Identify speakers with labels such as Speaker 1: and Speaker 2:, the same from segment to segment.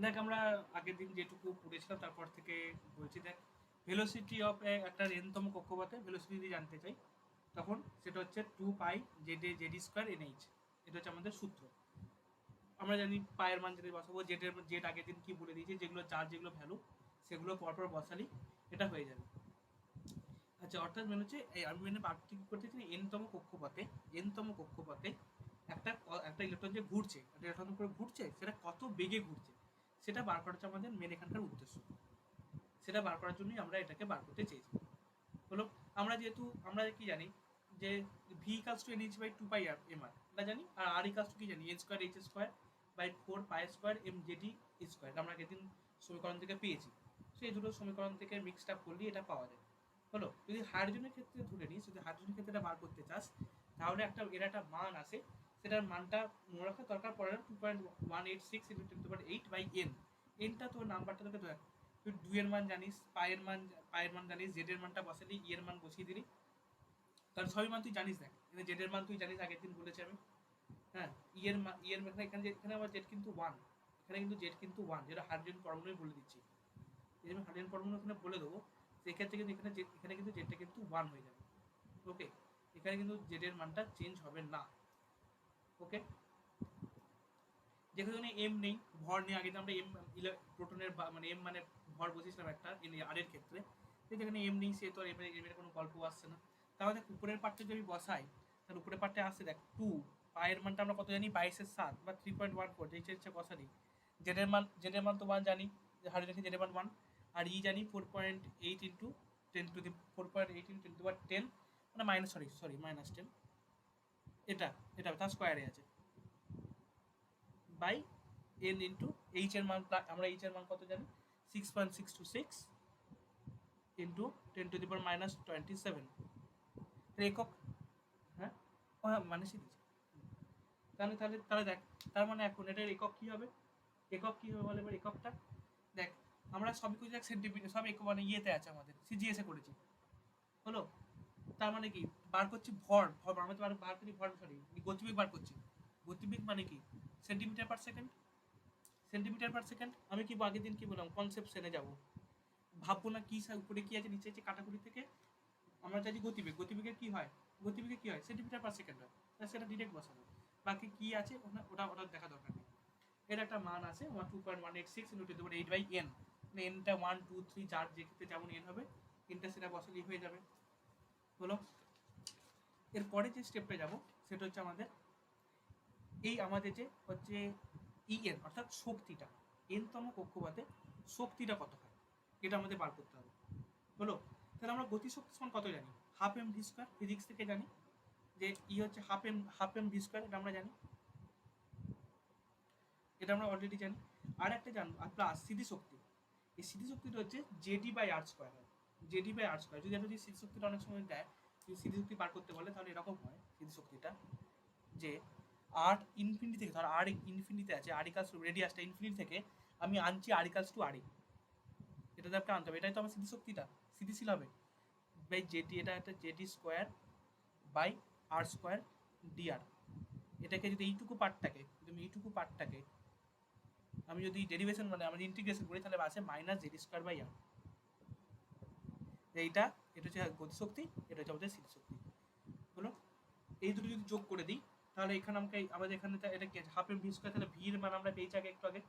Speaker 1: দেখ আমরা আগের দিন যেটুকু পড়েছিলাম তারপর থেকে বলছি। দেখ ভেলোসিটি অফ একটা এনতম কক্ষপথে ভেলোসিটি যদি জানতে চাই তখন সেটা হচ্ছে 2 পাই জেড স্কোয়ার এনএইচ। এটা হচ্ছে আমাদের সূত্র। আমরা জানি পায়ের মান যদি বসাবো জেড আগের দিন কি বলে দিয়েছি, যেগুলো চার যেগুলো ভ্যালু সেগুলো পরপর বসালি এটা হয়ে যাবে। আচ্ছা, অর্থাৎ মানে হচ্ছে আমি মানে পার্থক্য করতে চাই এনতম কক্ষপথে একটা একটা ইলেকট্রন যে ঘুরছে, একটা ইলেকট্রন করে ঘুরছে, সেটা কত বেগে ঘুরছে সেটা বার করা হচ্ছে আমাদের মেন এখানকার উদ্দেশ্য। সেটা বার করার জন্যই আমরা এটাকে বার করতে চেয়েছি। হলো, আমরা যেহেতু আমরা কি জানি যে v equals to n H by 2 pi m আর এটা জানি, আর আর ইকালস টু কি জানি n square h square by 4 pi square m Z square আমরা আগের দিন সমীকরণ থেকে পেয়েছি। সেই দুটো সমীকরণ থেকে মিক্সড আপ করলে এটা পাওয়া যায়। হলো, যদি হাইড্রোজেনের ক্ষেত্রে ধরে নিস, যদি হাইড্রোজেনের ক্ষেত্রে এটা বার করতে চাস তাহলে এর একটা মান আছে। সেটার মানটা মনে রাখার দরকার পড়ে না। 2.186 ইন্টু 10⁸ এনটা তোর নাম্বারটা তোকে তুই 2 এর মান জানিস, পায়ের মান জানিস, জেড এর মানটা বসালি, ই এর মান বসিয়ে দিলি, তাহলে সবই মান তুই জানিস। দেখ এখানে জেড এর মান তুই জানিস, আগের দিন বলেছি আমি। হ্যাঁ, ই এর মান এখানে আমার জেড কিন্তু 1, এখানে কিন্তু জেড কিন্তু 1, যেটা হাইড্রোজেন পরমাণু বলে দিচ্ছি। এই যে আমি হাইড্রোজেন পরমাণু এখানে বলে দেবো, সেক্ষেত্রে কিন্তু এখানে কিন্তু জেডটা কিন্তু 1 হয়ে যাবে। ওকে, এখানে কিন্তু জেড এর মানটা চেঞ্জ হবে না। ওকে, যেখানে এম নেই, ভর নেই, আগে আমরা এম প্রোটনের মানে এম মানে ভর বসেছিলাম একটা আর এর ক্ষেত্রে, যেখানে এম নেই সে তো আর এম এর কোনো গল্প আসছে না। তাহলে উপরের পার্টটা যদি বসাই, তাহলে উপরের পার্টে আসছে দেখ 2 পায়ের মানটা আমরা কত জানি 22/7 বা 3.14, যে ইচ্ছে বসালি। জেডের মান তো 1 জানি, হাইড্রোজেন জেডের মান 1, আর ই জানি 4.8 ইন্টু 10 মানে মাইনাস, সরি -10, এটা এটা তার স্কোয়ারে আছে বাই এন ইন্টু এইচ এর মান। আমরা এইচ এর মান কত জানি 6.626 ইন্টু 10⁻⁻27 একক। হ্যাঁ, ও হ্যাঁ মানে শিখেছি। তাহলে তাহলে তাহলে দেখ, তার মানে এখন এটার একক কি হবে? একক কি হবে বলে এবার এককটা দেখ। আমরা সবই কিছু দেখ সেন্টিমিটার, সব এক মানে ইয়েতে আছে, আমাদের সিজিএস এ করেছি। হলো, তার মানে কি বার করছি ভর, আমরা তো বার করি ভর, সরি গতিবেগ বার করছি। গতিবেগ মানে কি centimetre per second. Centimetre per second আমি কি আগের দিন কি বললাম, কনসেপশনে যাব, ভাববো না কি উপরে কি আছে নিচে আছে কাটাকুটি থেকে। আমরা চাইছি গতিবেগের কি হয়, সেন্টিমিটার পার সেকেন্ড হয়, সেটা ডিরেক্ট বসাবো। বাকি কি আছে ওটা ওটা দেখা দরকার নেই। এর একটা মান আছে 2.186 ইন্টু 10⁸ এনটা 1 2 3 যার যে ক্ষেত্রে যেমন এন হবে, এনটা সেটা বসালেই হয়ে যাবে। হলো, এরপরে যে স্টেপটা যাব সেটা হচ্ছে আমাদের আমাদের যে হচ্ছে ইএন অর্থাৎ শক্তিটা, এনতম কক্ষপথে শক্তিটা কত হয় এটা আমাদের বার করতে হবে। হলো, তাহলে আমরা গতিশক্তি সমান কত জানি, half M V square, physics থেকে জানি যে হচ্ছে হাফ এম ভি স্কোয়ার, এটা আমরা জানি, এটা আমরা অলরেডি জানি। আর একটা জানবো, আর প্লাস স্থিতিশক্তি। এই স্থিতিশক্তিটা হচ্ছে জেডি/আর স্কোয়ার হয়। জেডি/আর স্কোয়ার যদি একটা স্থিতিশক্তিটা অনেক সময় দেয়, যদি স্থিতিশক্তি বার করতে বলে তাহলে এরকম হয় স্থিতিশক্তিটা যে আর ইনফিনিটি থেকে, ধর আর ইনফিনিটিতে আছে, আর ইকালস টু রেডিয়াসটা ইনফিনিটি থেকে আমি আনছি আর ইকালস টু আর, এটাতে একটা আনতে হবে, এটাই তো আমার স্থিতিশক্তিটা স্থিতিশীল হবে বাই জেডি, এটা একটা J D square by R square D R. এটাকে যদি এইটুকু পার্টটাকে আমি যদি ডেরিভেশন মানে আমি ইন্টিগ্রেশন করি তাহলে আসে মাইনাস জেডি স্কোয়ার বাই আর। এইটা, এটা হচ্ছে গতিশক্তি, এটা হচ্ছে আমাদের স্থিতিশক্তি। হলো, এই দুটো যদি যোগ করে দিই তাহলে এখানে আমাদের এখানে এটা কি হাফ এম ভি স্কোয়ার, তাহলে ভি এর মান আমরা পেয়েছি একটু আগে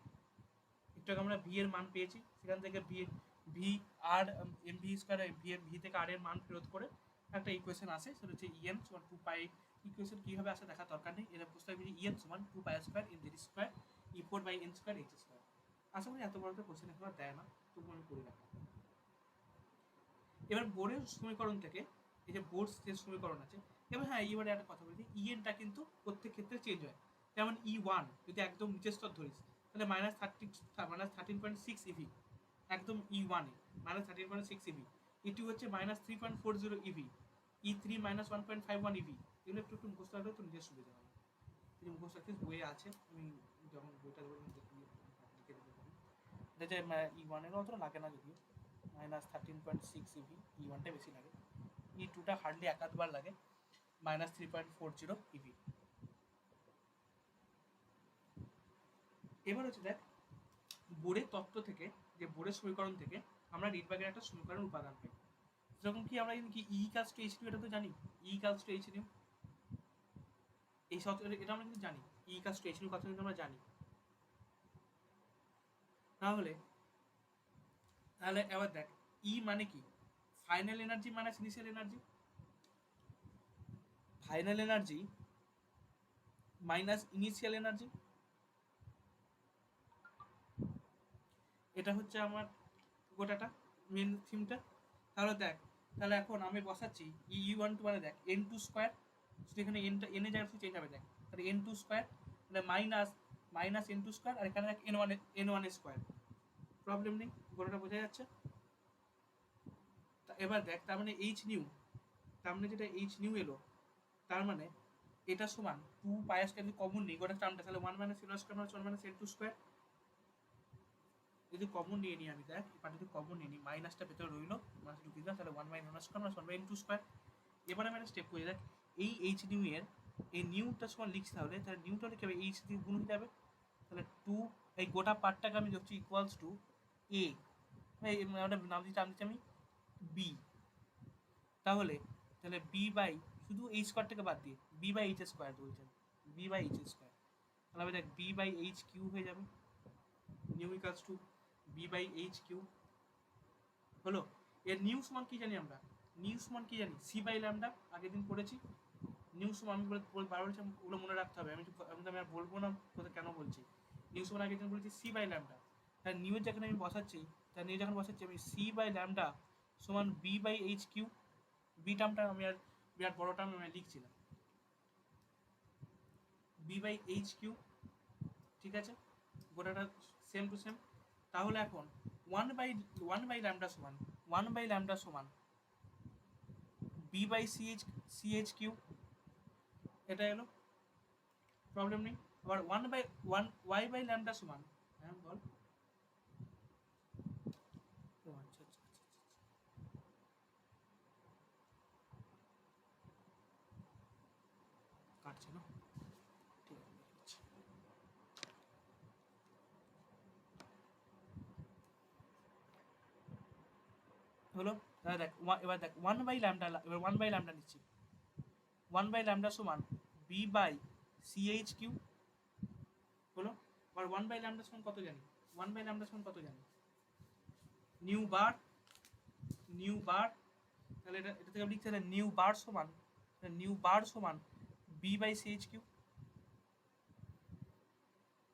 Speaker 1: আমরা ভি এর মান পেয়েছি, সেখান থেকে ভি আর এম ভি স্কোয়ার, ভি থেকে আর এর মান ফেরত করে একটা ইকুয়েশন আসে, সেটা হচ্ছে ইএন সমান 2 পাই। ইকুয়েশন কীভাবে আসে দেখার দরকার নেই, এটা বুঝতে হবে ইএন সমান 2 pi square M Z square E4/n² H²। আশা করি এত বড় তো কোশ্চেন এখন আর দেয় না, তবু আমি করে রাখি। এবার বোরের সমীকরণ থেকে, এই যে বোর যে সমীকরণ আছে, এবার হ্যাঁ এবারে একটা কথা বলছি, ইএনটা কিন্তু প্রত্যেক ক্ষেত্রে চেঞ্জ হয়। যেমন E1 যদি একদম নিচের স্তর ধরিস তাহলে -13.6 ইভি একদম E1 এ, -13.6 ইভি। E2 হচ্ছে -3.40 ইভি, E3 -1.51 ইভি। এগুলো একটু একটু মুখস্থ রাখলে তো নিজের সুবিধা হবে। তিনি মুখস্থ রাখতে বইয়ে আছে, আমি যখন বইটা ধরুন লিখে দেবো। এটা যে E1-এরও অতটা লাগে না যদিও, -13.6 ইভি, E1টা বেশি লাগে, E2টা হার্ডলি এক আধবার লাগে, -3.40 ইভি। এবার হচ্ছে দেখ বোরের তত্ত্ব থেকে, যে বোরের সমীকরণ থেকে আমরা রিডবার্গের একটা সমীকরণ উপাদান পাই। যেরকম কি আমরা কি ই ইকালস টু এইচ নিউ, এটা তো জানি, ই ইকালস টু এইচ নিউ, এই সত্য এটা আমরা কিন্তু জানি, ই ইকালস টু এইচ নিউ কথা কিন্তু আমরা জানি। তাহলে তাহলে এবার দেখ, ই মানে কি, final energy minus initial energy, final energy minus initial energy, এটা হচ্ছে আমার গোটাটা মেন থিমটা। তাহলে দেখ, তাহলে এখন আমি বসাচ্ছি E12 মানে দেখ N2 স্কোয়ার, শুধু এখানে এনটা এনে জায়গা শুধু চেঞ্জ হবে, দেখ তাহলে N2 স্কোয়ার মানে মাইনাস N2 স্কোয়ার, আর এখানে দেখ N1 স্কোয়ার, প্রবলেম নেই, গোটাটা বোঝা যাচ্ছে। এবার দেখ, তার মানে এইচ নিউ, তার মানে যেটা এইচ নিউ এলো, তার মানে এটা সমান 2 পাই স্কোয়ার, যদি কমন নিই গোটা টার্মটা, তাহলে 1 মাইনাস N1 স্কোয়ার মানে 1 মাইনাস N2 স্কোয়ার। যদি কমন নিয়ে নিই আমি, দেখ এবার যদি কমন নিয়ে নিই, মাইনাসটা ভেতরে রইলো, মাইনাস ঢুকিয়ে দিলাম, তাহলে 1 minus square minus 1 by N2 square. এবার আমি একটা স্টেপ করি, দেখ এই এইচ নিউ এর এই নিউটা সমান লিখছি, তাহলে নিউটা হলে কি হবে, এইচ দিয়ে গুণ হয়ে যাবে, তাহলে 2, এই গোটা পার্টটাকে আমি লিখছি ইকুয়ালস টু এ, নাম দিচ্ছি আমি বি, তাহলে তাহলে বি বাই, শুধু এই স্কোয়ারটাকে বাদ দিয়ে বি বাই এইচ স্কোয়ার বলছেন, বি বাই এইচ স্কোয়ার, তাহলে আমি দেখ বি বাই এইচ কিউ হয়ে যাবে, nu equals to B by H Q হলো। এর নিউ সমান কি জানি আমরা, নিউ সমান কি জানি, সি বাই ল্যামডা, আগের দিন পড়েছি। নিউ সমান আমি বারবার বলছি, ওগুলো মনে রাখতে হবে, আমি আর বলবো না কোথায় কেন বলছি। নিউ সমান আগের দিন বলেছি সি বাই ল্যামডা, তার নিউ যখন আমি বসাচ্ছি, তার নিউ যখন বসাচ্ছি আমি সি বাই ল্যামডা সমান b by H q, b টার্মটা আমি আর বিরাট বড় টার্ম আমি লিখছি না, বি বাই এইচ কিউ, ঠিক আছে, গোটাটা সেম টু সেম। তাহলে এখন ওয়ান বাই ল্যামডা সমান, ওয়ান বাই ল্যামডা সমান বি বাই সিএইচ কিউ, এটা এলো, প্রবলেম নেই। আবার ওয়াই বাই ল্যামডা সমান, হ্যাঁ বল, ও আচ্ছা আচ্ছা আচ্ছা আচ্ছা, কাটছে না, ঠিক আছে লিখছি। হলো, তাহলে দেখ এবার দেখ ওয়ান বাই ল্যামডা নিচ্ছি, ওয়ান বাই ল্যামডা সমান বি বাই সিএইচ কিউ হলো। আবার ওয়ান বাই ল্যামডা সমান কত জানি, ওয়ান বাই ল্যামডা সমান কত জানি, নিউ বার, নিউ বার, তাহলে এটা থেকে আমি লিখতে হলে নিউ বার সমান বি বাই সিএইচ কিউ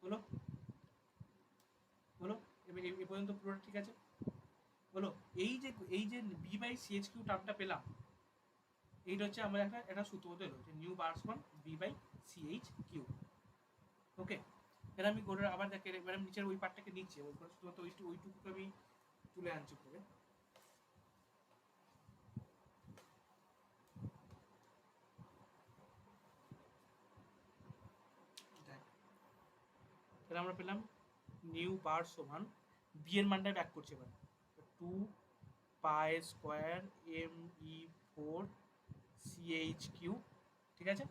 Speaker 1: হলো, হলো, এবার এই পর্যন্ত পুরোটা ঠিক আছে হলো। এই যে বি বাই সিএইচ কিউ টার্মটা পেলাম, এইটা হচ্ছে আমরা একটা সূত্র মতো এলো, যে নিউ বার সমান বি বাই সিএইচ কিউ। ওকে, এবার আমি গোটা আবার দেখে, এবার আমি নিচের ওই পার্টটাকে নিচ্ছি, শুধুমাত্র ওইটুকুকে আমি তুলে আনছি পরে। দেখ, তাহলে আমরা পেলাম নিউ বার সমান, বি এর মানটা ব্যাক করছি এবার, 2 পাই স্কোয়ার ME4 CH3, ঠিক আছে,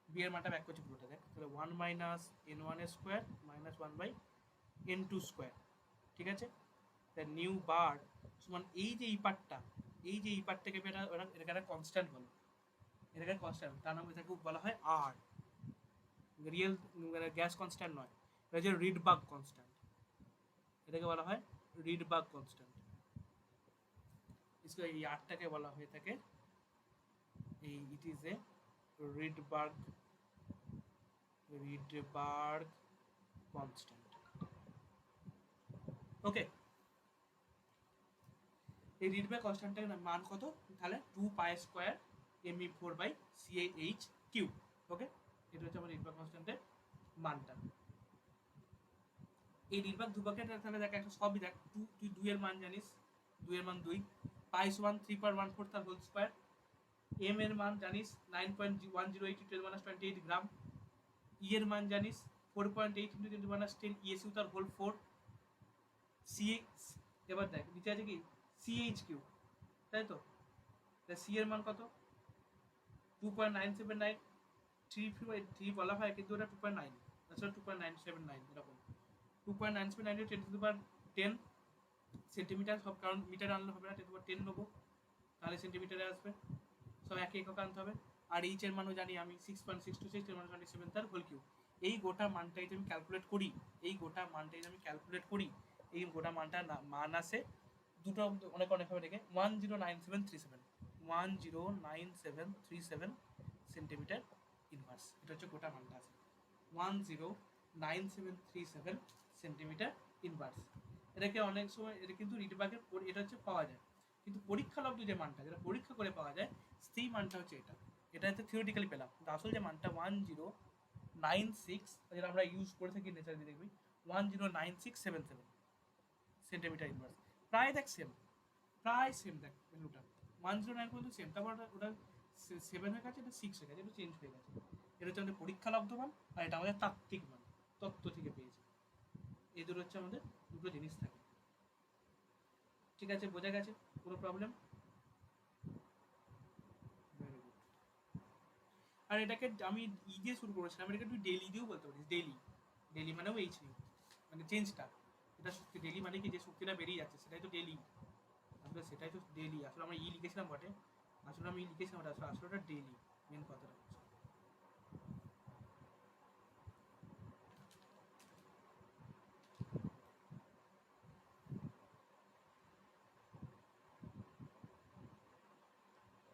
Speaker 1: বি এর মানটা ব্যাক করছি পুরোটা, দেখ তাহলে 1 minus N1 square minus 1 by N2 square, ঠিক আছে। তার নিউ বার সমান এই যে এই পার্টটাকে এটাকে একটা কনস্ট্যান্ট বলে, এটাকে কনস্ট্যান্ট, তার নাম এটাকে বলা হয় আর, রিয়েল গ্যাস কনস্ট্যান্ট নয়, এটা হচ্ছে রিডবার্গ কনস্ট্যান্ট, এটাকে বলা হয় রিডবার্গ কনস্ট্যান্ট। এই আরটাকে বলা হয়ে থাকে এই, it is a Rydberg constant. Okay, এই রিডবার্গ কনস্ট্যান্টের মান কত, তাহলে 2 pi square ME4 by CH3। ওকে, এটা হচ্ছে আমার রিডবার্গ কনস্ট্যান্টের মানটা। এই নির্বাক ধ্রুবকের তাহলে দেখ একটা সবই দেখ, তুই 2 এর মান জানিস, 2 এর মান 2, পাই সমান 3.14 তার হোল স্কয়ার, এম এর মান জানিস 9.1080 × 10 গ্রাম, ই এর মান জানিস 4.8 × 10 ESU তার হোল 4, সি, এবার দেখ নিচে আছে কি CH কিউ, তাই তো, সি এর মান কত 2.979, 3 বলা হয় কিন্তু ওটা 2.9, তাছাড়া 2.979 এরকম, 2.9792 10 টু দি পাওয়ার 10 সেন্টিমিটার, সব কারণ মিটার আনলে হবে না, 10 টু দি পাওয়ার 10 নেবো, তাহলে সেন্টিমিটারে আসবে, সব একই একক আনতে হবে। আর এইচ এর মানও জানি আমি 6.626 10 27 তার হোল কিউব। এই গোটা মানটাই যদি আমি ক্যালকুলেট করি, এই গোটা মানটাই যদি আমি ক্যালকুলেট করি, এই গোটা মানটা মান আসে দুটো অনেকভাবে রেখে 109737 109737 সেন্টিমিটার ইনভার্স। এটা হচ্ছে গোটা মানটা আছে 109737 সেন্টিমিটার ইনভার্স। এটাকে অনেক সময় এটা কিন্তু রিডবার্গের এটা হচ্ছে পাওয়া যায়, কিন্তু পরীক্ষালব্ধ যে মানটা যেটা পরীক্ষা করে পাওয়া যায় সেই মানটা হচ্ছে এটা। এটা হচ্ছে থিওরিটিক্যালি পেলাম, কিন্তু আসল যে মানটা 1096, যেটা আমরা ইউজ করে থাকি নেচারে দেখবি 109677 সেন্টিমিটার ইনভার্স। প্রায় দেখ সেম, প্রায় সেম দেখ ভ্যালুটা 109 পর্যন্ত সেম, তারপর ওটা 7 হয়ে গেছে, এটা 6 হয়ে গেছে, এটা চেঞ্জ হয়ে গেছে। এটা হচ্ছে আমাদের পরীক্ষালব্ধ মান, আর এটা আমাদের তাত্ত্বিক মান, তত্ত্ব থেকে পেয়েছে। এই দুটো হচ্ছে আমাদের দুটো জিনিস থাকে। ঠিক আছে, বোঝা গেছে? কোনো প্রবলেম? আর এটাকে আমি ই দিয়ে শুরু করেছিলাম, এটাকে তুই ডেলি দিয়েও বলতে পারিস। ডেলি, ডেলি মানেও এইচ নিউ, মানে চেঞ্জটা, এটা শক্তি ডেলি মানে কি যে শক্তিটা বেরিয়ে যাচ্ছে সেটাই তো ডেলি, আসলে সেটাই তো ডেলি। আসলে আমরা ই লিখেছিলাম বটে, আসলে আমি লিখেছিলাম ওটা, আসলে ওটা ডেলি মেন কথাটা হচ্ছে।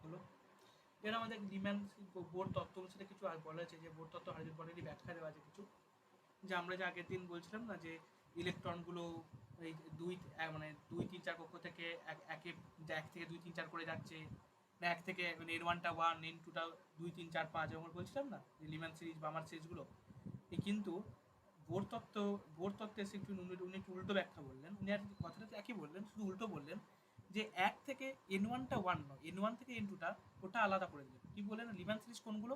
Speaker 1: হলো, এর আমাদের লিম্যান বোর তত্ত্ব অনুসারে কিছু আর বলা আছে, যে বোর তত্ত্ব হাইজেনবার্গেরই ব্যাখ্যা দেওয়া আছে কিছু, যে আমরা যে আগের দিন বলছিলাম না যে ইলেকট্রনগুলো এই মানে 2 3 4 কক্ষ থেকে একে 1 থেকে 2 3 4 করে যাচ্ছে, না 1 থেকে মানে N1টা 1 N2টা 2 3 4 5 এরকম বলছিলাম না, যে লিম্যান সিরিজ বা আমার সিরিজগুলো। এই কিন্তু বোর তত্ত্বে এসে উনি একটু উল্টো ব্যাখ্যা বললেন। উনি আর কথাটা তো একই বললেন, শুধু উল্টো বললেন, যে 1 থেকে N1টা 1 নয়, N1 থেকে N2টা ওটা আলাদা করে দিলেন। কি বললেন? লিম্যান সিরিজ কোনগুলো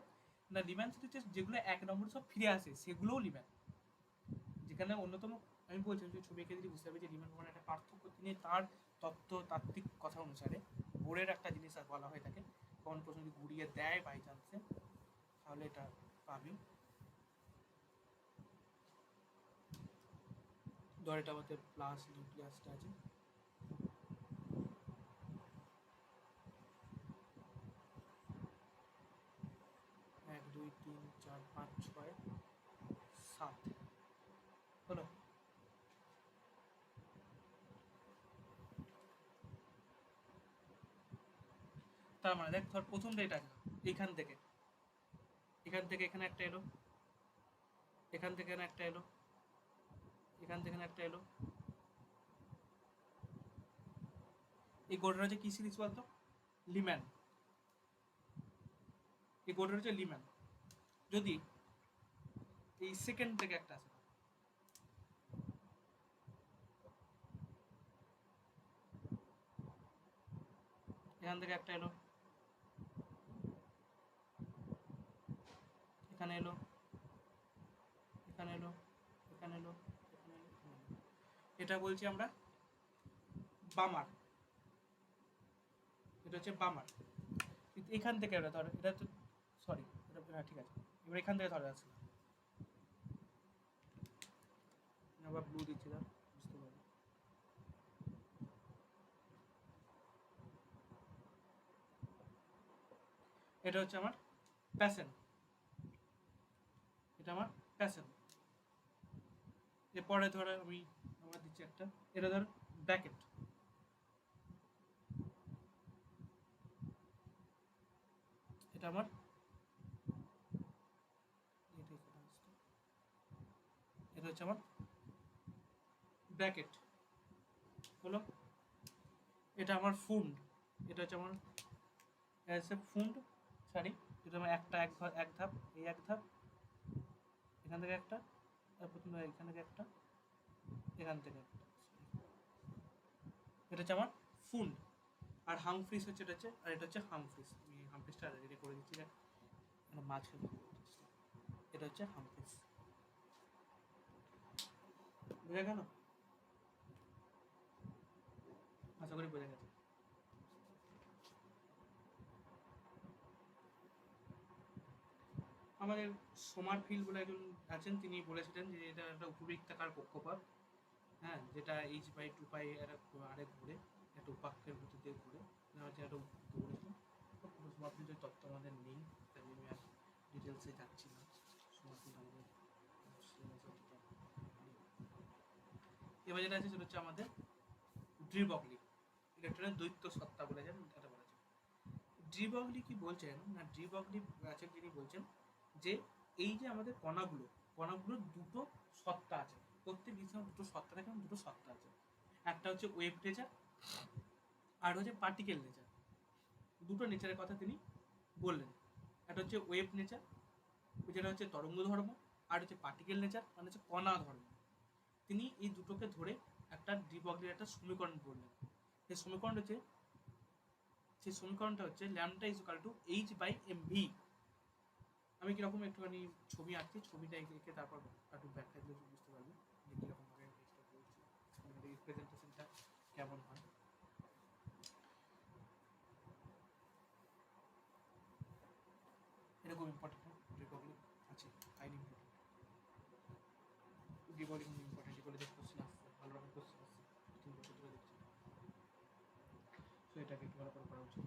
Speaker 1: না, লিম্যান সিরিজ যেগুলো 1 নম্বর সব ফিরে আসে সেগুলোও লিম্যান। যেখানে অন্যতম আমি বলছি, যে ছবি এঁকে যদি বুঝতে হবে যে লিম্যান বোরের একটা পার্থক্য, তিনি তার তাত্ত্বিক কথা অনুসারে বোরের একটা জিনিস আর বলা হয়ে থাকে, কোন প্রশ্ন যদি ঘুরিয়ে দেয় বাই চান্সে, তাহলে এটা পাবি। ধর এটা আমাদের প্লাস নিউক্লিয়াসটা আছে, 1 2 3 4 5 6 7 হলো। তার মানে দেখ, ধর প্রথমটা এটা এইখান থেকে এখানে একটা এলো, এখান থেকে এখানে একটা এলো, এখান থেকে এখানে একটা এলো। এই গোটাটা হচ্ছে কি সিরিজ বলতো? লিম্যান। এই গোটাটা হচ্ছে লিম্যান। যদি এই সেকেন্ড থেকে একটা আসে, এখান থেকে একটা এলো, এখানে এলো, এখানে এলো, এখানে এলো, এখানে এলো, এটা বলছি আমরা বামার। এটা হচ্ছে বামার। এখান থেকে এটা ধর, এটা তো সরি, এটা হ্যাঁ ঠিক আছে, এবার এখান থেকে ধরে আসছে, আবার ব্লু দিচ্ছি, ধর বুঝতে পারবো। এটা হচ্ছে আমার প্যাশন, এটা আমার প্যাশন। এরপরে ধর আমি আমার দিচ্ছি একটা, এটা ধর ব্র্যাকেট, এটা আমার এটা হচ্ছে আমার ব্র্যাকেট হলো। এটা আমার ফুন্ড, এটা হচ্ছে আমার ফুন্ড, সরি, এটা আমার একটা এক ধাপ, এই এক ধাপ, এখান থেকে একটা, তারপর তুমি এখান থেকে একটা, এখান থেকে একটা, এটা হচ্ছে আমার ফুন্ড। আর হামফ্রিস হচ্ছে এটা হচ্ছে, আর এটা হচ্ছে হামফ্রিস। আমি হামফ্রিসটা রেডি করে দিচ্ছি, দেখ মাঝখানে, এটা হচ্ছে হামফ্রিস। বোঝা গেল? আশা করি বোঝা গেছে। আমাদের সোমারফিল্ড বলে একজন আছেন, তিনি বলেছিলেন যে এটা একটা উপবৃত্তাকার কক্ষপথ, হ্যাঁ, যেটা h/2 আরেক ঘুরে একটা উপাক্ষের ভিতর দিয়ে ঘুরে, হচ্ছে একটা বলেছিলাম। সোমারফিল্ডের তত্ত্ব আমাদের নেই, তাই আমি আর ডিটেলসে যাচ্ছি না। সোমারফিল্ড আমাদের এবার যেটা আছে সেটা হচ্ছে আমাদের ডি ব্রগলি, ইলেকট্রনের দ্বৈত সত্তা বলে যান এটা বলা যায়। ডি ব্রগলি কি বলছেন না, ডি ব্রগলি আছেন যিনি বলছেন যে এই যে আমাদের কণাগুলোর দুটো সত্তা আছে, প্রত্যেক জিনিসের দুটো সত্তা থাকে এবং দুটো সত্তা আছে। একটা হচ্ছে ওয়েভ নেচার আর হচ্ছে পার্টিকেল নেচার। দুটো নেচারের কথা তিনি বললেন। একটা হচ্ছে ওয়েভ নেচার, যেটা হচ্ছে তরঙ্গ ধর্ম, আর হচ্ছে পার্টিকেল নেচার মানে হচ্ছে কণা ধর্ম। তিনি এই দুটোকে ধরে একটা ডি ব্রগলির একটা সমীকরণ বললেন। সেই সমীকরণটা হচ্ছে lambda is equal to h/mv। আমি কিরকম একটুখানি ছবি আঁকছি, ছবিটা এঁকে তারপর একটু ব্যাখ্যা দিলে বুঝতে পারবি যে কীরকম ভাবে জিনিসটা বলছি, আমাদের রিপ্রেজেন্টেশনটা কেমন হয়। এরকম ইম্পর্টেন্ট রিপাবলিক আছে, highly important Republic, important Republic question আসছে, ভালো রকম কোশ্চেন আসছে 3 বছর ধরে দেখছি। সো এটাকে একটু ভালো করে করা উচিত।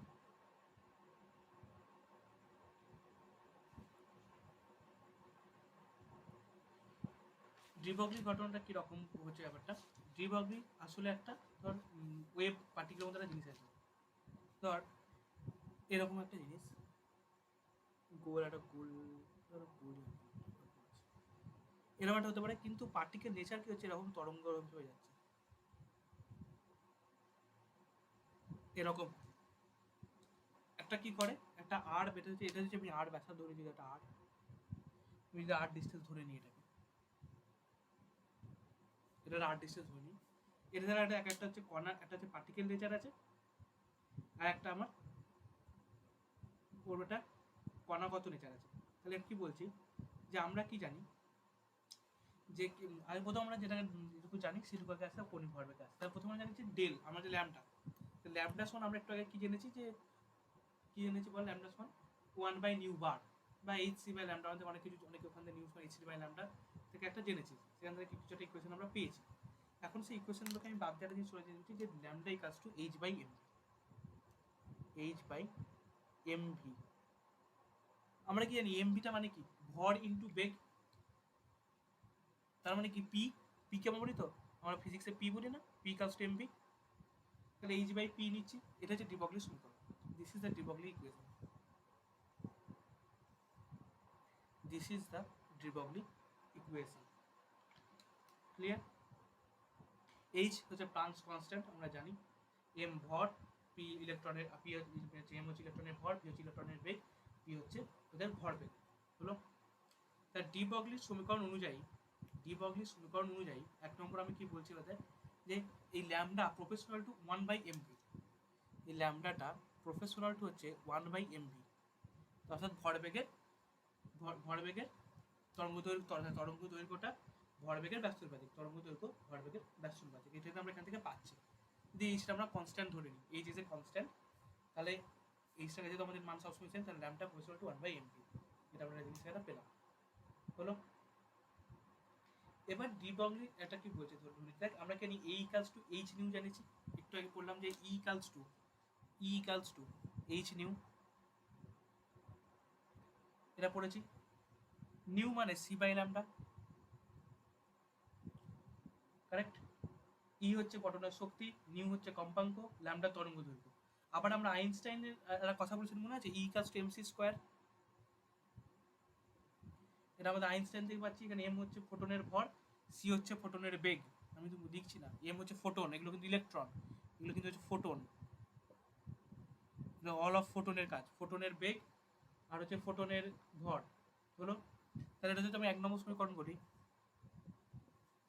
Speaker 1: ডি ব্রগলি ঘটনাটা কীরকম হচ্ছে ব্যাপারটা, ডি ব্রগলি আসলে একটা ধর ওয়েব পার্টিকেলের মতো একটা জিনিস আছে। ধর এরকম একটা জিনিস, গোল একটা গোল, ধরো গোল এরকম একটা হতে পারে, কিন্তু পার্টিকেল নেচার কি হচ্ছে এরকম তরঙ্গ হয়ে যাচ্ছে এরকম। একটা কি করে, একটা আর বেটা হচ্ছে, এটা হচ্ছে আমি আর ব্যাসা ধরে যদি একটা আর, তুমি যদি আর ডিস্টেন্স ধরে নিই, এটার আর ডিস্টেন্স ধরে নিই, এটা দ্বারা একটা হচ্ছে কণা, একটা হচ্ছে পার্টিকেল নেচার আছে, আর একটা আমার ওটা কণাগত নেচার আছে। তাহলে কি বলছি যে আমরা কি জানি যে আমি প্রথম আমরা যেটুকু জানি সেটুকুকে আসতে কণিক ভরবেগে আসতে, তাহলে প্রথমে আমরা জানি যে ডেল আমরা যে ল্যামডা, ল্যামডা সমান আমরা একটু আগে কি জেনেছি যে কি জেনেছি বল, ল্যামডা সমান 1/নিউ বার বা h/ল্যামডা, আমাদের অনেক কিছু, অনেকে ওখান থেকে নিউজ বা h/ল্যামডা থেকে একটা জেনেছি, সেখান থেকে কিছু একটা ইকুয়েশন আমরা পেয়েছি। এখন সেই ইকুয়েশনগুলোকে আমি বাদ দিয়ে চলে যেতে যে lambda equals two h/mv, h/mv। আমরা কি জানি এমভিটা মানে কি, ভর ইন্টু বেগ। তার মানে কি পি, পি কেমন বলি তো আমরা ফিজিক্সে পি বলি না, পি ইকালস টু এমভি। তাহলে h/p নিচ্ছি, এটা হচ্ছে ডি ব্রগলি সমীকরণ। This is the de Broglie equation, this is the de Broglie equation. Clear? H হচ্ছে প্লান্কস কনস্ট্যান্ট আমরা জানি, এম ভর, পি ইলেকট্রনের, পি হচ্ছে এম হচ্ছে ইলেকট্রনের ভর, পি হচ্ছে ইলেকট্রনের বেগ, পি হচ্ছে ওদের ভরবেগ হলো। তা ডি ব্রগলির সমীকরণ অনুযায়ী, এক নম্বর আমি কি বলছি ওদের, যে এই ল্যামডা প্রফেশনাল টু 1/mv, এই ল্যামডাটা প্রফেশনাল টু হচ্ছে 1/mv, অর্থাৎ ভরবেগের তরঙ্গ দৈর্ঘ্যটা ভরবেগের ব্যস্তানুপাতিক, তরঙ্গ দৈর্ঘ্য ভরবেগের ব্যস্তানুপাতিক, এটা আমরা এখান থেকে পাচ্ছি। যদি এইচটা আমরা কনস্ট্যান্ট ধরে নিই, এইচ ইজ এ কনস্ট্যান্ট, তাহলে এইচটাকে যেহেতু আমাদের মান সবসময় সেম, তাহলে ল্যামডা প্রফেশনাল টু 1/mv, এটা আমরা জিনিসটা পেলাম হলো। এবার ডি ব্রগলি এটা কি বলছে, ধরুন দেখ আমরা জানি এ ইকালস টু এইচ নিউ জানিছি, একটু আগে বললাম যে ই ইকালস টু এইচ নিউ, এটা পড়েছি। নিউ মানে c/ল্যামডা, কারেক্ট। ই হচ্ছে পটনের শক্তি, নিউ হচ্ছে কম্পাঙ্ক, ল্যামডা তরঙ্গ দৈর্ঘ্য। আবার আমরা আইনস্টাইনের একটা কথা বলছিলাম মনে আছে, ই ইকালস টু এমসি স্কোয়ার, এটা আমাদের আইনস্টাইন থেকে পাচ্ছি। এখানে এম হচ্ছে ফোটনের ভর, সি হচ্ছে ফোটনের বেগ, আমি তো লিখছি না, এম হচ্ছে ফোটন, এগুলো কিন্তু ইলেকট্রন, এগুলো কিন্তু হচ্ছে ফোটন, অল অফ ফোটনের কাজ, ফোটনের বেগ আর হচ্ছে ফোটনের ভর হলো। তাহলে এটা যদি আমি 1 নম্বর সমীকরণ করি,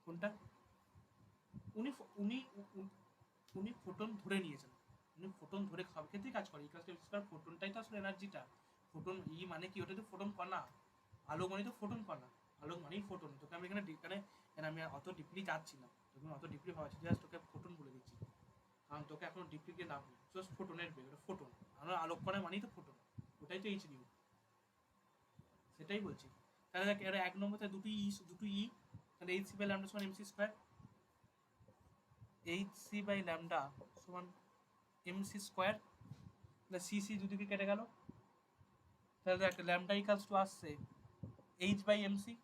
Speaker 1: কোনটা, উনি উনি উনি ফোটন ধরে নিয়েছেন, উনি ফোটন ধরে সব ক্ষেত্রেই কাজ করে, ফোটনটাই তো আসলে এনার্জিটা। ফোটন ই মানে কি, ওটা তো ফোটন কণা, আলো মানে তো ফোটন কণা, আলো মানেই ফোটন। তোকে আমি এখানে আমি অত ডিপলি যাচ্ছি না, তোকে অত ডিপলি ভাবছি, জাস্ট তোকে ফোটন বলে দিচ্ছি, কারণ তোকে এখন ডিপলি দিয়ে লাভ নেই। জাস্ট ফোটনের বেগ, ওটা ফোটন, আমরা আলোক কণা মানেই তো ফোটন, ওটাই তো এইচ নিউ। সেটাই বলছি। তাহলে দেখ এর এক নম্বর দুটো ই, তাহলে এইচ সি বাই ল্যামডা সমান MC square, H C by lambda সমান এমসি স্কোয়ার, তাহলে সি সি দুদিকে কেটে গেল, তাহলে দেখ ল্যামডা ইকালস টু আসছে H by MC,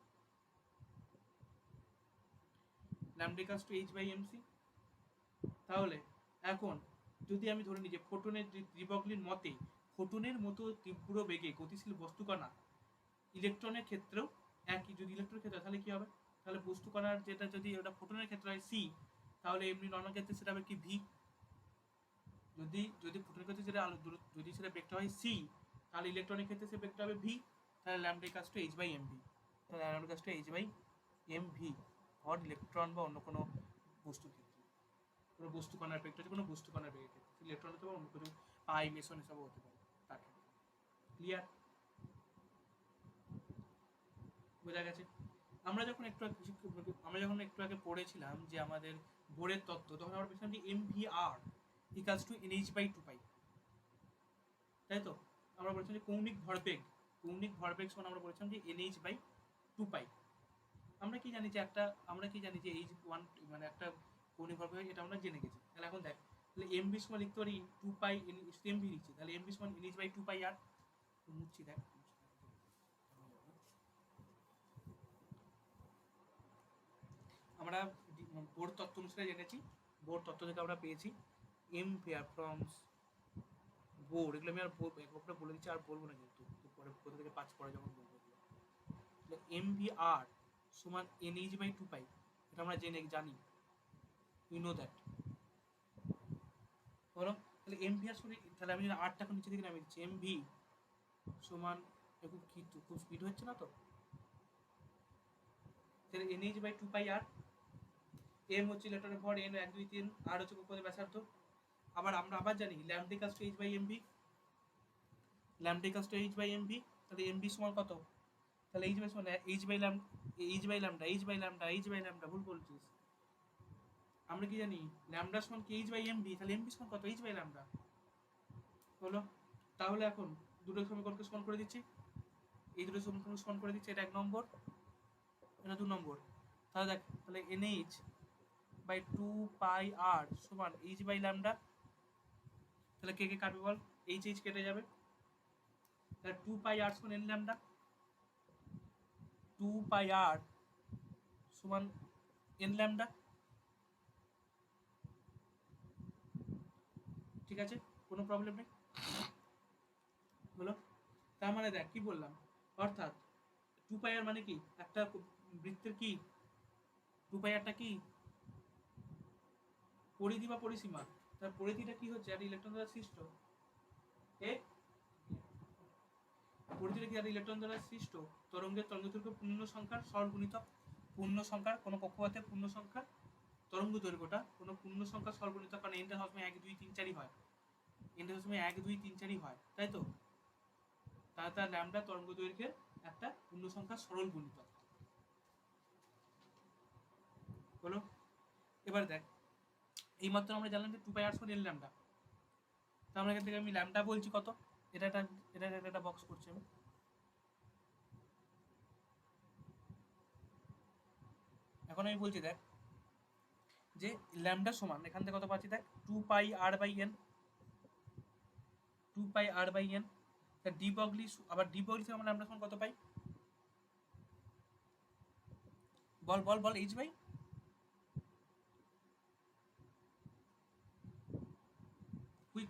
Speaker 1: lambda equals to H by MC. তাহলে এখন যদি আমি ধরে নিই যে ফোটনের রিবগলির মতে ফোটনের মতো তীব্র বেগে গতিশীল বস্তুকণা ইলেকট্রনের ক্ষেত্রেও একই, যদি ইলেকট্রনের ক্ষেত্রে তাহলে কি হবে, তাহলে বস্তুকণার যেটা যদি ওটা ফোটনের ক্ষেত্রে হয় সি, তাহলে এমনি নর্মাল ক্ষেত্রে সেটা হবে কি ভি। যদি যদি ফোটনের ক্ষেত্রে যেটা আলো যদি সেটা বেগটা হয় সি, তাহলে ইলেকট্রনের ক্ষেত্রে সে বেগটা হবে ভি, তাহলে lambda equals to H by M V, তাহলে lambda equals to H by M v for electron বা অন্য কোনো বস্তুর ক্ষেত্রে, কোনো বস্তু কণার বেগটা হচ্ছে কোনো বস্তু কণার বেগের ক্ষেত্রে, ইলেকট্রন হতে পারে অন্য কোনো পাই মেসন এসবও হতে পারে তার ক্ষেত্রে। ক্লিয়ার? বোঝা গেছে? আমরা যখন একটু আগে পড়েছিলাম যে আমাদের বোরের তত্ত্ব, তখন আমরা পেয়েছিলাম যে m V r equals to n h by two pi, তাই তো? আমরা বলেছিলাম যে কৌণিক ভরবেগ সমান আমরা বলেছিলাম যে এনএইচ বাই টু পাই। আমরা কি জানি যে এইচ ওয়ান মানে একটা কৌণিক ভরবেগ, এটা আমরা জেনে গেছি। তাহলে এখন দেখ, তাহলে এম ভি সমান লিখতে পারি টু পাই এম ভি লিখছি, তাহলে এম ভি সমান এনএইচ বাই টু পাই আর, মুছছি দেখ, আমরা বোর তত্ত্ব অনুসারে জেনেছি, বোর তত্ত্ব থেকে আমরা পেয়েছি এম পেয়ার ফ্রম বোর, এগুলো আমি আর একবার বলে দিচ্ছি, আর বলবো না কিন্তু পরে কোথা থেকে পাঁচ পরে যখন বলবো। এম ভি আর সমান N H by two pi, এটা আমরা জানি, ইউ নো দ্যাট। বলো, তাহলে এম ভি আর সরি, তাহলে আমি যদি আরটা এখন নিচে দিকে নামিয়ে দিচ্ছি, এম ভি সমান, খুব কি খুব স্পিড হচ্ছে না তো, তাহলে N H by two pi R, M হচ্ছে ইলেকট্রনের ভর, এন এক দুই তিন, আর হচ্ছে কক্ষপথের ব্যাসার্ধ। আমরা আবার জানি lambda equals to H by M V, lambda equals to H by M V, তাহলে এম ভি সমান কত, তাহলে এইচ বাই সমান এইচ বাই ল্যামডা ভুল বলছিস। আমরা কি জানি ল্যামডা সমান কি এইচ বাই এম ভি, তাহলে এম ভি সমান কত, এইচ বাই ল্যামডা হলো। তাহলে এখন দুটো সমীকরণকে সমান করে দিচ্ছি, এই দুটো সমীকরণকে সমান করে দিচ্ছি, এটা এক নম্বর, এটা দু নম্বর। তাহলে দেখ, তাহলে N H by two pi আর সমান এইচ বাই ল্যামডা, তাহলে কে কে কাটবে বল, এইচ এইচ কেটে যাবে, তাহলে টু পাই আর সমান এন ল্যামডা, টু পাই আর সমান এন ল্যামডা, ঠিক আছে, কোনো প্রবলেম নেই বলো। তার মানে দেখ কি বললাম, অর্থাৎ টু পাই আর মানে কি একটা বৃত্তের কি, টু পাই আরটা কি পরিধি বা পরিসীমা, তার পরিধিটা কি হচ্ছে একটা ইলেকট্রন দ্বারা সৃষ্ট, এ পরিধিটা কি একটা ইলেকট্রন দ্বারা সৃষ্ট তরঙ্গের তরঙ্গদৈর্ঘ্য পূর্ণ সংখ্যার সরল গুণিতক, পূর্ণ সংখ্যার কোনো পক্ষপাতে পূর্ণ সংখ্যার তরঙ্গ দৈর্ঘ্যটা কোনো পূর্ণ সংখ্যার সরল গুণিতক, কারণ এনটা সবসময় এক দুই তিন চারই হয়, এনটা সবসময় এক দুই তিন চারই হয়, তাই তো? তাহলে তার ল্যামডা তরঙ্গ দৈর্ঘ্যের একটা পূর্ণ সংখ্যার সরল গুণিতক হলো। এবার দেখ, এইমাত্র আমরা জানলাম যে টু পাই আর সমান এন ল্যামডা, তার মানে এখান থেকে আমি ল্যামডা বলছি কত, এটা বক্স করছি আমি, এখন আমি বলছি দেখ যে ল্যামডা সমান এখান থেকে কত পাচ্ছি দেখ, two pi R by n, two pi R by n, de Broglie, আবার ডি বগলি থেকে আমরা ল্যামডা সমান কত পাই, বল বল বল, এইচ বাই,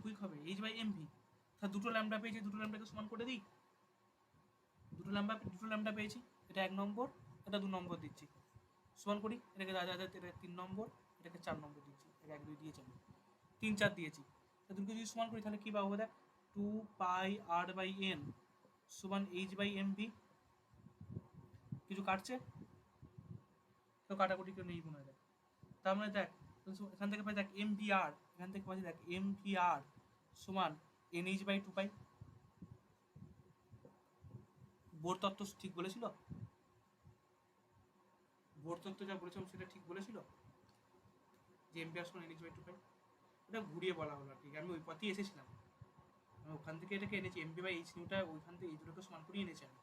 Speaker 1: কুইক হবে, এইচ বাই এম ভি। তা দুটো ল্যামডা পেয়েছি, দুটো ল্যামডাকে সমান করে দিই, দুটো ল্যামডা পেয়েছি, এটা এক নম্বর, এটা দু নম্বর দিচ্ছি, সমান করি, এটাকে এটা তিন নম্বর, এটাকে চার নম্বর দিচ্ছি, এটা এক দুই দিয়েছি আমি, তিন চার দিয়েছি, তা দুটোকে যদি সমান করি তাহলে কী পাবো দেখ, two pi R by N সমান এইচ বাই এম ভি, কিছু কাটছে, কেউ কাটাকুটি কেউ নেই মনে হয় দেখ, তার মানে দেখ এখান থেকে পাই দেখ এম ভি আর, এখান থেকে পাচ্ছি দেখ এম ভি আর সমান N H by two pi. Bohr তত্ত্ব ঠিক বলেছিল, বোর তত্ত্ব যা বলেছিলাম সেটা ঠিক বলেছিল যে এম ভি আর সমান N H by two pi, এটা ঘুরিয়ে বলা হলো, ঠিক আমি ওই পথেই এসেছিলাম, আমি ওখান থেকে এটাকে এনেছি, এম ভি বাই এইচ নিউটা ওইখান থেকে এই দুটোকে সমান করিয়ে এনেছি আমি,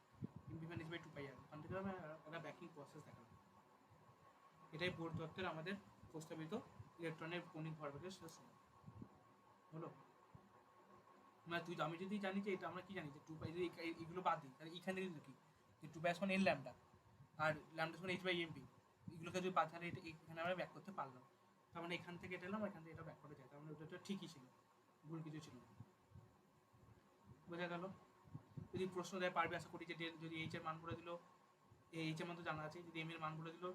Speaker 1: এমভি ভ্যান ইজ বাই 2 পাই আর। ওখান থেকে আমি একটা ব্যাকিং প্রসেস দেখালাম। এটাই বোর তত্ত্বের আমাদের প্রস্তাবিত ইলেকট্রনের কণিক ভরবেগের শেষ সময় হলো। মানে আমি যদি জানি যে এটা আমরা কি জানি যে 2 পাই, যদি এগুলো বাদ দিই তাহলে এখানে লিখি যে 2 পাই সমান এল ল্যামডা আর ল্যামডা সমান এইচ বাই এমভি, এগুলোকে যদি বাদ, তাহলে এটা এখানে আমরা ব্যাক করতে পারলাম। তার মানে এখান থেকে এটা এলাম, এখান থেকে এটা ব্যাক করা যায়, তার মানে ওটা ঠিকই ছিল, ভুল কিছু ছিল না। বোঝা গেল? যদি প্রশ্ন দেয় পারবে আশা করি, যে যদি এইচ এর মান বলে দিল, এইচ এর মান তো জানা আছে, যদি এম এর মান বলে দিল,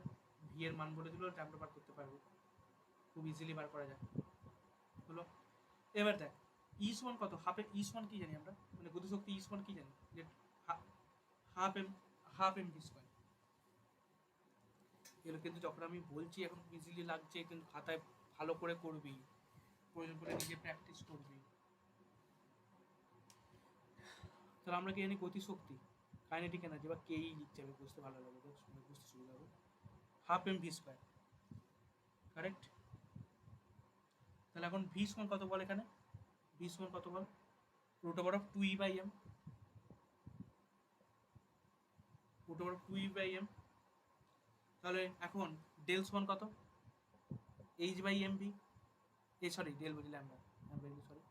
Speaker 1: ভি এর মান বলে দিল, আমরা বার করতে পারবো, খুব ইজিলি বার করা যায়। হলো। এবার দেখ ইস ওয়ান কত, হাফের ইস ওয়ান কি জানি আমরা, মানে গতিশক্তি ইস ওয়ান কি জানি, যে হাফ এম ভি স্কোয়ার। এগুলো কিন্তু যখন আমি বলছি এখন ইজিলি লাগছে, কিন্তু খাতায় ভালো করে করবি, প্রয়োজন করে নিজে প্র্যাকটিস করবি। তাহলে আমরা কি জানি গতিশক্তি, কাইনেটিক এনার্জি বা কেই লিখতে হবে, বুঝতে ভালো লাগবে, বুঝতে সুবিধা হবে। Half M V square, correct. তাহলে এখন ভি সমান কত বল, এখানে ভি সমান কত বল, root over of 2e by m, root over of 2e by m. তাহলে এখন ডেল সমান কত, h by M v, sorry del বলি ল্যামডা, সরি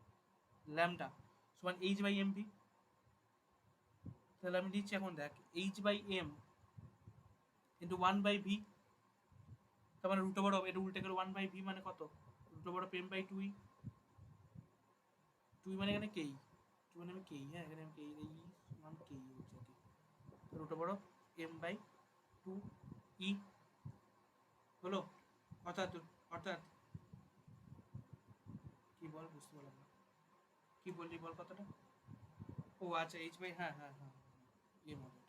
Speaker 1: ল্যামডা সমান এইচ বাই এম ভি। তাহলে আমি দিচ্ছি এখন দেখ H by m into 1 by v, তার মানে রুট ওভার অফ, এটা উল্টে গেল 1 বাই ভি মানে কত, root over of M by 2e, 2 মানে এখানে কেই, 2 মানে আমি কেই, হ্যাঁ এখানে আমি কেই, এই মান কেই হচ্ছে okay, root over of M by 2e হলো। অর্থাৎ অর্থাৎ কি বল, বুঝতে পারলাম না কি বললি, বল কতটা। ও আচ্ছা এইচ বাই, হ্যাঁ হ্যাঁ হ্যাঁ এম হবে।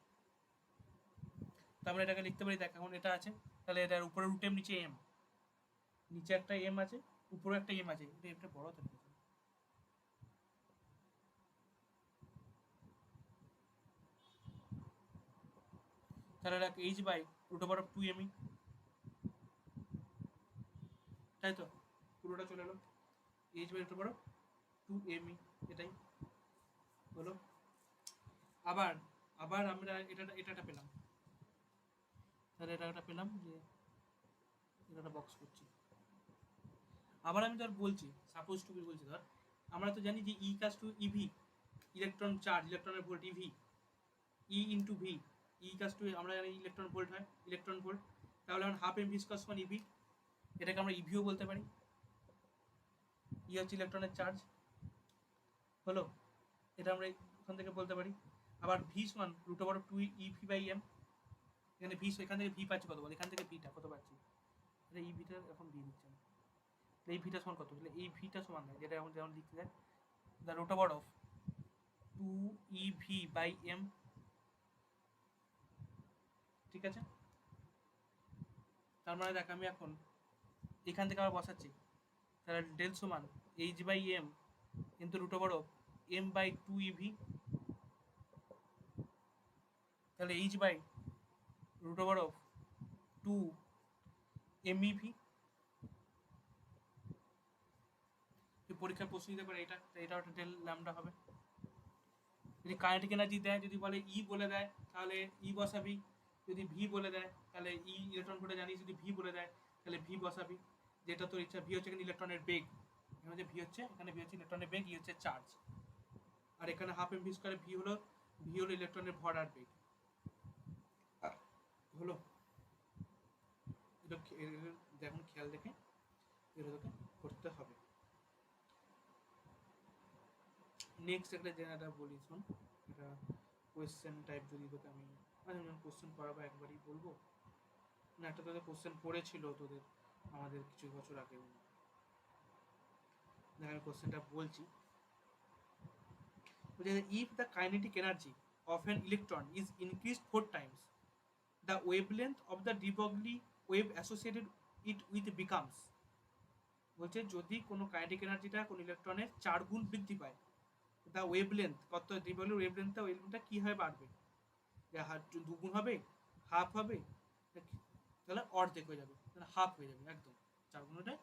Speaker 1: তারপরে এটাকে লিখতে পারি, দেখ এখন এটা আছে, তাহলে এটার উপরে রুট এম, নিচে এম, নিচে একটা এম আছে, উপরে একটা এম আছে, এটা একটা বড় থাকে। তাহলে দেখ H by root over of 2 ME, তাই তো পুরোটা চলে এলো, H by root over of 2 ME, এটাই হলো। আবার আবার আমরা এটা পেলাম, তাহলে এটা পেলাম যে এটা বক্স করছি। আবার আমি ধর বলছি, সাপোজ টু বলছি, ধর আমরা তো জানি যে ই কাজ টু ইভি, ইলেকট্রন চার্জ, ইলেকট্রনের ভোল্ট ইভি, ই ইন্টু ভি, ই কাজ টু আমরা জানি ইলেকট্রন ভোল্ট হয়, ইলেকট্রন ভোল্ট। তাহলে এখন হাফ এম ভি স্কোয়ার সমান ইভি, এটাকে আমরা ইভিও বলতে পারি, ই হচ্ছে ইলেকট্রনের চার্জ হলো, এটা আমরা এখান থেকে বলতে পারি। আবার ভি সমান root over 2 E V by M, এখানে ভি, এখান থেকে ভি পাচ্ছি কত বল, এখান থেকে ভিটা কত পাচ্ছি, এটা ই ভিটা এখন ভি দিচ্ছে না, এই ভিটা সমান কত, তাহলে এই ভিটা সমান দেয়, যেটা এখন যেমন লিখতে দেয় the root over of 2 E V by M, ঠিক আছে। তার মানে দেখ আমি এখন এখান থেকে আবার বসাচ্ছি, তাহলে ডেল সমান এইচ বাই এম কিন্তু root over of M by 2 E v, তাহলে H by root over of 2 m e v. পরীক্ষার প্রশ্ন দিতে পারে এটা, এটা একটা ডেল ল্যামডা হবে। যদি কাইনেটিক এনার্জি দেয়, যদি বলে ই বলে দেয় তাহলে ই বসাবি, যদি ভি বলে দেয় তাহলে ই ইলেকট্রন ভোল্টে জানি, যদি ভি বলে দেয় তাহলে ভি বসাবি, যেটা তোর ইচ্ছা। ভি হচ্ছে এখানে ইলেকট্রনের বেগ, এখানে যে ভি হচ্ছে, এখানে ভি হচ্ছে ইলেকট্রনের বেগ, ই হচ্ছে চার্জ, আর এখানে হাফ এম ভি স্কোয়ারে ভি হলো ইলেকট্রনের ভর আর বেগ হলো। এটা দেখুন খেয়াল রেখে এটা তোকে করতে হবে। নেক্সট একটা যেটা বলি শোন, এটা কোয়েশ্চেন টাইপ, যদি তোকে আমি কোয়েশ্চেন করাবো একবারই বলবো না, একটা তোদের কোয়েশ্চেন পড়েছিল তোদের আমাদের কিছু বছর আগে, দেখ আমি কোয়েশ্চেনটা বলছি। If the kinetic energy of an electron is increased 4 times, the wavelength of the de Broglie wave associated it with becomes, বলছে যদি কোনো কাইনেটিক এনার্জিটা কোনো ইলেকট্রনের 4 গুণ বৃদ্ধি পায়, দ্য ওয়েভলেন্থ কত, ডি ব্রগলি ওয়েভলেন্থটা কী হয় বাড়বে, 2 গুণ হবে, হাফ হবে, তাহলে অর্ধেক হয়ে যাবে, তাহলে হাফ হয়ে যাবে একদম, 4 গুণটা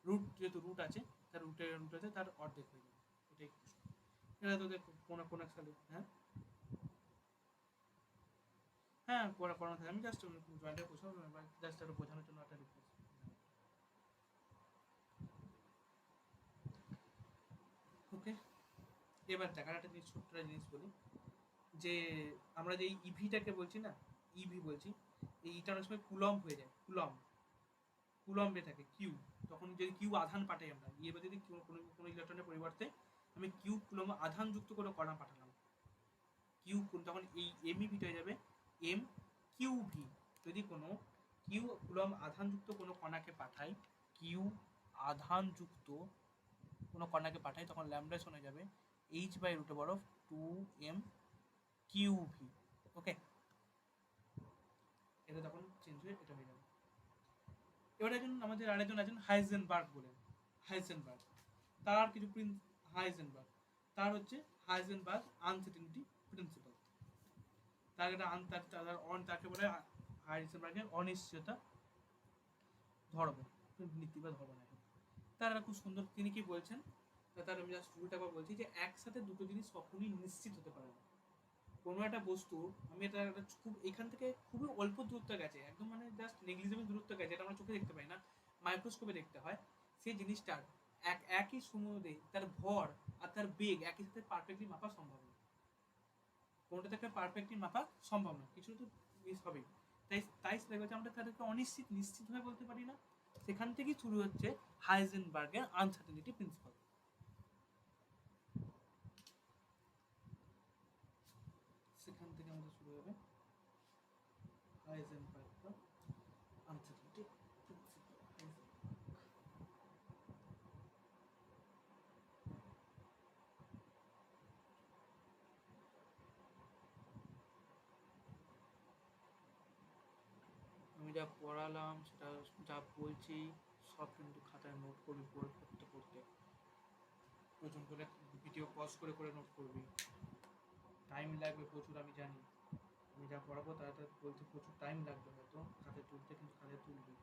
Speaker 1: রুট, যেহেতু রুট আছে তার রুট আছে, তার অর্ধেক হয়ে যাবে, এটাই এটা তোদের কোন সালে, হ্যাঁ হ্যাঁ পড়ানো থাকে, আমি জাস্ট জয়েন্টের প্রশ্ন জাস্ট একটা বোঝানোর জন্য একটা রিকোয়েস্ট। ওকে, এবার দেখার একটা জিনিস, ছোট্ট একটা জিনিস বলি, যে আমরা যে ইভিটাকে বলছি না, ইভি বলছি, এই ইটা অনেক সময় কুলম্ব হয়ে যায়, কুলম্বে থাকে কিউ। তখন যদি কিউ আধান পাঠাই আমরা, এবার যদি কোনো কোনো ইলেকট্রনের পরিবর্তে আমি কিউ কুলম্ব আধান যুক্ত করে কণা পাঠালাম, কিউ তখন এই এমই ভিটা হয়ে যাবে এম কিউ ভি। যদি কোনো কিউ কুলম্ব আধানযুক্ত কোনো কণাকে পাঠাই, কিউ আধানযুক্ত কোনো কণাকে পাঠাই, তখন ল্যামডা শোনা যাবে h by root over of 2m q v. Okay, এটা তখন চেঞ্জ হয়ে এটা হয়ে যাবে। এবার একজন আমাদের আরেকজন আছেন হাইজেনবার্গ বলেন, হাইজেনবার্গ, তার কিছু হাইজেনবার্গ, তার হচ্ছে হাইজেনবার্গ আনসার্টেনিটি প্রিন্সিপাল। তার একটা তাকে বলে হাইজেনবার্গের অনিশ্চয়তা ধর্ম, নীতি বা ধর্ম না। তার একটা খুব সুন্দর, তিনি কি বলছেন, তার আমি জাস্ট রুলটা আবার বলছি, যে একসাথে দুটো জিনিস কখনই নিশ্চিত হতে পারে না। কোনো একটা বস্তু, আমি এটা একটা খুব এখান থেকে খুবই অল্প দূরত্ব গেছে, একদম মানে জাস্ট নেগলিজেবল দূরত্ব গেছে, এটা আমরা চোখে দেখতে পাই না, মাইক্রোস্কোপে দেখতে হয়, সেই জিনিসটার একই সময়ে তার ভর আর তার বেগ একই সাথে পারফেক্টলি মাপা সম্ভব না। কোনটা থেকে পারফেক্টলি মাপা সম্ভব না, কিছু তো মিস হবেই। তাই তাই সেটা হচ্ছে আমরা তাদেরকে অনিশ্চিত নিশ্চিত হয়ে বলতে পারি না। সেখান থেকেই শুরু হচ্ছে হাইজেনবার্গের আনসার্টেনিটি প্রিন্সিপাল। সেখান থেকে আমাদের শুরু হবে হাইজেনবার্গ আনসার্টেনিটি প্রিন্সিপাল। আমি যা পড়ালাম সেটা, যা বলছি সব কিন্তু খাতায় নোট করবি, পড়তে পড়তে প্রচুর করে ভিডিও পজ করে করে নোট করবি, টাইম লাগবে প্রচুর আমি জানি, আমি যা পড়াবো তারা বলতে প্রচুর টাইম লাগবে হয়তো খাতায় তুলতে, কিন্তু খাতায় তুলবি।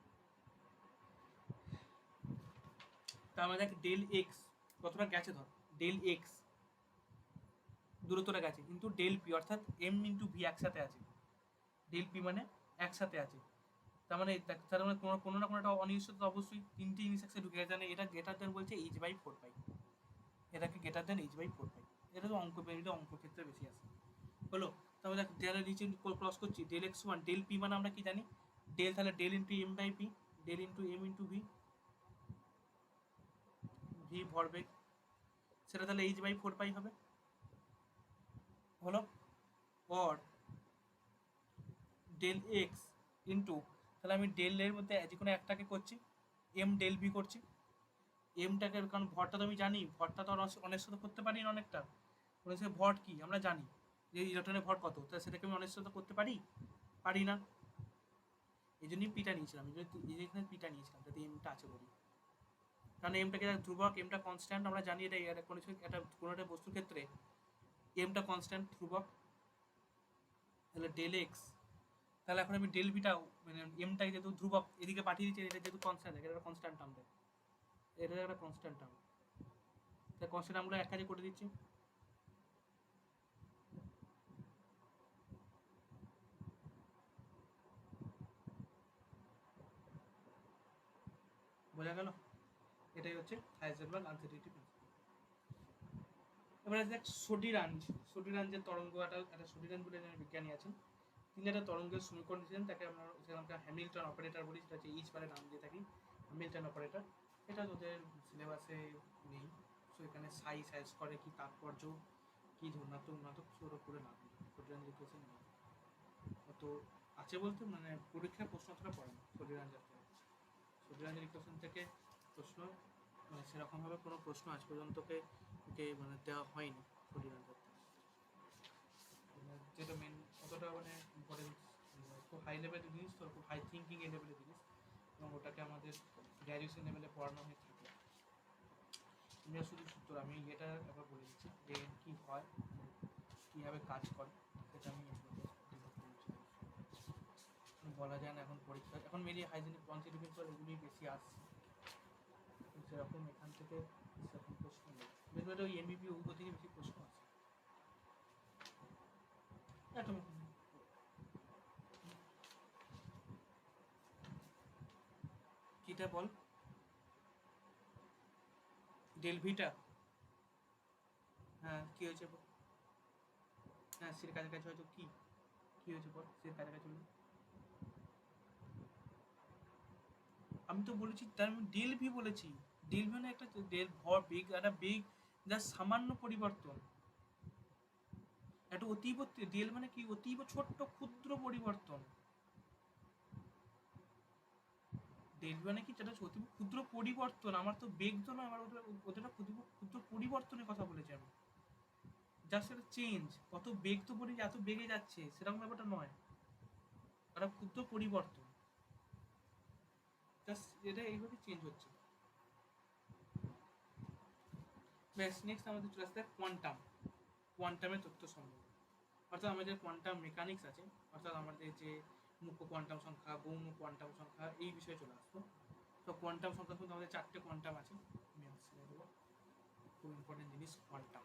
Speaker 1: তার মানে দেখ ডেল এক্স কতটা গেছে, ধর ডেল এক্স দূরত্বটা গেছে, কিন্তু ডেল পি অর্থাৎ এম ইন্টু ভি একসাথে আছে, ডেল পি মানে একসাথে আছে। তার মানে কোনো কোনো না কোনো একটা অনিশ্চয়তা অবশ্যই, তিনটি জিনিস একসাথে ঢুকে গেছে, এটা গ্রেটার দেন বলছে এইচ বাই 4 পাই, এটাকে গ্রেটার দেন এইচ বাই 4 পাই। এটা তো অঙ্ক, এটা অঙ্ক ক্ষেত্রে বেশি আছে। হলো, তাহলে দেখ ডেল নিচে ক্রস করছি, del X one, del P মানে আমরা কি জানি, ডেল, তাহলে del into M by P, del into M into V, V ভরবেগ, সেটা তাহলে এইচ বাই 4 পাই হবে। হলো, পর ডেল এক্স ইন্টু, তাহলে আমি ডেল এর মধ্যে যে কোনো একটাকে করছি, এম ডেল বি করছি, এমটাকে, কারণ ভরটা তো আমি জানি, ভরটা তো অনেক সাথে করতে পারি না অনেকটা, অনেক সাথে ভর কি আমরা জানি, যে ইলেকট্রনের ভর কত, তাহলে সেটাকে আমি অনেক সাথে করতে পারি, পারি না। এই জন্যই পিটা নিয়েছিলাম, এই যে এখানে পিটা নিয়েছিলাম যাতে এমটা আছে বলি, কারণ এমটাকে ধ্রুবক, এমটা কনস্ট্যান্ট, আমরা জানি এটা কোনো একটা বস্তুর ক্ষেত্রে এমটা কনস্ট্যান্ট ধ্রুবক, তাহলে ডেল এক্স, তাহলে এখন আমি ডেল বিটা মানে এমটাকে যেহেতু ধ্রুবক এদিকে পাঠিয়ে দিচ্ছি, এটা যেহেতু কনস্ট্যান্ট, এটা একটা কনস্ট্যান্ট টার্ম দেয়, এটা একটা কনস্ট্যান্ট টার্ম, তাই কনস্ট্যান্ট টার্মগুলো এক কাজে করে দিচ্ছি। বোঝা গেল, এটাই হচ্ছে হাইজেনবার্গ আনসার্টেনিটি প্রিন্সিপাল। এবারে দেখ সোডিরাঞ্জের তরঙ্গ, একটা সোডিরাঞ্জ বলে একজন বিজ্ঞানী আছেন, তিনি একটা তরঙ্গের সমীকরণ দিয়েছিলেন, তাকে আমরা সেখানকার হ্যামিল্টন অপারেটর বলি, সেটা হচ্ছে ইচ বারে নাম দিয়ে থাকি হ্যামিল্টন অপারেটর। এটা তোদের সিলেবাসে নেই, সো এখানে সাইজ করে কি তাৎপর্য কি ধর্নাত্মক উন্নাত্মক শুরু করে না, সোডিরাঞ্জ ইকুয়েশন নেই তো, আছে বলতে মানে পরীক্ষায় প্রশ্ন অতটা পড়ে না সোডিরাঞ্জের থেকে, সোডিরাঞ্জের ইকুয়েশন থেকে প্রশ্ন মানে সেরকমভাবে কোনো প্রশ্ন আজ পর্যন্তকে মানে দেওয়া হয়নি সোডিরাঞ্জের থেকে, যেটা মেন অতটা মানে ইম্পর্টেন্স, খুব হাই লেভেলের জিনিস, তো খুব হাই থিঙ্কিং এ লেভেলের জিনিস, এবং ওটাকে আমাদের গ্র্যাজুয়েশন লেভেলে পড়ানো হয়ে থাকে। তুমি শুধু সূত্র, আমি এটা একবার বলে দিচ্ছি যে কী হয়, কীভাবে কাজ করে, সেটা আমি বলা যায় না এখন পরীক্ষা, এখন মেনলি হাইজেনিক কনসিডিউশন এগুলোই বেশি আসছে, সেরকম এখান থেকে সেরকম প্রশ্ন নেই, বেশিরভাগ ওই এমবিপি ওগুলো থেকে বেশি প্রশ্ন আছে। একটা এটা বল, ডেল ভিটা। হ্যাঁ কি হয়েছে বল? হ্যাঁ সির কাছাকাছি হয়তো কি কি হয়েছে বল, সির কাছাকাছি হলো। আমি তো বলেছি, তার ডেল ভি বলেছি। ডেল ভি মানে একটা ডেল ভর বেগ, একটা বেগ যার সামান্য পরিবর্তন। একটা অতীব, ডেল মানে কি, অতীব ছোট্ট ক্ষুদ্র পরিবর্তন। ডেল ভি মানে কি, যেটা অতীব ক্ষুদ্র পরিবর্তন। আমার তো বেগ তো নয়, আমার ওটা ক্ষুদ্র ক্ষুদ্র পরিবর্তনের কথা বলেছি আমি। জাস্ট একটা চেঞ্জ, কত বেগ তো বলি এত বেগে যাচ্ছে, সেরকম ব্যাপারটা নয়। একটা ক্ষুদ্র পরিবর্তন, জাস্ট এটা এইভাবে চেঞ্জ হচ্ছে। ব্যাস, নেক্সট আমাদের চলে আসতে কোয়ান্টাম। কোয়ান্টামের তথ্য সম্ভব, অর্থাৎ আমাদের কোয়ান্টাম মেকানিক্স আছে, অর্থাৎ আমাদের যে মুখ্য কোয়ান্টাম সংখ্যা, গৌণ কোয়ান্টাম সংখ্যা, এই বিষয়ে চলে আসতো। তো কোয়ান্টাম সংখ্যা কিন্তু আমাদের 4টে কোয়ান্টাম আছে। আমি ছেড়ে দেবো, খুব ইম্পর্টেন্ট জিনিস কোয়ান্টাম।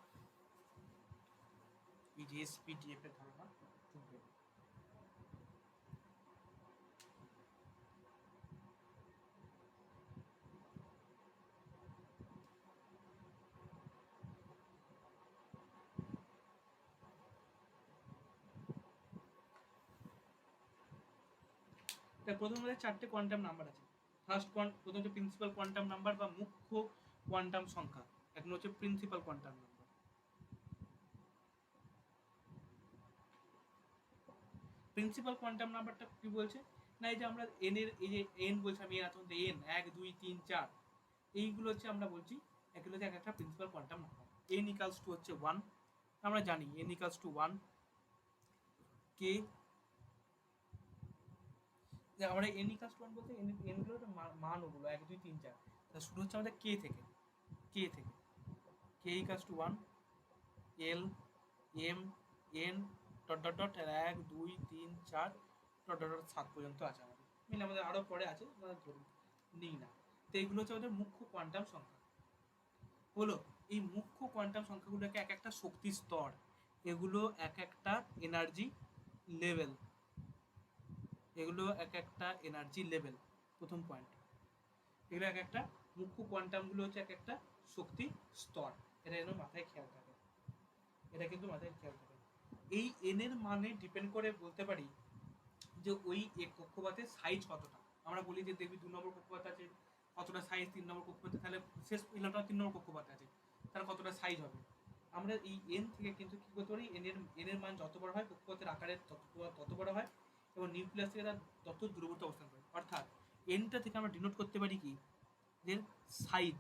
Speaker 1: এই যে এসপিডিএফ এর ধারণা শুনবে। তাই প্রথম আমাদের 4টে কোয়ান্টাম নাম্বার আছে। প্রথম হচ্ছে প্রিন্সিপাল কোয়ান্টাম নাম্বার বা মুখ্য কোয়ান্টাম সংখ্যা। এখন হচ্ছে principal quantum number. Principal quantum নাম্বারটা কি বলছে না, এই যে আমরা এন এর, এই যে এন বলছি আমি, এত এন 1 2 3 4, এইগুলো হচ্ছে আমরা বলছি এগুলো হচ্ছে এক একটা principal quantum number. N equals two হচ্ছে 1, আমরা জানি এন ইকালস টু 1 কে। আমরা এন ইকালস টু 1 বলতে এনগুলো মান ওগুলো 1 2 3 4, তা শুরু হচ্ছে আমাদের কে থেকে, কে থেকে। K equals to 1 l m n dot dot dot 1 2 3 4 dot dot dot 7 পর্যন্ত আছে আমাদের। মিলে আমাদের আরও পরে আছে, ধরুন নিই না। তো এইগুলো হচ্ছে আমাদের মুখ্য কোয়ান্টাম সংখ্যা। হলো, এই মুখ্য কোয়ান্টাম সংখ্যাগুলোকে এক একটা শক্তি স্তর, এগুলো এক একটা এনার্জি লেভেল, এগুলো এক একটা এনার্জি লেভেল। প্রথম পয়েন্ট, এগুলো এক একটা মুখ্য কোয়ান্টামগুলো হচ্ছে এক একটা শক্তি স্তর। এটা যেন মাথায় খেয়াল থাকে, এটা কিন্তু মাথায় খেয়াল থাকে। এই এন এর মানে ডিপেন্ড করে বলতে পারি যে ওই এক কক্ষপথের সাইজ কতটা। আমরা বলি যে দেখবি 2 নম্বর কক্ষপথ আছে কতটা সাইজ, 3 নম্বর কক্ষপথে তাহলে শেষ ইলেকট্রন 3 নম্বর কক্ষপথে আছে, তার কতটা সাইজ হবে। আমরা এই এন থেকে কিন্তু কি করতে পারি, এন এর মান যত বড় হয় কক্ষপথের আকারের তত বড় হয়, এবং নিউক্লিয়াস থেকে তার তত দূরবর্তী অবস্থান করে। অর্থাৎ এনটা থেকে আমরা ডিনোট করতে পারি কি, যে size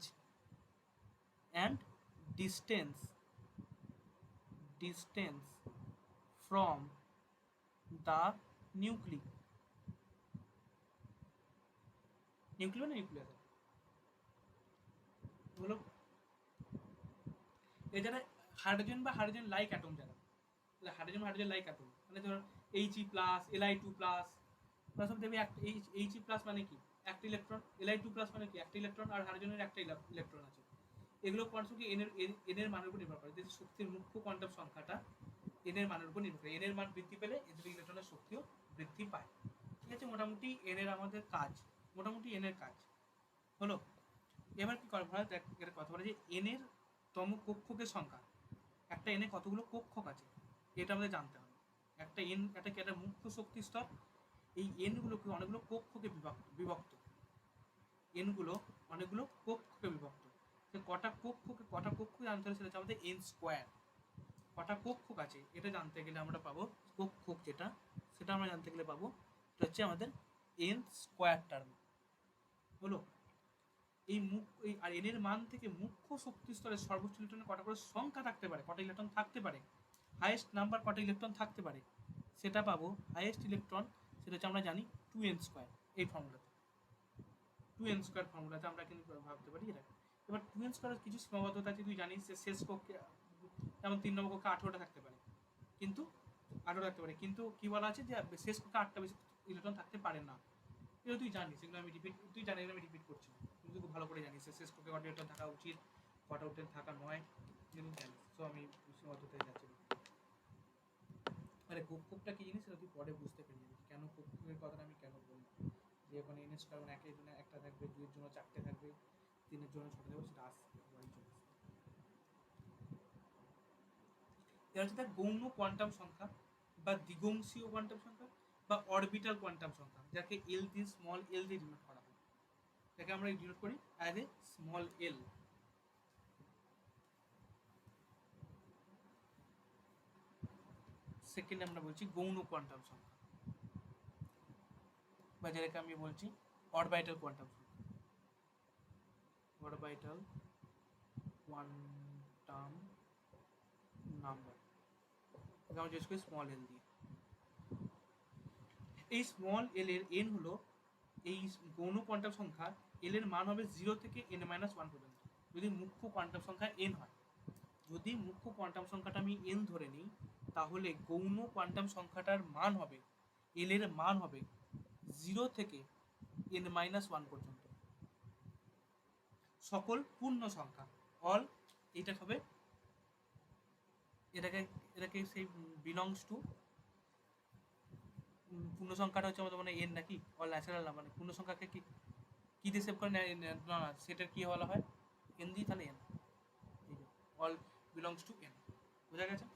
Speaker 1: and distance, distance from the nucleus, nucleus না নিউক্লিয়াস হলো এ যারা হাইড্রোজেন বা হাইড্রোজেন লাইক অ্যাটম, যারা হাইড্রোজেন হাইড্রোজেন লাইক অ্যাটম, মানে ধর এইচই প্লাস এলআই টু প্লাস, সব দেখবি এইচই প্লাস মানে কি একটা ইলেকট্রন, এলআই টু প্লাস মানে কি একটা ইলেকট্রন, আর হাইড্রোজেনের একটা ইলেকট্রন আছে। এগুলো কোয়ান্টাম কি এনের মানের উপর নির্ভর করে, যে শক্তির মুখ্য কোয়ান্টাম সংখ্যাটা এনের মানের উপর নির্ভর করে। এনের মান বৃদ্ধি পেলে এদের ইলেকট্রনের শক্তিও বৃদ্ধি পায়। ঠিক আছে, মোটামুটি এনের আমাদের কাজ, মোটামুটি এনের কাজ হলো। এবার কি করা হয়, দেখ এটা কথা বলে যে এনের তম কক্ষকের সংখ্যা, একটা এনে কতগুলো কক্ষক আছে এটা আমাদের জানতে হবে। একটা এন একটা মুখ্য শক্তি স্তর, এই এনগুলোকে অনেকগুলো কক্ষকে বিভক্ত, এনগুলো অনেকগুলো কক্ষকে বিভক্ত। কটা কক্ষ জানতে হলে সেটা হচ্ছে আমাদের এন স্কোয়ার। কটা কক্ষক আছে এটা জানতে গেলে আমরা পাবো, কক্ষক যেটা সেটা আমরা জানতে গেলে পাবো, এটা হচ্ছে আমাদের এন স্কোয়ার টার্ম হলো। এই আর এন এর মান থেকে মুখ্য শক্তি স্তরের সর্বোচ্চ ইলেকট্রনের কটা করে সংখ্যা থাকতে পারে, কটা ইলেকট্রন থাকতে পারে, হাইয়েস্ট নাম্বার কটা ইলেকট্রন থাকতে পারে সেটা পাবো। হাইয়েস্ট ইলেকট্রন সেটা হচ্ছে আমরা জানি 2n স্কোয়ার, এই ফর্মুলাতে 2n স্কোয়ার ফর্মুলাতে আমরা কিন্তু ভাবতে পারি এটা। এবার 2n স্কোয়ারের কিছু সীমাবদ্ধতা আছে, তুই জানিস যে শেষ কক্ষে যেমন 3 নম্বর কক্ষে 18টা থাকতে পারে, কিন্তু 18 থাকতে পারে, কিন্তু কি বলা আছে যে শেষ কক্ষে 8টা বেশি ইলেকট্রন থাকতে পারে না। এগুলো তুই জানিস, এগুলো আমি রিপিট, তুই জানিস আমি রিপিট করছি, কিন্তু খুব ভালো করে জানিস শেষ কক্ষে কটা ইলেকট্রন থাকা উচিত, কটা ইলেকট্রন থাকা নয়, এগুলো জানিস। তো আমি সীমাবদ্ধতায় যাচ্ছি। আরে কক্ষটা কি জিনিস সেটা তুই পরে বুঝতে পেরে যাবি, কেন কক্ষের কথাটা আমি কেন বললাম। যে কোনো এন স্কোয়ার মানে একের জন্য একটা থাকবে, দুইয়ের জন্য চারটে থাকবে, তিনের জন্য ছোটো থাকবে, সেটা আসবে বাড়ি চলে আসবে। এটা হচ্ছে তার গৌণ কোয়ান্টাম সংখ্যা বা দ্বিগংশীয় কোয়ান্টাম সংখ্যা বা অরবিটাল কোয়ান্টাম সংখ্যা, যাকে এল দিয়ে স্মল এল দিয়ে ডিনোট করা হয়। যাকে আমরা ডিনোট করি as a small L. Second আমরা বলছি গৌণ কোয়ান্টাম সংখ্যা, বা যেটাকে আমি বলছি অরবিটাল কোয়ান্টাম সংখ্যা। অরবিটাল কোয়ান্টাম নাম্বার, এটা আমরা জিজ্ঞেস করি স্মল এল দিয়ে। এই স্মল এল এর এন হলো, এই গৌণ কোয়ান্টাম সংখ্যা এল এর মান হবে 0 থেকে n-1 পর্যন্ত, যদি মুখ্য কোয়ান্টাম সংখ্যা n হয়। যদি মুখ্য কোয়ান্টাম সংখ্যাটা আমি n ধরে নিই, তাহলে গৌণ কোয়ান্টাম সংখ্যাটার মান হবে, এল এর মান হবে 0 থেকে n-1 পর্যন্ত, সকল পূর্ণ সংখ্যা অল। এটা হবে, এটাকে এটাকে সেই বিলংস টু, পূর্ণ সংখ্যাটা হচ্ছে আমাদের মানে এন নাকি অল ন্যাচারাল নাম্বার, মানে পূর্ণ সংখ্যাকে কি কি দিয়ে সেভ করে না, না সেটার কি বলা হয়, এন দিয়ে, তাহলে N, all belongs to N. বোঝা গেছে?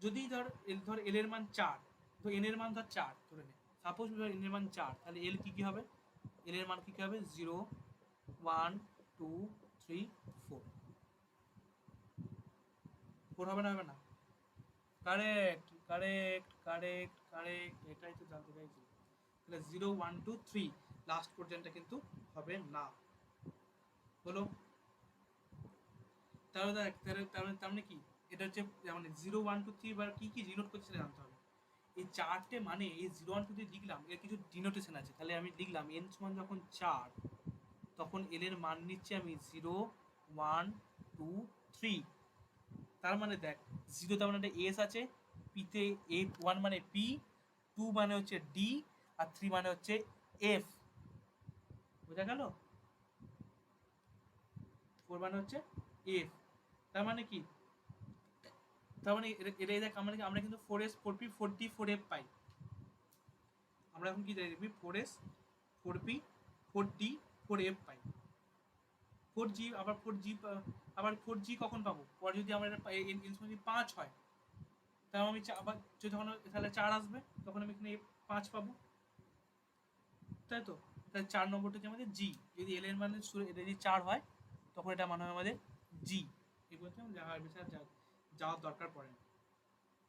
Speaker 1: যদি ধর এল এর মান 4, তো এন এর মান ধর 4 ধরে নে, সাপোজ ধর এন এর মান 4, তাহলে এল কি কি হবে, এল এর মান কি কি হবে 0 1 2 3 4, 4 হবে না, হবে না? কারেক্ট কারেক্ট কারেক্ট কারেক্ট, এটাই তো জানতে চাইছি। তাহলে 0 1 2 3 লাস্ট পর্যন্ত কিন্তু হবে না, হলো? তাহলে তার মানে কি, এটা হচ্ছে মানে 0 1 2 3 বার কি কি ডিনোট করছে সেটা জানতে হবে। এই চারটে মানে এই 0 1 2 3 লিখলাম, এর কিছু ডিনোটেশন আছে, তাহলে আমি লিখলাম এন সমান যখন 4, তখন এল এর মান নিচ্ছি আমি 0 1 2 3। তার মানে দেখ, 0 তার মানে একটা এস আছে, পিতে এ 1 মানে পি, 2 মানে হচ্ছে ডি, আর 3 মানে হচ্ছে এফ। বোঝা গেল? 4 মানে হচ্ছে এফ। তার মানে কি, তার মানে এটা দেখ, আমরা কিন্তু 4s 4p 4d 4f পাই। আমরা এখন কি দেখবি 4s 4p 4d 4f পাই। 4g আবার 4g আবার 4g কখন পাবো, পরে যদি আমার এটা যদি 5 হয়, তাও আমি আবার যখন তাহলে 4 আসবে, তখন আমি এখানে 5 পাবো, তাই তো? তাহলে 4 নম্বরটা হচ্ছে আমাদের জি। যদি এল এর মানে এটা যদি 4 হয়, তখন এটা মানে হয় আমাদের জি। এই বলতে যাওয়ার বিষয়ে যাওয়ার দরকার পড়ে না,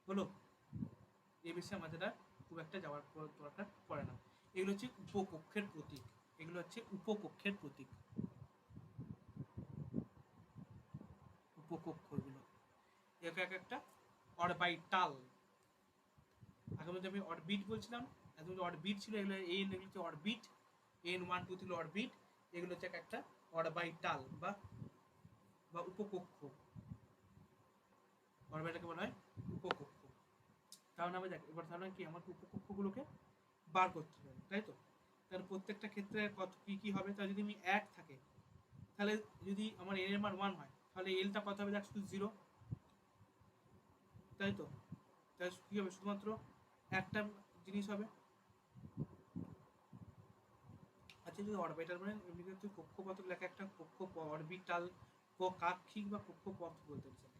Speaker 1: হলো? এই বিষয়ে আমাদের আর খুব একটা যাওয়ার দরকার পড়ে না। এগুলো হচ্ছে উপকক্ষের প্রতীক, এগুলো হচ্ছে উপকক্ষের প্রতীক, উপকক্ষগুলো এক এক একটা অরবাইটাল। আগে মধ্যে আমি অরবিট বলছিলাম, এখন অরবিট ছিল, এগুলো এন, এগুলো হচ্ছে অরবিট, এন 1 2 3 অরবিট, এগুলো হচ্ছে একটা অরবাইটাল বা বা উপকক্ষ। অরবিটালকে বলা হয় উপকক্ষ। তাহলে আমি দেখ এবার, তাহলে কি আমাকে উপকক্ষগুলোকে বার করতে হবে, তাই তো? তার প্রত্যেকটা ক্ষেত্রে কত কি কি হবে, তার যদি আমি 1 থাকে, তাহলে যদি আমার এন এর মান 1 হয়, তাহলে এলটা কত হবে দেখ, শুধু 0, তাই তো? তাহলে কি হবে, শুধুমাত্র একটা জিনিস হবে। আচ্ছা, যদি অরবিটাল মানে এমনি কিন্তু কক্ষপথ লেখা, একটা কক্ষ অরবিটাল কাক্ষিক বা কক্ষপথ বলতে পারি,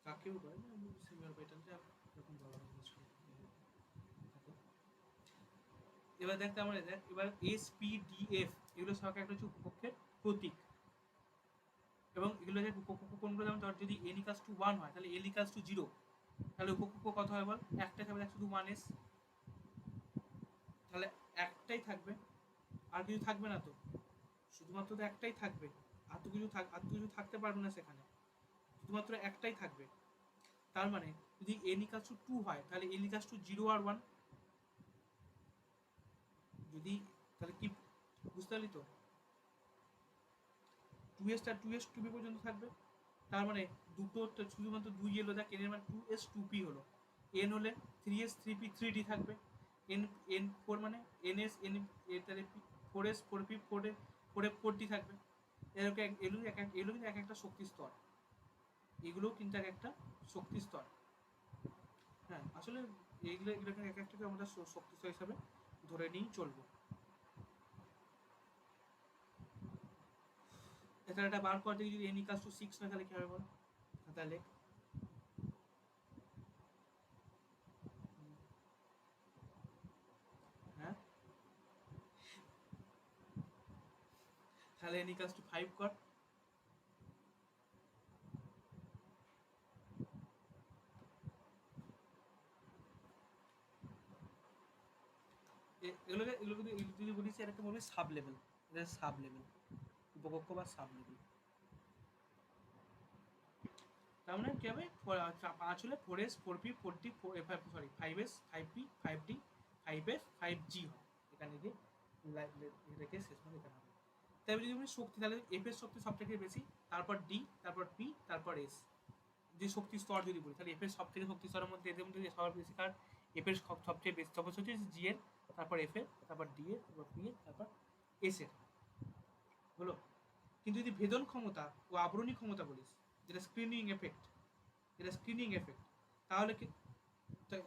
Speaker 1: কাকেও বলে না, সেমি অরবিটালটা এরকম বলা হয়। এবার দেখতে আমরা দেখ, এবার এস পি ডি এফ এগুলো সব একটা হচ্ছে উপকক্ষের প্রতীক, এবং এগুলো যে উপকক্ষ কোনগুলো, যেমন ধর যদি এন ইকাস টু 1 হয়, তাহলে এল ইকাস টু 0, তাহলে উপকক্ষ কত হয় বল, একটা থাকবে, শুধু 1s, তাহলে একটাই থাকবে, আর কিছু থাকবে না তো, শুধুমাত্র তো একটাই থাকবে, আর তো কিছু আর তো কিছু থাকতে পারবে না সেখানে, শুধুমাত্র একটাই থাকবে। তার মানে যদি এন ইকাস টু 2 হয়, তাহলে এল ইকাস টু 0 আর 1, যদি, তাহলে কি বুঝতে পারলি তো, 2s আর 2s 2p পর্যন্ত থাকবে। তার মানে দুটো শুধুমাত্র 2 এলো, দেখ এন এর মান 2s 2p হলো, n হলে 3s 3p 3d থাকবে, n n 4 মানে ns n, তাহলে 4s 4p 4f 4d থাকবে। এরকম এগুলো কিন্তু এক একটা শক্তি স্তর, এগুলোও কিন্তু এক একটা শক্তি স্তর। হ্যাঁ, আসলে এইগুলো এগুলোকে এক একটাকে আমরা শক্তি স্তর হিসাবে ধরে নিই চলবো। এখানে একটা বার করতে যদি n equals to 6 হয় তাহলে কি হবে বল? তাহলে হ্যাঁ, তাহলে n equals to 5 কর। এগুলোকে যদি বলিস এটাকে বলবি সাব লেভেল, এটা সাব লেভেল, উপকক্ষ বা সাব লেভেল। তার মানে কি হবে, 5 হলে 4s 4p 4d sorry 5s 5p 5d 5f 5g হয়, এখানে গিয়ে রেখে শেষ মানে এখানে হবে। তাই যদি আমি শক্তি, তাহলে এফ এর শক্তি সব থেকে বেশি, তারপর ডি, তারপর পি, তারপর এস। যে শক্তি স্তর যদি বলি তাহলে এফ এর সব থেকে শক্তি স্তরের মধ্যে এদের মধ্যে সবার বেশি কার, এফ এর সবচেয়ে বেশি অবশ্যই হচ্ছে জি এর, তারপর এফ এর, তারপর ডি এর, তারপর পি এর, তারপর এস এর হলো। কিন্তু যদি ভেদন ক্ষমতা ও আবরণী ক্ষমতা বলিস, যেটা স্ক্রিনিং এফেক্ট, যেটা স্ক্রিনিং এফেক্ট, তাহলে কি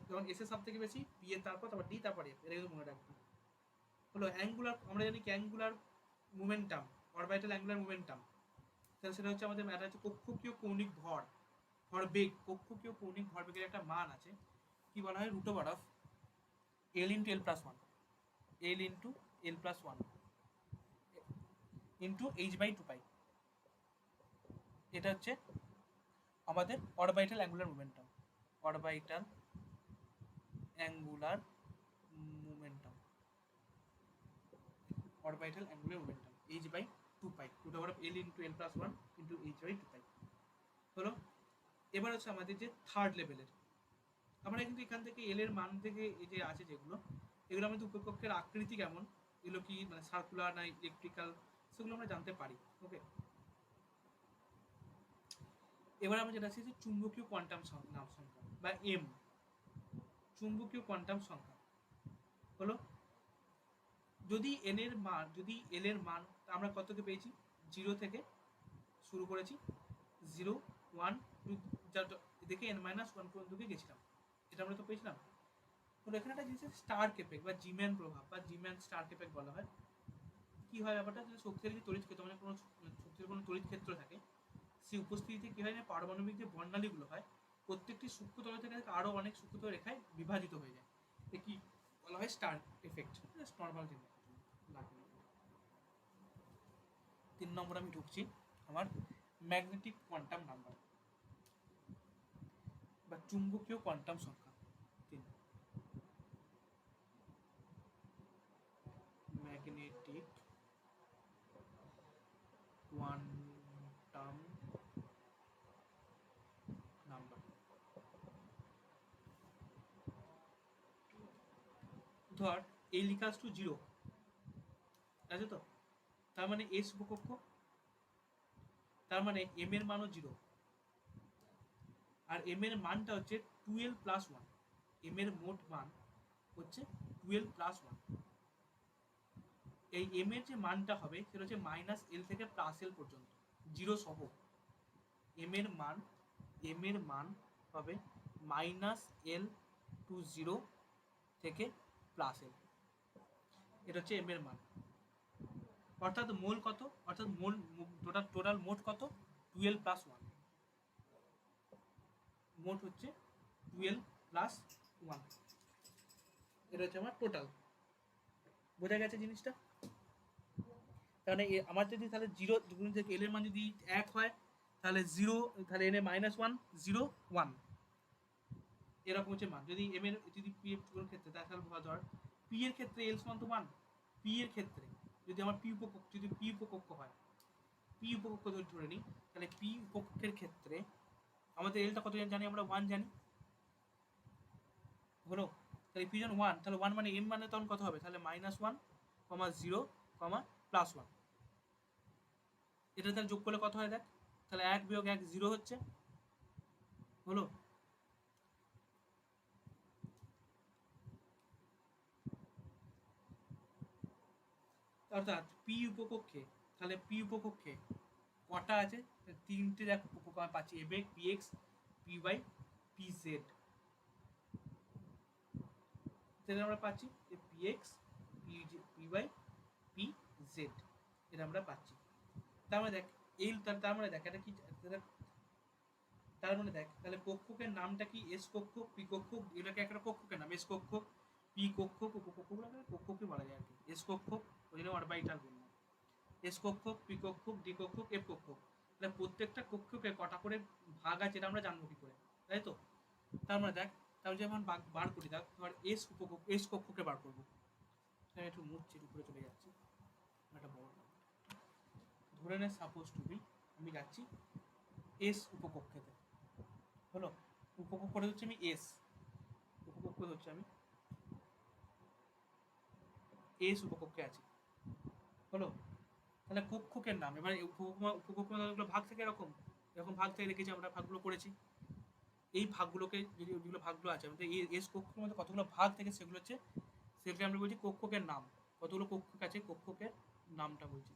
Speaker 1: যখন এস এর সব থেকে বেশি, পি এর তারপর ডি, তারপর এফ, এটা কিন্তু মনে রাখবি হলো। অ্যাঙ্গুলার আমরা জানি কি angular momentum, orbital angular momentum, তাহলে সেটা হচ্ছে আমাদের ম্যাটার হচ্ছে কক্ষকীয় কৌণিক ভর, ভরবেগ, কক্ষকীয় কৌণিক ভরবেগের একটা মান আছে, কি বলা হয়, root over of l into l plus one, l into l plus one into h by two pi. এটা হচ্ছে আমাদের orbital angular momentum, orbital angular momentum, orbital angular momentum h by two pi, root over of l into l plus one into h by two pi হলো। এবার হচ্ছে আমাদের যে third লেভেলের, আমরা কিন্তু এখান থেকে এল এর মান থেকে এই যে আছে যেগুলো, এগুলো আমাদের উপকক্ষের আকৃতি কেমন, এগুলো কি মানে সার্কুলার না ইলেকট্রিক্যাল, সেগুলো আমরা জানতে পারি। ওকে, এবার আমরা যেটা আছে যে চুম্বকীয় কোয়ান্টাম নাম সংখ্যা বা এম, চুম্বকীয় কোয়ান্টাম সংখ্যা হলো, যদি এন এর মান, যদি এল এর মান আমরা কতকে পেয়েছি, 0 থেকে শুরু করেছি, 0 1 দেখে n মাইনাস ওয়ান পর্যন্ত গেছিলাম, এটা আমরা তো পেয়েছিলাম। তো এখানে একটা জিনিস স্টার্ক এফেক্ট বা জিম্যান প্রভাব বা জিম্যান স্টার্ক এফেক্ট বলা হয়। কি হয় ব্যাপারটা, যদি শক্তিশালী তড়িৎ ক্ষেত্র মানে কোনো শক্তির কোনো তড়িৎ ক্ষেত্র থাকে, সেই উপস্থিতিতে কি হয় না, পারমাণবিক যে বর্ণালীগুলো হয় প্রত্যেকটি সূক্ষ্মতল থেকে আরও অনেক সূক্ষ্মতল রেখায় বিভাজিত হয়ে যায়, এ কি বলা হয়, স্টার্ক এফেক্ট, নর্মাল জিনিস। 3 নম্বর আমি ঢুকছি, আমার ম্যাগনেটিক কোয়ান্টাম নাম্বার বা চুম্বকীয় কোয়ান্টাম সংখ্যা 3, ম্যাগনেটিক কোয়ান্টাম নাম্বার। ধর এল ইকাস টু 0 আছে তো, তার মানে এস উপকক্ষ, তার মানে এম এর মানও 0, আর এম এর মানটা হচ্ছে 12 প্লাস 1, এম এর মোট মান হচ্ছে 12 প্লাস 1। এই এম এর যে মানটা হবে সেটা হচ্ছে মাইনাস এল থেকে প্লাস এল পর্যন্ত, 0 সহ। এম এর মান, এম এর মান হবে মাইনাস এল টু 0 থেকে প্লাস এল, এটা হচ্ছে এম এর মান। অর্থাৎ মোল কত, অর্থাৎ মোল টোটাল মোট কত, 12 প্লাস 1, মোট হচ্ছে 12 প্লাস 1, এটা হচ্ছে আমার টোটাল। বোঝা গেছে জিনিসটা? তাহলে আমার যদি তাহলে 0 থেকে এল এর মান যদি 1 হয় তাহলে 0, তাহলে এন এ মাইনাস 1 0 1, এরকম হচ্ছে মান। যদি এম এর, যদি পি এর ক্ষেত্রে, তাহলে ধর পি এর ক্ষেত্রে এল সমান তো 1, পি এর ক্ষেত্রে যদি আমার পি উপকক্ষ, যদি পি উপকক্ষ হয়, পি উপকক্ষ ধরে নিই, তাহলে পি উপকক্ষের ক্ষেত্রে আমাদের এলটা কত জানি আমরা, 1 জানি হলো। তাহলে পি যখন 1, তাহলে 1 মানে এম মানে তখন কত হবে, তাহলে মাইনাস 1 কমা 0 কমা প্লাস 1, এটা তাহলে যোগ করলে কত হয় দেখ, তাহলে 1 বিয়োগ 1 0 হচ্ছে হলো। অর্থাৎ পি উপকক্ষে, তাহলে পি উপকক্ষে কটা আছে, 3টে দেখ উপকক্ষ আমি পাচ্ছি, এ বেগ p x P Y P z, তাহলে আমরা পাচ্ছি যে p x p by p Z, এটা আমরা পাচ্ছি। তার মানে দেখ এই তার মানে দেখ এটা কি, তার মানে দেখ তাহলে কক্ষকের নামটা কি, এস কক্ষক, পি কক্ষক, এটাকে একটা কক্ষকের নাম, এস কক্ষক, পি কক্ষক, উপকক্ষক, কক্ষকই বলা যায় আর কি। এস কক্ষক ওই জন্য অরবাইটাল বললাম, এস কক্ষক, পি কক্ষক, ডি কক্ষক, এফ কক্ষক। তাহলে প্রত্যেকটা কক্ষকে কটা করে ভাগ আছে এটা আমরা জানবো কি করে, তাই তো? তার মানে দেখ, তাহলে যেমন বার করি, দেখ ধর এস উপকক্ষ, এস কক্ষকে বার করবো। আমি একটু মুছছির উপরে চলে যাচ্ছি, একটা বড় ধরে নে সাপোজ টু বি আমি যাচ্ছি এস উপকক্ষেতে, হলো উপকক্ষ করে হচ্ছে আমি এস, উপকক্ষ হচ্ছে আমি এস উপকক্ষে আছি, হলো। তাহলে কক্ষকের নাম এবার উপকক্ষ ভাগ থেকে এরকম এরকম ভাগ থেকে রেখেছি, আমরা ভাগগুলো করেছি। এই ভাগগুলোকে যদি যেগুলো ভাগগুলো আছে আমাদের এই এস কক্ষের মধ্যে কতগুলো ভাগ থেকে সেগুলো হচ্ছে, সেগুলো আমরা বলছি কক্ষকের নাম। কতগুলো কক্ষক আছে কক্ষকের নামটা বলছি।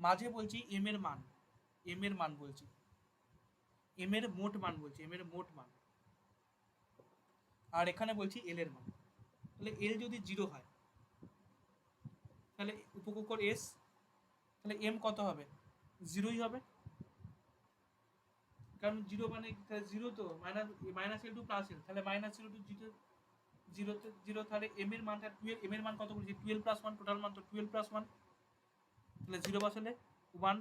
Speaker 1: মাঝে বলছি এম এর মান, এম এর মান বলছি, এম এর মোট মান বলছি, এম এর মোট মান। আর এখানে বলছি এল এর মান। তাহলে এল যদি 0 হয় তাহলে উপকক্ষর এস, তাহলে এম কত হবে, 0ই হবে, কারণ 0 মানে 0 তো minus minus L two plus L, তাহলে মাইনাস 0 টু 0, 0তে 0, তাহলে এম এর মানটা 12, এম এর মান কত বলছি 12 প্লাস 1, টোটাল মান তো 12 প্লাস 1, তাহলে 0 বসালে 1।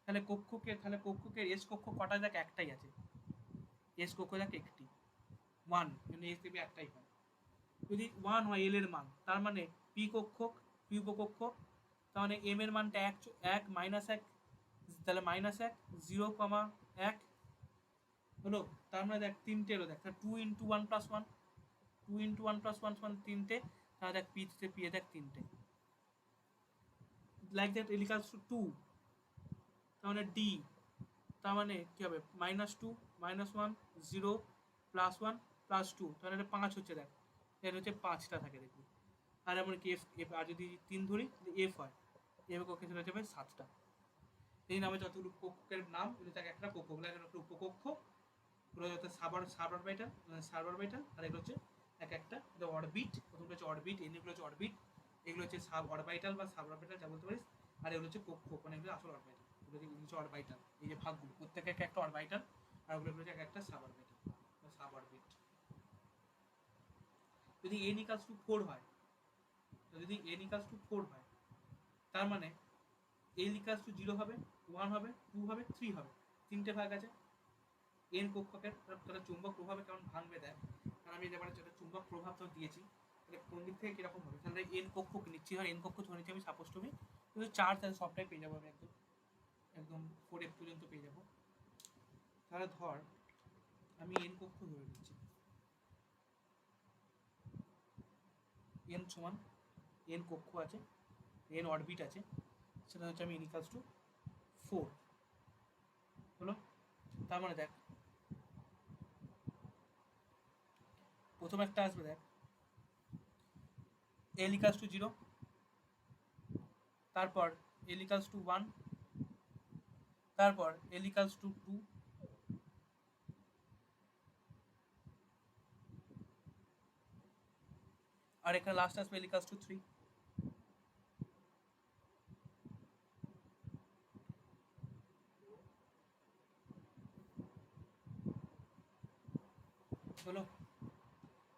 Speaker 1: তাহলে কক্ষকের এস কক্ষ কটা, দেখ একটাই আছে, এস কক্ষ দেখ একটি 1, মানে এস দেবে একটাই হয়। যদি 1 হয় এল এর মান, তার মানে পি কক্ষক, পি উপকক্ষ, তার মানে এম এর মানটা 1 মাইনাস 1, তাহলে মাইনাস 1, 0,1 হলো। তার মানে দেখ তিনটে হলো, দেখ 2 ইন্টু 1 প্লাস 1, 2 ইন্টু 1 প্লাস 1 সমান তিনটে, তাহলে দেখ পি এ দেখ তিনটে, like that L equals two 2, তার মানে ডি, তার মানে কি হবে -2 -1 0 +1 +2, তাহলে এটা 5 হচ্ছে, দেখ এটা হচ্ছে 5টা থাকে দেখবি। আর এমন কি এফ আর যদি 3 ধরি তাহলে এফ হয়, এফ কক্ষে চলে যাবে 7টা। এই নামে যতগুলো কক্ষের নাম এগুলো থাকে একটা কক্ষ, একটা উপকক্ষ, ওগুলো হচ্ছে সাবঅরবিটাল, আর এগুলো হচ্ছে এক একটা এটা অরবিট, প্রথমটা হচ্ছে অরবিট, এগুলো হচ্ছে অরবিট, এগুলো হচ্ছে সাব অরবিটাল বা সাবঅরবিটাল যা বলতে পারিস, আর এগুলো হচ্ছে কক্ষ, মানে এগুলো আসল অরবিটাল, এগুলো হচ্ছে অরবিটাল। এই যে ভাগগুলো প্রত্যেকে এক একটা অরবিটাল, আর ওগুলো হচ্ছে এক একটা সাবঅরবিটাল বা সাবঅরবিট। যদি n ইকুয়ালস টু 4 হয়, যদি n ইকুয়ালস টু 4 হয়, তার মানে l ইকুয়ালস টু 0 হবে, 1 হবে, 2 হবে, 3 হবে, তিনটে ভাগ আছে এন কক্ষকের। তাহলে চুম্বক প্রভাবে কেমন ভাঙবে দেখ, কারণ আমি এবারে যেটা চুম্বক প্রভাব তো দিয়েছি, তাহলে কোন দিক থেকে কিরকম হবে, তাহলে এন কক্ষ নিচ্ছি, আর এন কক্ষ ধরে নিচ্ছি আমি সাপোজ টু বি, কিন্তু চার্জ তাহলে সবটাই পেয়ে যাবো আমি একদম একদম 4f পর্যন্ত পেয়ে যাবো। তাহলে ধর আমি এন কক্ষ ধরে নিচ্ছি, এন সমান এন কক্ষ আছে, এন অরবিট আছে, সেটা হচ্ছে আমি এন ইকালস টু 4 হলো। তার মানে দেখ প্রথম একটা আসবে, দেখ এল ইকালস টু 0, তারপর এল ইকালস টু 1, তারপর এল ইকালস টু 2, আর এখানে লাস্ট আসবে এল ইকালস টু 3। হলো।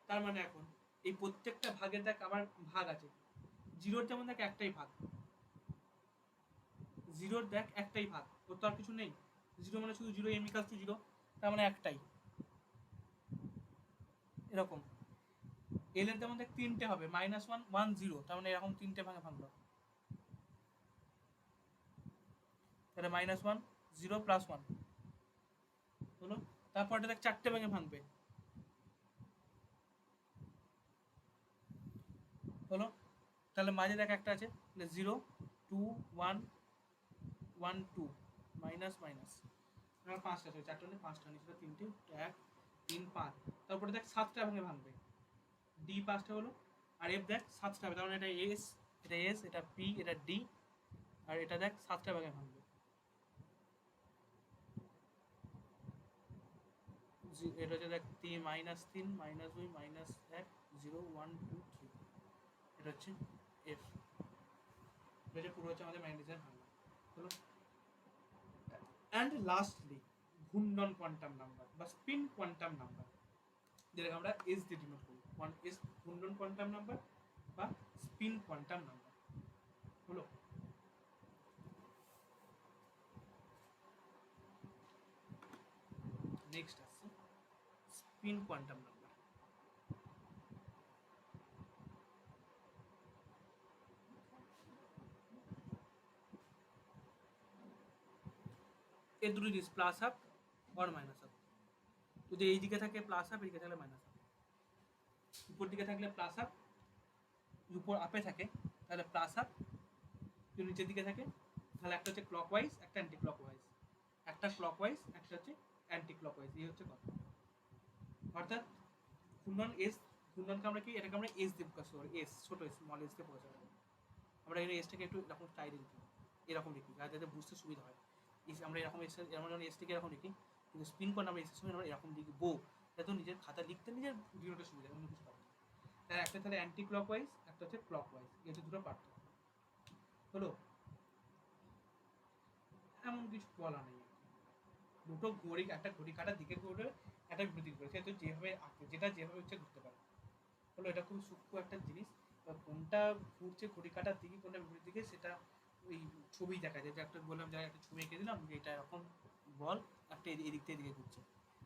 Speaker 1: তার মানে এখন এই প্রত্যেকটা ভাগের দেখ আবার ভাগ আছে, জিরোর যেমন দেখ একটাই ভাগ, জিরোর দেখ একটাই ভাগ, ওর তো আর কিছু নেই, জিরো মানে শুধু জিরো, এম ইকালস টু 0, তার মানে একটাই এরকম। এল এর যেমন দেখ তিনটে হবে, -1 1 0, তার মানে এরকম তিনটে ভাগে ভাঙলো, তাহলে -1 0 +1 হলো। তারপরটা দেখ চারটে ভাগে ভাঙবে, হলো। তাহলে মাঝে দেখ একটা আছে 0 2 1 1 2 মাইনাস মাইনাস, আমার পাঁচটা আছে, চারটে নেই পাঁচটা নিচে তিনটে, 1 3 5, তারপরে দেখ 7টা ভাগে ভাঙবে, ডি 5টা হলো, আর এফ দেখ 7টা হবে, তার মানে এটা এস, এটা এস, এটা পি, এটা ডি, আর এটা দেখ 7টা ভাগে ভাঙবে, এটা হচ্ছে দেখ -3 -3 -2 -1 -0 1 2 3, এটা হচ্ছে এফ। এটা পুরো হচ্ছে আমাদের ম্যাগনেটিজমের ধারণা হলো। অ্যান্ড লাস্টলি ঘূর্ণন কোয়ান্টাম নাম্বার বা স্পিন কোয়ান্টাম নাম্বার, যেটাকে আমরা এস দিয়ে ডিনোট করি। ওয়ান এস ঘূর্ণন কোয়ান্টাম নাম্বার বা স্পিন কোয়ান্টাম নাম্বার হলো। নেক্সট আসছে স্পিন কোয়ান্টাম নাম্বার। এর দুটো জিনিস, প্লাস হাফ আর মাইনাস হাফ। যদি এই দিকে থাকে প্লাস হাফ, এদিকে থাকলে মাইনাস হাফ। উপর দিকে থাকলে প্লাস হাফ, উপর আপে থাকে তাহলে প্লাস হাফ। যদি নিচের দিকে থাকে তাহলে একটা হচ্ছে ক্লক ওয়াইজ, একটা অ্যান্টি ক্লক ওয়াইজ, একটা ক্লক ওয়াইজ, একটা হচ্ছে অ্যান্টি ক্লক ওয়াইজ। এই হচ্ছে কথা। অর্থাৎ ঘূর্ণন এস, ঘূর্ণনকে আমরা কি, এটাকে আমরা এস দিয়ে প্রকাশ করি, এস ছোট এস, স্মল এস দিয়ে প্রকাশ করি। আমরা এই এসটাকে একটু এরকম স্টাইলে লিখি, এরকম লিখি যাতে বুঝতে সুবিধা হয়। আমরা এরকম এস, যেমন এসটাকে এরকম লিখি, কিন্তু স্পিন করে আমরা এসের সঙ্গে আমরা এরকম লিখবো, যাতে নিজের খাতা লিখতে নিজের ভিডিওটা সুবিধা, অন্য কিছু পাবে। তাই একটা তাহলে অ্যান্টি ক্লক ওয়াইজ, একটা হচ্ছে ক্লক ওয়াইজ, এই হচ্ছে দুটো পার্থক্য হলো। এমন কিছু বলা নেই, দুটো ঘড়ি, একটা ঘড়ি কাটার দিকে ঘুরে, একটা বিপরীত ঘুরে, সে তো যেভাবে যেটা যেভাবে হচ্ছে ঘুরতে পারে হলো। এটা খুব সূক্ষ্ম একটা জিনিস। কোনটা ঘুরছে ঘড়ি কাটার দিকে, কোনটা বিপরীত দিকে, সেটা ওই ছবি দেখা যায়। যে একটা বললাম যে একটা ছবি এঁকে দিলাম যে এটা এরকম বল, একটা এদিক থেকে এদিকে ঘুরছে,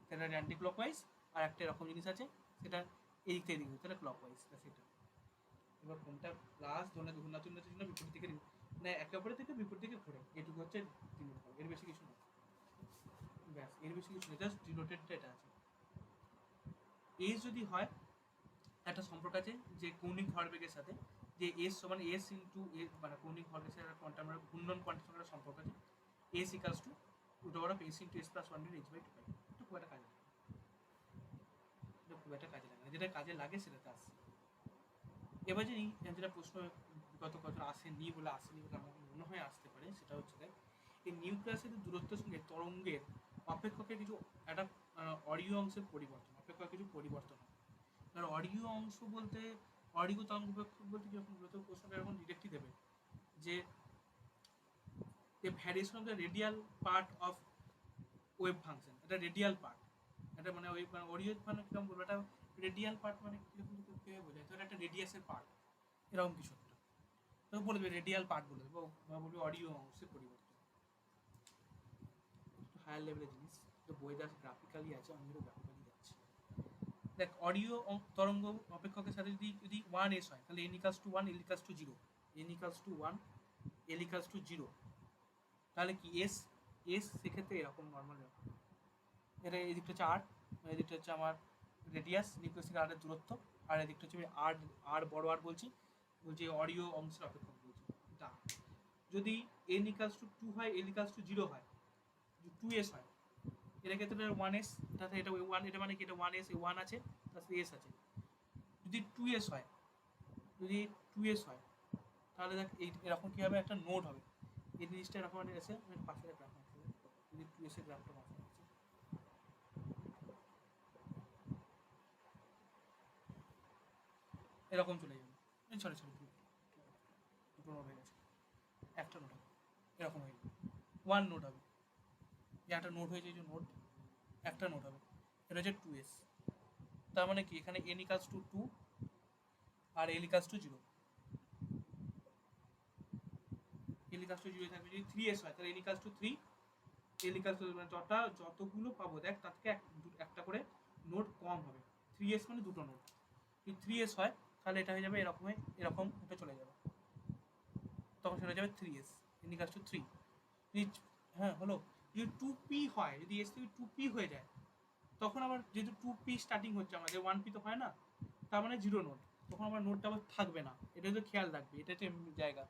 Speaker 1: সেটা অ্যান্টি ক্লক ওয়াইজ। আর একটা এরকম জিনিস আছে, সেটা এদিক থেকে এদিকে ঘুরছে, সেটা ক্লক ওয়াইজ। সেটা এবার কোনটা প্লাস ধরনের ঘূর্ণাচন্দ্রের জন্য বিপরীত দিকে, মানে একে অপরের থেকে বিপরীত দিকে ঘুরে, এটুকু হচ্ছে ডিনোট করে, এর বেশি কিছু না। ব্যাস, এর বেশি কিছু নেই, জাস্ট ডিনোটেডটা এটা আছে। এস যদি হয়, একটা সম্পর্ক আছে যে কৌণিক ভরবেগের সাথে, যে এস সমান এস ইন্টু এ, মানে কৌণিক ভরবেগের সাথে কোয়ান্টাম ঘূর্ণন কোয়ান্টাম সঙ্গে একটা সম্পর্ক আছে, s equals to root over of s into s plus one h by two pi. এটা খুব একটা কাজে লাগে, এটা খুব একটা কাজে লাগে না, যেটা কাজে লাগে সেটাতে আসছে। এবার যে যেটা প্রশ্ন গত কত আসেনি বলে, আসেনি বলে আমার মনে হয় আসতে পারে, সেটা হচ্ছে এই নিউক্লিয়াসের দূরত্বের সঙ্গে তরঙ্গের অপেক্ষকের কিছু একটা অডিও অংশের পরিবর্তন, অপেক্ষক কিছু পরিবর্তন হয়। আর অডিও অংশ বলতে, অডিও তরঙ্গ অপেক্ষক বলতে যখন মূলত প্রশ্নটা এরকম ডিরেক্টই দেবে যে variation of the radial part of wave function, এটা রেডিয়াল পার্ট, এটা মানে ওই মানে অডিও মানে কিরকম বলবো, এটা রেডিয়াল পার্ট মানে কিরকম কীভাবে বোঝায়, তো একটা রেডিয়াসের পার্ট, এরকম কিছু একটা, তো বলে দেবে রেডিয়াল পার্ট বলে দেবো, বা বলবে অডিও অংশের পরিবর্তন। একটু হায়ার লেভেলের জিনিস, তো বই জাস্ট গ্রাফিক্যালি আছে, আমি একটু গ্রাফিক্যালি যাচ্ছি। দেখ, অডিও তরঙ্গ অপেক্ষকের সাথে যদি যদি ওয়ান এস হয়, তাহলে N equals two one, L equals to zero, N equals two one, L equals to zero. তাহলে কি এস, এস সেক্ষেত্রে এরকম নর্মাল এরকম, এটা এদিকটা হচ্ছে আর, এদিকটা হচ্ছে আমার রেডিয়াস, নিউক্লিয়াস থেকে আরের দূরত্ব, আর এদিকটা হচ্ছে আমি আর, আর বড় আর বলছি, বলছি অডিও অংশের অপেক্ষক বলছি এটা। যদি এন ইকালস টু টু হয়, এল ইকালস টু জিরো হয়, টু এস হয়, এটা ক্ষেত্রে ওয়ান এস, তাতে এটা ওয়ান, এটা মানে কি, এটা ওয়ান এস, ওয়ান আছে তার সাথে এস আছে। যদি টু এস হয়, যদি টু এস হয়, তাহলে দেখ এই এরকম কী হবে, একটা নোড হবে, এই জিনিসটা এরকম এসে আমি পাশে গ্রাফ আঁকছি, যদি টু এসের গ্রাফটা পাশে আঁকছি, এরকম চলে যাবে। সরি সরি, দুটো নোট হয়ে গেছে, একটা নোট হবে, এরকম হয়ে যাবে, ওয়ান নোট হবে, যে একটা নোট হয়েছে, যে নোট একটা নোট হবে, এটা হচ্ছে টু এস। তার মানে কি, এখানে এন ইকালস টু টু আর L equals to zero, L equals to zero থাকবে। যদি থ্রি এস হয়, তাহলে N equals to three, L equals to, মানে যতগুলো পাবো দেখ, তার থেকে একটা করে নোট কম হবে। থ্রি এস মানে দুটো নোট, যদি থ্রি এস হয় তাহলে এটা হয়ে যাবে এরকম, এরকম উঠে চলে যাবে, তখন সেটা হয়ে যাবে three S, N equals to three. যদি, হ্যাঁ হলো, যদি টু পি হয়, যদি এস থেকে টু পি হয়ে যায়, তখন আবার যেহেতু টু পি স্টার্টিং হচ্ছে আমাদের, ওয়ান পি তো হয় না, তার মানে জিরো নোট, তখন আমার নোটটা আবার থাকবে না, এটা তো খেয়াল রাখবে, এটা হচ্ছে জায়গা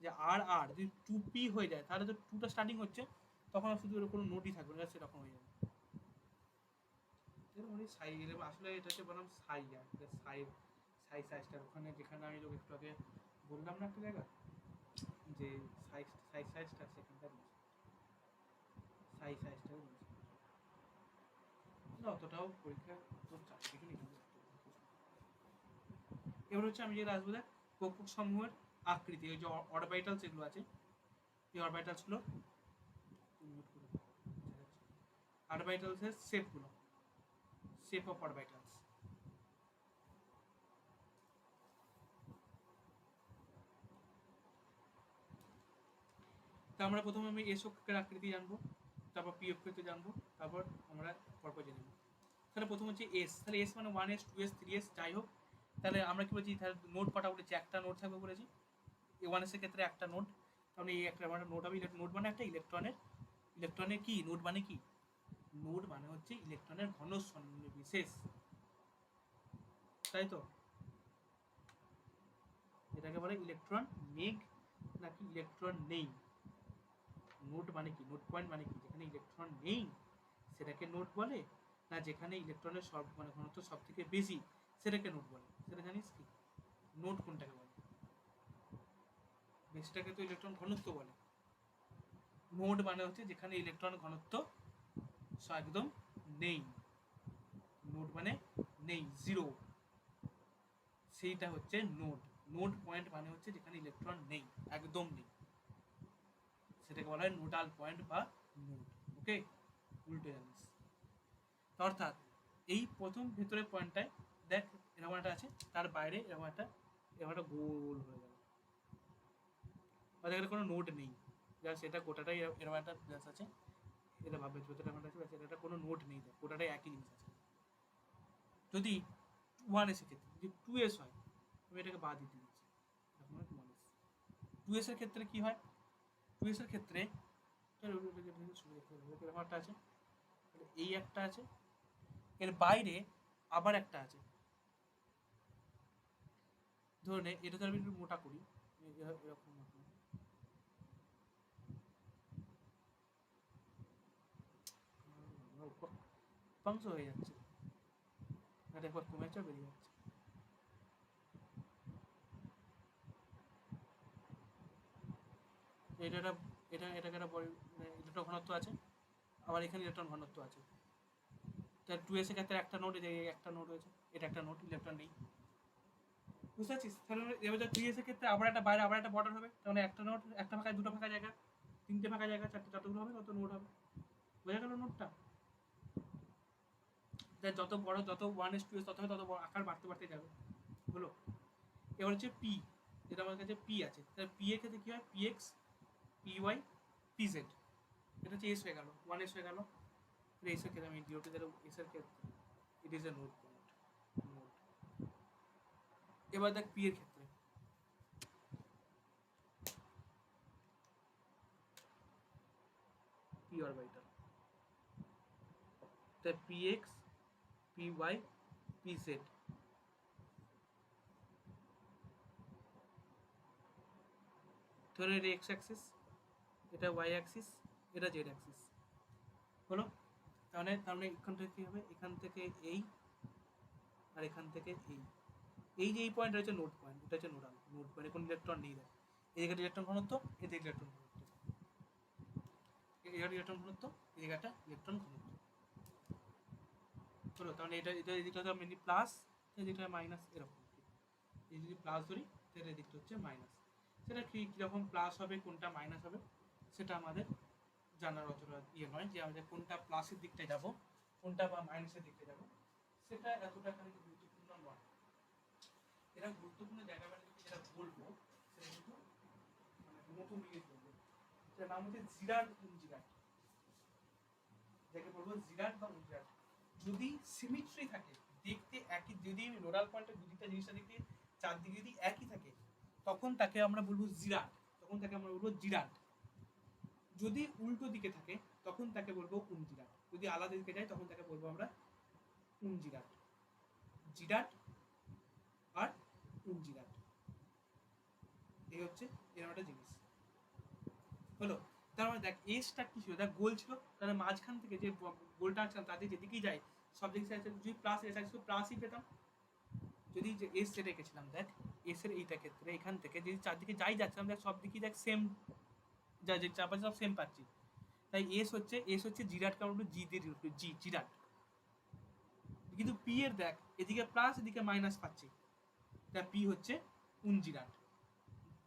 Speaker 1: যে আর আর যদি টু পি হয়ে যায়, তাহলে তো টুটা স্টার্টিং হচ্ছে, তখন আর শুধু কোনো নোটই থাকবে না, সেরকম হয়ে যাবে। মানে সাই, আসলে এটা হচ্ছে বললাম সাই, আর সাই, সাই সাইজটার ওখানে যেখানে আমি একটু আগে বললাম না একটা জায়গা, যে সাইজ, সাই সাইজটা সেখানটা সাই সাইজটা অতটাও পরীক্ষা তো চাকরি কিন্তু। এবার হচ্ছে আমি যেটা আসবো, দেখ কৌপুক সমূহের আকৃতি, ওই যে অরবিটালস যেগুলো আছে, এই অরবিটালসগুলো অরবিটালসের শেপগুলো, শেপ অফ অরবিটালস। তা আমরা প্রথমে এস অক্ষের আকৃতি জানবো, তারপর পি অক্ষকে জানবো, তারপর আমরা পরপর জেনে নেব। তাহলে প্রথম হচ্ছে এস, তাহলে এস মানে 1s 2s 3s যাই হোক, তাহলে আমরা কি বলছি, তাহলে নোট কটা বলেছি, একটা নোট থাকবে বলেছি। এ 1s এর ক্ষেত্রে একটা নোট, তাহলে এই একটা আমার নোট হবে। নোট মানে একটা ইলেকট্রনের, ইলেকট্রনের কি নোট মানে কি, নোট মানে হচ্ছে ইলেকট্রনের ঘন বিশেষ, তাই তো? এটাকে বলে ইলেকট্রন মেঘ নাকি ইলেকট্রন নেই। নোট মানে কি, নোট পয়েন্ট মানে কি, যেখানে ইলেকট্রন নেই সেটাকে নোট বলে, না যেখানে ইলেকট্রনের সব মানে ঘনত্ব সব থেকে বেশি সেটাকে নোট বলে? সেটা জানিস কি, নোট কোনটাকে বলে? বেশিটাকে তো ইলেকট্রন ঘনত্ব বলে। নোট মানে হচ্ছে যেখানে ইলেকট্রন ঘনত্ব একদম নেই, নোট মানে নেই, জিরো, সেইটা হচ্ছে নোট। নোট পয়েন্ট মানে হচ্ছে যেখানে ইলেকট্রন নেই, একদম নেই, সেটাকে বলা হয় নোডাল পয়েন্ট বা নোড। ওকে, উল্টে জানিস। অর্থাৎ এই প্রথম ভেতরের পয়েন্টটায় দেখ এরকম একটা আছে, তার বাইরে এরকম একটা গোল হয়ে গেল, এখানে কোনো নোট নেই, জাস্ট এটা গোটাটাই এরকম একটা ব্যাস আছে, এটা ভাববে ভেতরে এরকম আছে, এটা কোনো নোট নেই, দেখ গোটাটাই একই জিনিস আছে। যদি 1s এর ক্ষেত্রে যদি 2s হয়, আমি এটাকে বাদ দিতে দিচ্ছি, এখন 2s এর ক্ষেত্রে কি হয়, 2s এর ক্ষেত্রে এরকম একটা আছে, এই একটা আছে, এর বাইরে আবার একটা আছে। ধরুন এটা তো আমি একটু মোটা করি, এরকম উপাংশ হয়ে যাচ্ছে, এটা একবার কমেছে বেরিয়ে যাচ্ছে। এটা এটা এটাকে একটা ইলেকট্রন ঘনত্ব আছে, আবার এখানে ইলেকট্রন ঘনত্ব আছে। তার 2s এর ক্ষেত্রে একটা নোট, একটা নোট রয়েছে, এটা একটা নোট, ইলেকট্রন নেই, বুঝতে পারছিস? তাহলে এবার 3s এর ক্ষেত্রে আবার একটা বাইরে আবার একটা বর্ডার হবে, তাহলে একটা নোট, একটা ফাঁকা, দুটো ফাঁকা জায়গা, তিনটে ফাঁকা জায়গা, চারটে, যতগুলো হবে তত নোট হবে। বোঝা গেল নোটটা? যত বড়, যত 1s 2s তত তত বড় আকার বাড়তে বাড়তে যাবে, হলো। এবার হচ্ছে পি, যেটা আমার কাছে পি আছে, তাহলে পি এর ক্ষেত্রে কি হয়, P x, P Y, P Z, এটা হচ্ছে এস হয়ে গেল, 1s হয়ে গেল। এস এর ক্ষেত্রে আমি ডিওটি দিলাম, এস এর ক্ষেত্রে it is a node point, node. এবার দেখ পি এর ক্ষেত্রে, পি অরবিটাল, তাই P x, P Y, P Z, ধরে এটা এক্স অ্যাক্সিস, এটা ওয়াই অ্যাক্সিস, এটা জেড অ্যাক্সিস, হলো। তাহলে এখান থেকে কী হবে, এখান থেকে এই, আর এখান থেকে এই, এই যে এই পয়েন্ট রয়েছে নোট পয়েন্ট, এটা হচ্ছে নোডাল, নোট পয়েন্ট, কোনো ইলেকট্রন নেই, দেখ এদিকে ইলেকট্রন ঘনত্ব, এদিকে ইলেকট্রন ঘনত্ব, এদিকে ইলেকট্রন ঘনত্ব, এদিকে একটা ইলেকট্রন ঘনত্ব, হলো। তাহলে এটা এটা এদিকটা তো আমি প্লাস, এদিকটা মাইনাস, এরকম। এই যদি প্লাস ধরি তাহলে এদিকটা হচ্ছে মাইনাস, সেটা কীরকম প্লাস হবে কোনটা মাইনাস হবে সেটা আমাদের জানার অতটা ইয়ে নয়, যে আমাদের কোনটা প্লাসের দিকটায় যাব, কোনটা বা মাইনাসের দিকটা যাব, সেটা এতটা খালি গুরুত্বপূর্ণ নয়। এরা গুরুত্বপূর্ণ জায়গা মানে যেটা বলবো সেটা কিন্তু মানে নতুন জিনিস বলবো, সেটার নাম হচ্ছে জিরাট উনজিরাট, যাকে বলবো জিরাট বা উনজিরাট। যদি সিমিট্রি থাকে, দেখতে একই, যদি নোডাল পয়েন্টের দুদিকটা জিনিসটা দেখতে চারদিকে যদি একই থাকে, তখন তাকে আমরা বলবো জিরাট, তখন তাকে আমরা বলবো জিরাট। যদি উল্টো দিকে থাকে তখন তাকে বলবো উনজিরাট, যদি আলাদা দিকে যায় তখন তাকে বলবো আমরা উনজিরাট। জিরাট আর উনজিরাট, এই হচ্ছে এরকম একটা জিনিস, হলো। তার মানে দেখ এসটা কি ছিল, দেখ গোল ছিল, তাহলে মাঝখান থেকে যে গোলটা আছে তাদের যেদিকেই যায় সব দিকে যদি প্লাস এস আছে প্লাসই পেতাম। যদি যে এস যেটা রেখেছিলাম, দেখ এস এর এইটা ক্ষেত্রে এখান থেকে যদি চারদিকে যাই যাচ্ছিলাম, দেখ সব দিকেই দেখ সেম, যা যে চারপাশে সব সেম পাচ্ছি, তাই এস হচ্ছে জিরাট, কারণ জি দিয়ে জি জিরাট। কিন্তু পি এর দেখ এদিকে প্লাস এদিকে মাইনাস পাচ্ছি, তাই পি হচ্ছে উনজিরাট,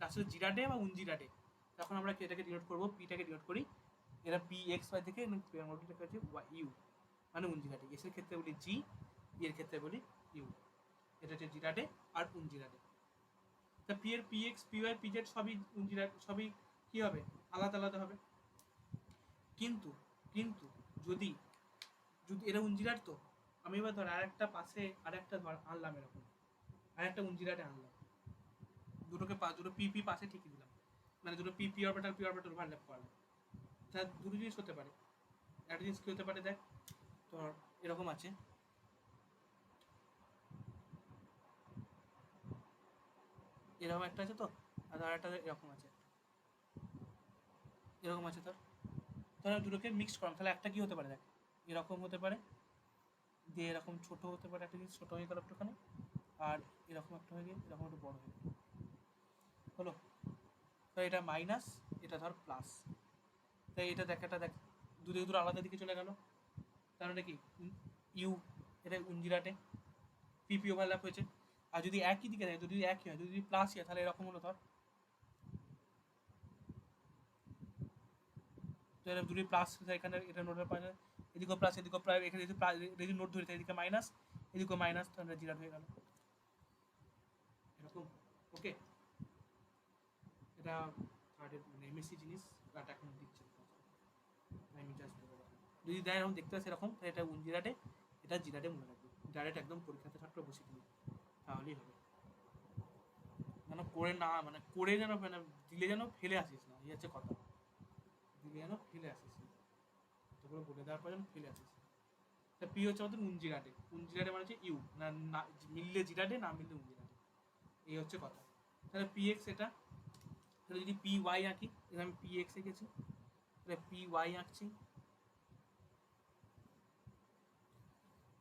Speaker 1: আসলে জিরাডে বা উনজিরাডে, তখন আমরা এটাকে ডিনোট করবো, পিটাকে ডিনোট করি, এটা পি এক্স ওয়াই থেকে মডেলটাকে হচ্ছে ইউ, মানে উনজিরাডে। এসের ক্ষেত্রে বলি জি, এর ক্ষেত্রে বলি ইউ। এটা হচ্ছে জিরাডে আর উনজিরাডে। তা পি এর P x P Y P Z সবই উনজিরাডে, সবই কি হবে, আলাদা আলাদা হবে। কিন্তু কিন্তু যদি যদি এরা উনজিরাট, তো আমি এবার ধর আর একটা পাশে আর একটা ধর আনলাম, এরকম আর একটা উনজিরাটে আনলাম, দুটো পি পি পাশে ঠিকই দিলাম, মানে দুটো পি পি অরবিটাল ওভারল্যাপ করালাম। তা দুটো জিনিস হতে পারে। একটা জিনিস কি হতে পারে, দেখ তোর এরকম আছে, এরকম একটা আছে তো, আর একটা এরকম আছে, এরকম আছে তোর, তাহলে দুটোকে মিক্সড করলাম, তাহলে একটা কি হতে পারে দেখ, এরকম হতে পারে, দিয়ে এরকম ছোট হতে পারে, একটা জিনিস ছোট হয়ে গেল একটুখানি, আর এরকম একটা হয়ে গিয়ে এরকম একটু বড় হয়ে গেল, হলো। তো এটা মাইনাস, এটা ধর প্লাস, তাই এটা দেখ, এটা দেখ দুটো দুটো আলাদা দিকে চলে গেল, তার মানে কি ইউ, এটা উনজিরাটে পিপি ওভারল্যাপ হয়েছে। আর যদি একই দিকে থাকে, যদি একই হয়, যদি প্লাস হয়, তাহলে এরকম হলো ধর, তো এটা যদি প্লাস এখানে এটা নোটের পাশে এদিকেও প্লাস এদিকেও প্রায়, এখানে যদি প্লাস যদি নোট ধরে এদিকে মাইনাস এদিকেও মাইনাস, তাহলে জিরাট হয়ে গেল এরকম। ওকে, এটা থার্ডের মানে এমএসসি জিনিস, বাট এখন দিচ্ছে আমি জাস্ট যদি দেয় এরকম দেখতে পাচ্ছি এরকম, তাহলে এটা উনজিরাটে, এটা জিরাটে মনে রাখবে, ডাইরেক্ট একদম পরীক্ষাতে ছাত্র বসে দিবি, তাহলেই হবে। যেন করে না, মানে করে যেন মানে দিলে যেন ফেলে আসিস না, এই হচ্ছে কথা, দিলে যেন ফেলে আসিস না, তারপরে বলে দেওয়ার পর যেন ফেলে আসিস। তা পি হচ্ছে আমাদের উনজিরাটে, উনজিরাটে মানে হচ্ছে ইউ, না মিললে জিরাটে, না মিললে উনজিরাটে, এই হচ্ছে কথা। তাহলে পি এক্স এটা, তাহলে যদি পি ওয়াই আঁকি, এখানে আমি পি এক্স এঁকেছি, তাহলে পি ওয়াই আঁকছি,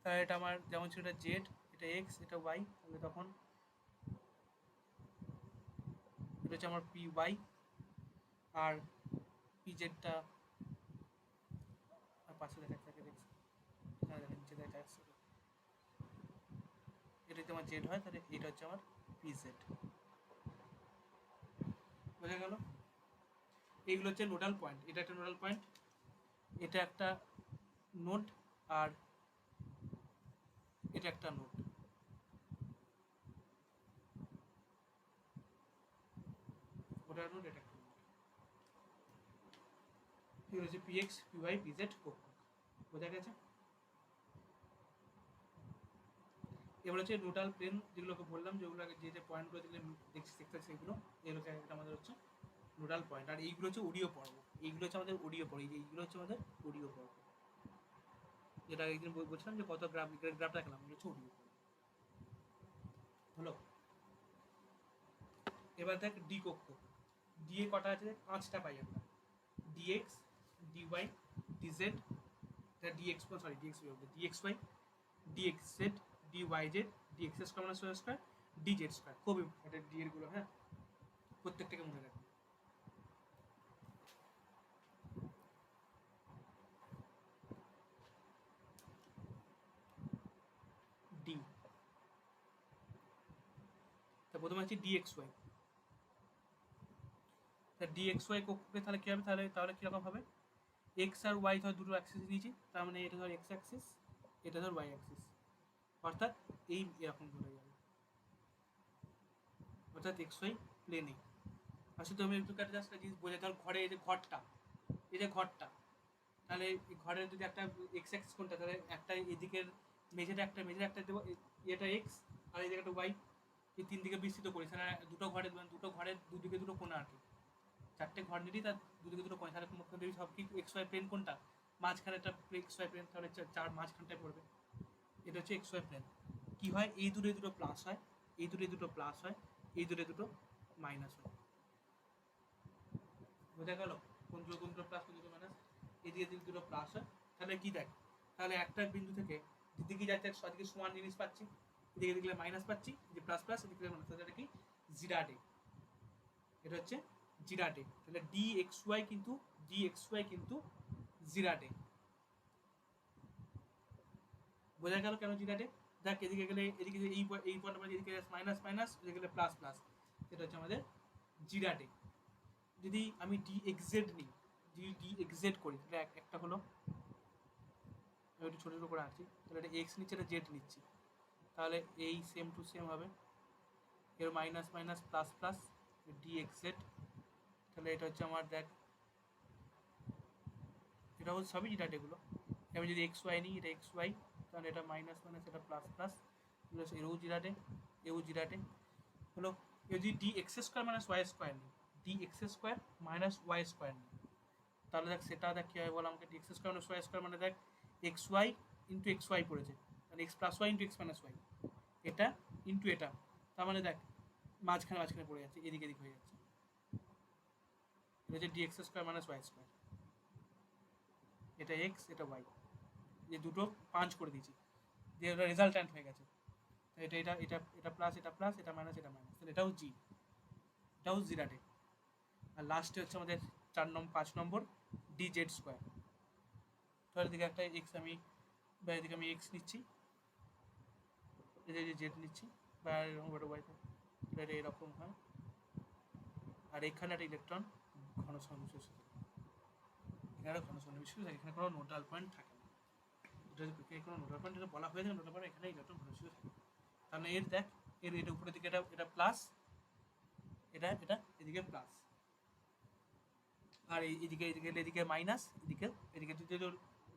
Speaker 1: তাহলে এটা আমার যেমন ছিল, এটা জেড, এটা এক্স, এটা ওয়াই, তাহলে তখন এটা হচ্ছে আমার পি ওয়াই, আর পি জেডটা পাশে দেখা থাকে দেখছি, হ্যাঁ দেখেন নিচে দেখা যাচ্ছে, এটা যদি আমার জেড হয়, তাহলে এটা হচ্ছে আমার পি জেড, বোঝা গেল। এইগুলো হচ্ছে নোডাল পয়েন্ট, এটা একটা নোডাল পয়েন্ট, এটা একটা নোড, আর এটা একটা নোড, ওটা নোড, এটা একটা নোড, কি হচ্ছে p x P Y P z ও, বোঝা গেছে। এবার হচ্ছে নোডাল প্লেন, যেগুলোকে বললাম, যেগুলো যে যে পয়েন্টগুলো যেগুলো দেখতে সেগুলো, এগুলো একটা আমাদের হচ্ছে নোডাল পয়েন্ট। আর এইগুলো হচ্ছে ওডিও পর্ব, এইগুলো হচ্ছে আমাদের ওডিও পর্ব, এইগুলো হচ্ছে আমাদের ওডিও পর্ব, যেটা একদিন বলছিলাম যে কত গ্রাফ রাখলাম, এগুলো হচ্ছে ওডিও পর্ব, হলো। এবার দেখ ডি কক্ষ, ডি এ কটা আছে, 5টা পাই আমরা, DX, DY, DZ, DX sorry DX DX Y, DX Z, DY Z, DX square মানে স্কোয়ার, ডিজেড স্কোয়ার, খুব ইম্পর্টেন্ট ডি এর গুলো, হ্যাঁ প্রত্যেকটাকে মনে রাখবে। ডি, তা প্রথমে আছে ডিএক্স ওয়াই, তা ডিএক্স ওয়াই কক্ষকে তাহলে কী হবে, তাহলে তাহলে কীরকম হবে, এক্স আর ওয়াই ধর দুটো অ্যাক্সিস নিয়েছি, তার মানে এটা ধর এক্স অ্যাক্সিস, এটা ধর ওয়াই অ্যাক্সিস, অর্থাৎ এই এরকম ধরে যাবে, অর্থাৎ এক্স ওয়াই প্লেনে। আসলে তুমি একটু কাছে জাস্ট জিনিস বোঝা, ধর ঘরে এই যে ঘরটা, এই যে ঘরটা, তাহলে এই ঘরের যদি একটা এক্স অ্যাক্সিস কোনটা, তাহলে একটা এদিকের মেঝের একটা দেবো, এটা এক্স, আর এই জায়গাটা ওয়াই, এই তিন দিকে বিস্তৃত করি, তাহলে দুটো ঘরের দুদিকে দুটো কোণা আর কি, 4টে ঘর নিলেই তার দুদিকে দুটো কোণা, তাহলে মুখ্যমন্ত্রী সব কি এক্স ওয়াই প্লেন কোনটা, মাঝখানে একটা এক্স ওয়াই প্লেন, তাহলে চার মাঝখানটায় পড়বে, এটা হচ্ছে এক্স ওয়াই প্লেন। কি হয়, এই দুটো প্লাস হয়, এই দুটো প্লাস হয়, এই দুটো মাইনাস হয়, বোঝা গেল, কোন দুটো প্লাস কোন দুটো মাইনাস, এদিকে যদি দুটো প্লাস হয়, তাহলে কি দেখ, তাহলে একটা বিন্দু থেকে যেদিকে যাচ্ছে সেদিকে সমান জিনিস পাচ্ছি, এদিকে দেখলে মাইনাস পাচ্ছি, যে প্লাস প্লাস, এদিকে মাইনাস, তাহলে কি জিরাডে, এটা হচ্ছে জিরাডে, তাহলে ডি এক্স ওয়াই কিন্তু, ডি এক্স ওয়াই কিন্তু জিরাডে, বোঝা গেল কেন জিরাডে। দেখ এদিকে গেলে এদিকে এই পয়েন্ট এদিকে মাইনাস মাইনাস, এদিকে গেলে প্লাস প্লাস, এটা হচ্ছে আমাদের জিরাটে যদি আমি ডি এক্সেড নিই, যদি ডি এক্সেড করি তাহলে একটা হলো, আমি একটু ছোটো ছোটো করে আঁকছি, তাহলে এটা এক্স নিচ্ছে, এটা জেড নিচ্ছি, তাহলে এই সেম টু সেম হবে, এর minus minus plus plus d x z, তাহলে এটা হচ্ছে আমার দেখ, এটা হচ্ছে সবই জিরাট এগুলো। আমি যদি এক্স ওয়াই নিই, এটা এক্স ওয়াই, তাহলে এটা মাইনাস মাইনাস এটা প্লাস প্লাস, প্লাস এও জিরাটে, এও জিরাটে হলো। যদি d x square minus Y square নিই, d x square minus Y square নিই, তাহলে দেখ সেটা দেখ কী হয় বলো আমাকে, d x square minus Y square মানে দেখ x y into x y পড়েছে, তাহলে x plus y into x minus y, এটা ইন্টু এটা, তার মানে দেখ মাঝখানে মাঝখানে পড়ে যাচ্ছে, এদিকে এদিক হয়ে যাচ্ছে, এটা হচ্ছে D x square minus Y square, এটা এক্স এটা ওয়াই, যে দুটো পাঞ্চ করে দিয়েছি, দিয়ে ওটা রেজাল্ট্যান্ট হয়ে গেছে, এটা এটা এটা এটা প্লাস এটা প্লাস এটা মাইনাস এটা মাইনাস, তাহলে এটাও জি, এটাও জিরাটে। আর লাস্টে হচ্ছে আমাদের 5 নম্বর ডি জেড স্কোয়ার, তো এদিকে একটা এক্স আমি, বা এদিকে আমি এক্স নিচ্ছি, এদিকে জেড নিচ্ছি, বা এরকম বড় ওয়াই, এটা এরকম হয়, আর এখানে একটা ইলেকট্রন ঘন সন্নিবেশ, এখানে ঘন সন্নিবেশ, এখানে কোনো নোডাল পয়েন্ট থাকে না, এটা কোনো নোডাল পয়েন্ট যেটা বলা হয়ে থাকে, নোডাল পয়েন্ট এখানে ইলেকট্রন ঘন থাকে, তাহলে এর দেখ, এর এটা উপরের দিকে এটা এটা প্লাস, এটা এটা এদিকে প্লাস, আর এদিকে এদিকে এদিকে মাইনাস, এদিকে এদিকে যদি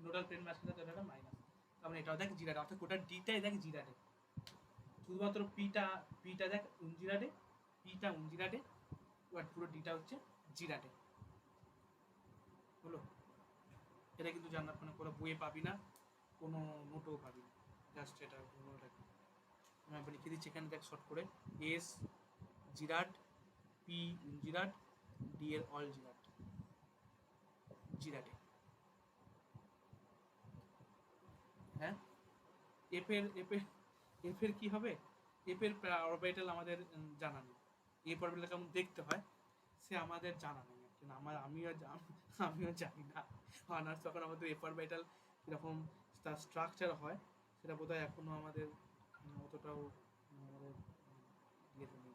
Speaker 1: নোডাল প্লেন ম্যাচ করে তাহলে এটা মাইনাস, তার মানে এটাও দেখ জিরাটে, অর্থাৎ গোটা ডিটাই দেখ জিরাটে, শুধুমাত্র পিটা পিটা দেখ উনজিরাটে, পিটা উনজিরাটে, আর পুরো ডিটা হচ্ছে জিরাটে হলো। এটা কিন্তু জানার কোনো বইয়ে পাবি না, কোনো নোটও পাবি না, জাস্ট এটা মনে রাখবি। আমি একবার লিখে দিচ্ছি এখানে দেখ শর্ট করে, এস জিরাট, পি উনজিরাট, ডি এর অল জিরাট, জিরাটে। হ্যাঁ, এফের কি হবে, এফের অরবিটাল আমাদের জানা নেই, এফ অরবিটাল কেমন দেখতে হয় সে আমাদের জানা নেই, কিন্তু আমিও জানি না, অনার্স তখন আমাদের এফ অরবিটাল কীরকম তার স্ট্রাকচার হয় সেটা বোধহয় এখনও আমাদের অতটাও আমাদের ইয়েতে নেই।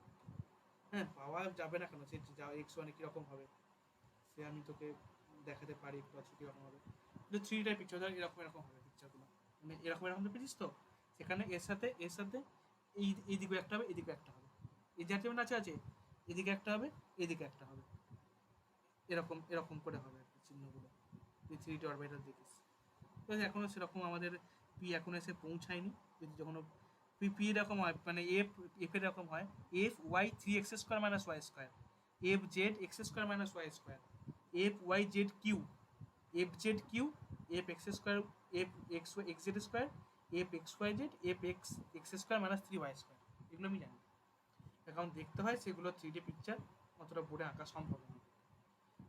Speaker 1: হ্যাঁ, পাওয়া যাবে না কেন, সে যা এক্স ওয়ানে কীরকম হবে সে আমি তোকে দেখাতে পারি একটু আছে কীরকম হবে, কিন্তু 3D পিকচার ধর এরকম এরকম হবে পিকচারগুলো, মানে এরকম এরকম পেয়েছিস তো, সেখানে এর সাথে এই দিকে একটা হবে, এদিকে একটা হবে, এই যে যেমন আছে এদিকে একটা হবে, এদিকে একটা হবে, এরকম এরকম করে হবে আর কি চিহ্নগুলো, তুই 3D অরবিটাল দেখিস। তো এখনও সেরকম আমাদের পি এখনো এসে পৌঁছায়নি, যদি যখন পি এরকম হয়, মানে এফ এরকম হয়, F Y 3x² minus Y square, F Z x² minus Y square, F Y Z cube, F Z cube, F x², F X Z square, F X Y Z, F x² minus 3y square, এগুলো আমি জানি, এখন দেখতে হয় সেগুলো 3D picture অতটা বোর্ডে আঁকা সম্ভব নয়,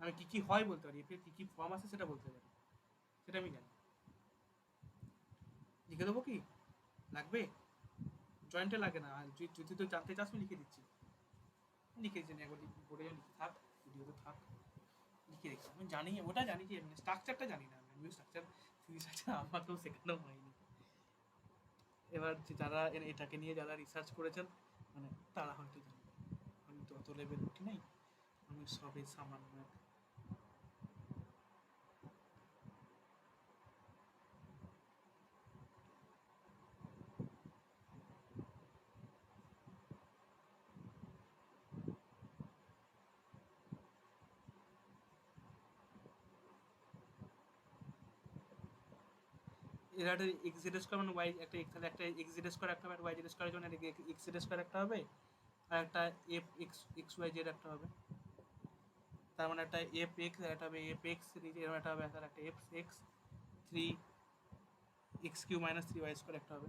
Speaker 1: আমি কী কী হয় বলতে পারি, এফের কী কী ফর্ম আছে সেটা বলতে পারি, সেটা আমি জানি। লিখে দেবো কি লাগবে, জয়েন্টে লাগে না, যদি তুই জানতে চাস আমি লিখে দিচ্ছি, লিখে দিচ্ছি একবার বোর্ডে লিখে থাক, ভিডিওতে থাক, লিখে রেখে আমি জানি, ওটা জানি যে মানে স্ট্রাকচারটা জানি না, আমি স্ট্রাকচার থ্রি স্ট্রাকচার আমাকেও শেখানো হয়নি। এবার যারা এটাকে নিয়ে যারা রিসার্চ করেছেন মানে তারা হয়তো জানে, আমি তো অত লেভেল উঠি নাই, আমি সবে সামান্য এর একটা এক্স জেড স্কোয়ার মানে ওয়াই একটা তাহলে একটা এক্স জেড স্কোয়ার একটা হবে, ওয়াই জেড স্কোয়ারের জন্য এক্স জেড স্কোয়ার একটা হবে, আর একটা F X X Y Z একটা হবে, তার মানে একটা এফ এক্স আর একটা হবে এফ এক্স, এরকম একটা হবে, আর একটা F x 3x³ minus 3y square একটা হবে,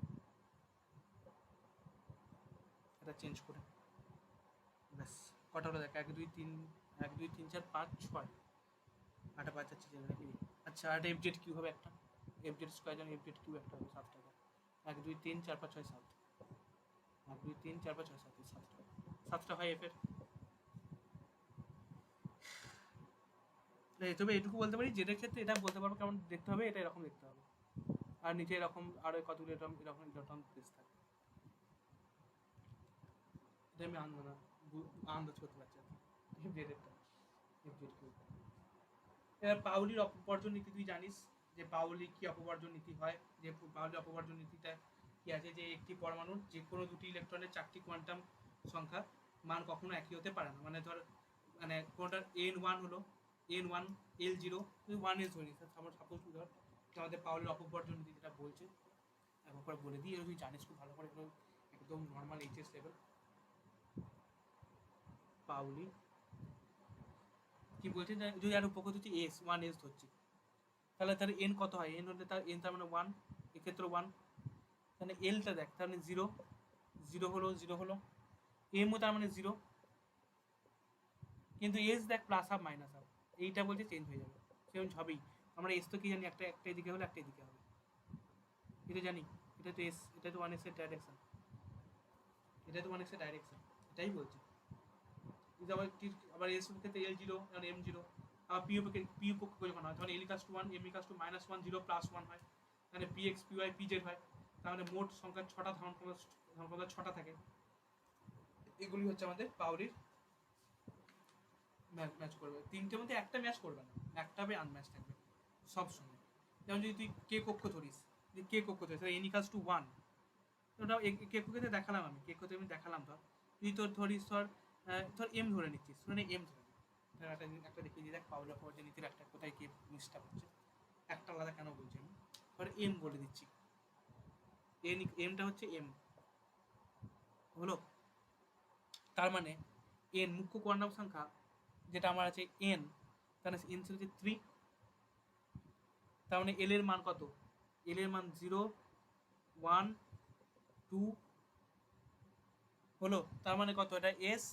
Speaker 1: এটা চেঞ্জ করে ব্যাস কটা হলো দেখ, 1 2 3 1 2 3 4 5 6, 8 5 আছে নাকি, আচ্ছা আর এফ জেড কিউ হবে একটা, এফ জেড স্কোয়ার যেন এফ জেড কিউ একটা হবে 7টা, 1 2 3 4 5 6 7, 1 2 3 4 5 6 7, 7টা হয় এফের। তবে এটুকু বলতে পারি যেটার ক্ষেত্রে এটা বলতে পারবো কেমন দেখতে হবে, এটা এরকম দেখতে হবে, আর নিচে এরকম আরও কতগুলো এরকম এরকম ইলেকট্রন প্লেস থাকে, এটা আমি আন্দাজ করতে পারছি। FZ এরটা FZ cube. এবার পাউলির অপবর্জন নীতি তুই জানিস যে পাউলি কি অপবর্জন নীতি হয়, যে পাউলি অপবর্জন নীতিটা কি আছে, যে একটি পরমাণুর যে কোনো দুটি ইলেকট্রনের চারটি কোয়ান্টাম সংখ্যা মান কখনো একই হতে পারে না। মানে ধর মানে কোনটার N1 হলো N1 L0 তুই 1s ধরে নিস, সাপোজ তুই ধর আমাদের পাউলির অপবর্জন নীতি যেটা বলছে একবার বলে দিই, এগুলো তুই জানিস খুব ভালো করে, এগুলো একদম নর্মাল এইচএস লেভেল। পাউলি কি বলছে, যদি আর উপকৃত হচ্ছে S1s ধরছি, তাহলে তার এন কত হয়, এন হলে তার এন তার মানে 1, এক্ষেত্রে 1, তাহলে এলটা দেখ তার মানে 0, 0 হলো এমও তার মানে 0, কিন্তু এস দেখ প্লাস হাফ মাইনাস হাফ, এইটা বলছে চেঞ্জ হয়ে যাবে, চেঞ্জ হবেই। আমরা এস তো কি জানি, একটা এদিকে হলে একটা এদিকে হবে, এটা জানি। এটা তো এস, এটা তো 1s এর ডাইরেকশন, এটা তো 1s এর ডাইরেকশন, এটাই বলছে। যদি আবার এস এর ক্ষেত্রে L0 আর M0, আবার পিউ পক্ষ যখন হয় তখন L ইকাস টু 1 M ইকাস টু -1 0 +1 হয়, তাহলে PX PY PZ হয়, তাহলে মোট সংখ্যা 6টা ধারণ ক্ষমতা 6টা থাকে। এগুলি হচ্ছে আমাদের পাউলির ম্যাচ করবে, তিনটের মধ্যে একটা ম্যাচ করবে না, একটা হবে আনম্যাচ থাকবে সব সময়। যেমন যদি তুই কে কক্ষ ধরিস, যে কে কক্ষ ধরিস N ইকাস টু 1, ওটা কে কক্ষতে দেখালাম, আমি কে কক্ষতে আমি দেখালাম। ধর তুই তোর ধরিস ধর এম ধরে নিচ্ছিস, মানে এম ধরে একটা দেখিয়ে দিই, দেখ পাউলি অপবর্জন নীতির একটা কোথায় কি মিসটা হচ্ছে, একটা আলাদা কেন বলছি আমি। ধর এম বলে দিচ্ছি, এমটা হচ্ছে এম হলো, তার মানে এন মুখ্য কোয়ান্টাম সংখ্যা যেটা আমার আছে এন, তাহলে এন হচ্ছে 3, তার মানে এল এর মান কত, এল এর মান 0 1 2 হলো, তার মানে কত, এটা এস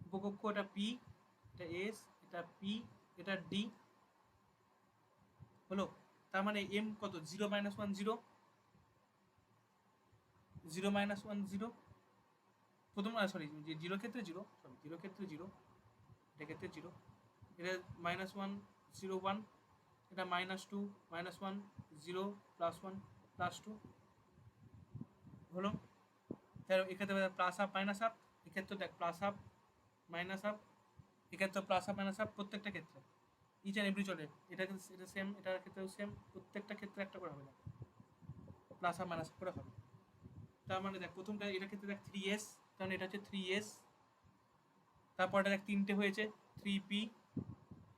Speaker 1: উপকক্ষ, এটা পি, এটা এস, এটা পি, এটা ডি হলো, তার মানে এম কত 0 -1 0 0 -1 0 প্রথম, সরি জিরো ক্ষেত্রে 0, সরি 0 ক্ষেত্রে 0, এটা ক্ষেত্রে 0, এটা -1 0 1, এটা -2 -1 0 +1 +2 হলো। তার এক্ষেত্রে প্লাস হাফ মাইনাস হাফ, এক্ষেত্রে দেখ প্লাস হাফ মাইনাস হাফ, এক্ষেত্রে প্লাস হাফ মাইনাস হাফ, প্রত্যেকটা ক্ষেত্রে ইচ অ্যান্ড এভরি চলে, এটা সেম, এটার ক্ষেত্রেও সেম, প্রত্যেকটা ক্ষেত্রে একটা করে হবে, দেখ প্লাস হাফ মাইনাস করে হবে। তার মানে দেখ প্রথমটা এটার ক্ষেত্রে দেখ 3s, কারণ এটা হচ্ছে 3s, তারপর এটা দেখ 3টে হয়েছে 3p,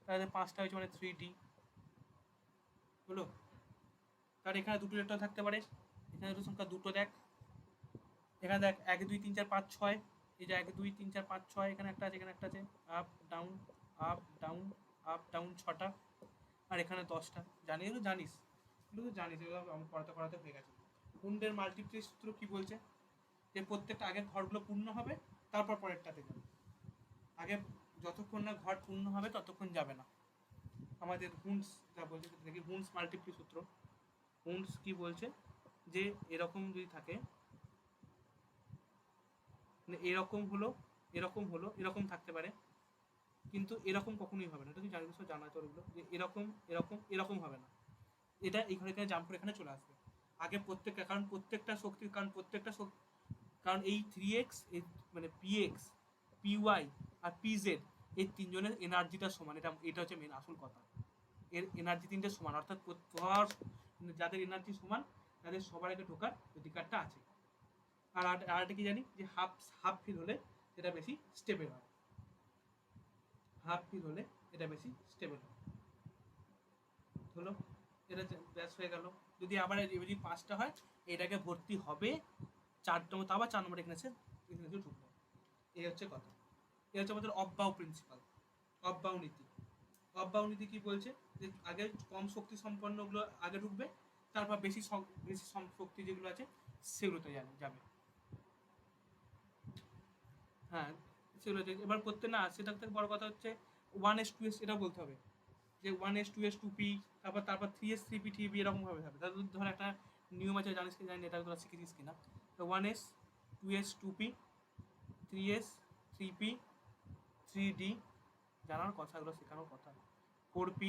Speaker 1: তাহলে 5টা হয়েছে মানে 3d হলো। তার এখানে দুটো ইলেকট্রন থাকতে পারে, এখানে দুটো সংখ্যা দুটো দেখ, এখানে দেখ 1 2 3 4 5 6, এই যে 1 2 3 4 5 6, এখানে একটা আছে, এখানে একটা আছে, up down up down up down 6টা, আর এখানে 10টা, জানি এগুলো জানিস, এগুলো জানিস, এগুলো আমি পড়াতে পড়াতে হয়ে গেছে। কুন্ডের মাল্টিপ্লিক সূত্র কি বলছে, যে প্রত্যেকটা আগের ঘরগুলো পূর্ণ হবে তারপর পরেরটাতে যাবে, আগে যতক্ষণ না ঘর পূর্ণ হবে ততক্ষণ যাবে না। আমাদের হুন্স যা বলছে দেখি, হুন্স মাল্টিপ্লিক সূত্র, হুন্স কি বলছে, যে এরকম যদি থাকে, মানে এরকম হলো এরকম হলো এরকম থাকতে পারে, কিন্তু এরকম কখনোই হবে না, এটা তুই জানিস, জানা তোর এগুলো, যে এরকম এরকম এরকম হবে না, এটা এই ঘরে জাম্প করে এখানে চলে আসবে আগে প্রত্যেকটা, কারণ প্রত্যেকটা শক্তির, কারণ এই 3x মানে px py আর pz এই তিনজনের এনার্জিটা সমান, এটা হচ্ছে মেন আসল কথা, এর এনার্জি তিনটে সমান, অর্থাৎ যাদের এনার্জি সমান তাদের সবার আগে ঢোকার অধিকারটা আছে। আর আরেকটা কি জানি, যে হাফ হাফ ফিল হলে এটা বেশি স্টেবল হয়, হাফ ফিল হলে এটা বেশি স্টেবল হয় হলো, এটা ব্যাস হয়ে গেল। যদি আবার যদি 5টা হয়, এটাকে ভর্তি হবে 4 নম্বর, আবার 4 নম্বর এখানে ঢুকবে, এই হচ্ছে কথা। এই হচ্ছে আমাদের অফবাউ প্রিন্সিপাল, অফবাউ নীতি। অফবাউ নীতি কি বলছে, যে আগে কম শক্তি সম্পন্নগুলো আগে ঢুকবে, তারপর বেশি শক্তি যেগুলো আছে সেগুলোতে যাবে। হ্যাঁ সেগুলো এবার করতে না, সেটা থেকে বড় কথা হচ্ছে 1s 2s এটা বলতে হবে, যে 1s 2s 2p, তারপর 3s 3p 3p এরকম ভাবে হবে। তাহলে ধর একটা নিয়ম আছে, জানিস কি জানি এটা তোরা শিখেছিস কিনা, তো 1s 2s 2p 3s 3p 3d জানার কথা, এগুলো শেখানোর কথা, 4p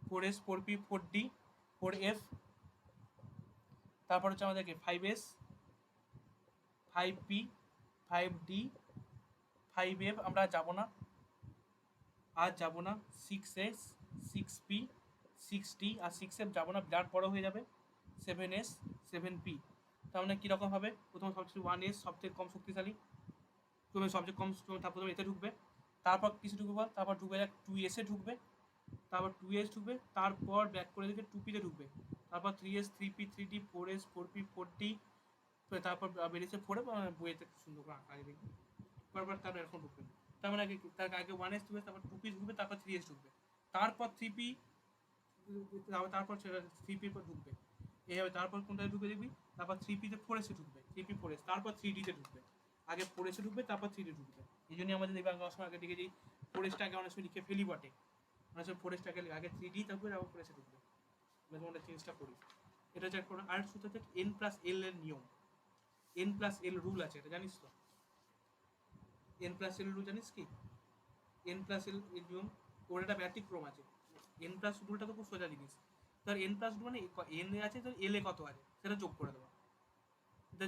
Speaker 1: 4s 4p 4d 4f, তারপর হচ্ছে আমাদেরকে 5s 5p 5d 5F আমরা যাবো না, আর যাবো না। 6S, 6P, 6D আর 6F যাবো না, বিরাট বড় হয়ে যাবে। 7S, 7P। তার মানে কীরকম হবে? প্রথমে সবচেয়ে 1S সবচেয়ে কম শক্তিশালী, তুমি সবচেয়ে কম, তারপর তুমি এতে ঢুকবে, তারপর কিছু ঢুকবে বল, তারপর ঢুকবে 2S-এ ঢুকবে, তারপর 2S ঢুকবে, তারপর ব্যাক করে দিকে 2P-তে ঢুকবে, তারপর 3S, 3P, 3D, 4S, 4P, 4D, তারপর বেরিয়েছে 4 বইয়েতে সুন্দর করে আঁকা দেখবে, তারপর তারপর এরকম ঢুকবে। তার মানে আগে তার আগে 1S ঢুকবে, তারপর 2P ঢুকবে, তারপর 3S ঢুকবে, তারপর 3P, তারপর 3P-র পর ঢুকবে এইভাবে, তারপর কোনটায় ঢুকে দেখবি, তারপর 3P-তে 4S-এ ঢুকবে, 3P 4S, তারপর 3D-তে ঢুকবে, আগে 4S-এ ঢুকবে, তারপর 3D ঢুকবে। এই জন্যই আমাদের দেখবে অনেক সময় আগে দেখেছি 4S-টা আগে অনেক সময় লিখে ফেলি বটে, অনেক সময় 4S-টাকে আগে 3D থাকবে, তারপর 4S-এ ঢুকবে, আমরা চেঞ্জটা করি। এটা হচ্ছে একটা। আর সূত্র হচ্ছে N+L এর নিয়ম, N+L রুল আছে, এটা জানিস তো? N+L রুল জানিস কি? N+L এর নিয়ম, ওর একটা ব্যতিক্রম আছে। N+ রুলটা তো খুব সোজা জিনিস। ধর N+ মানে N আছে, ধর L এ কত আছে সেটা যোগ করে দেওয়া।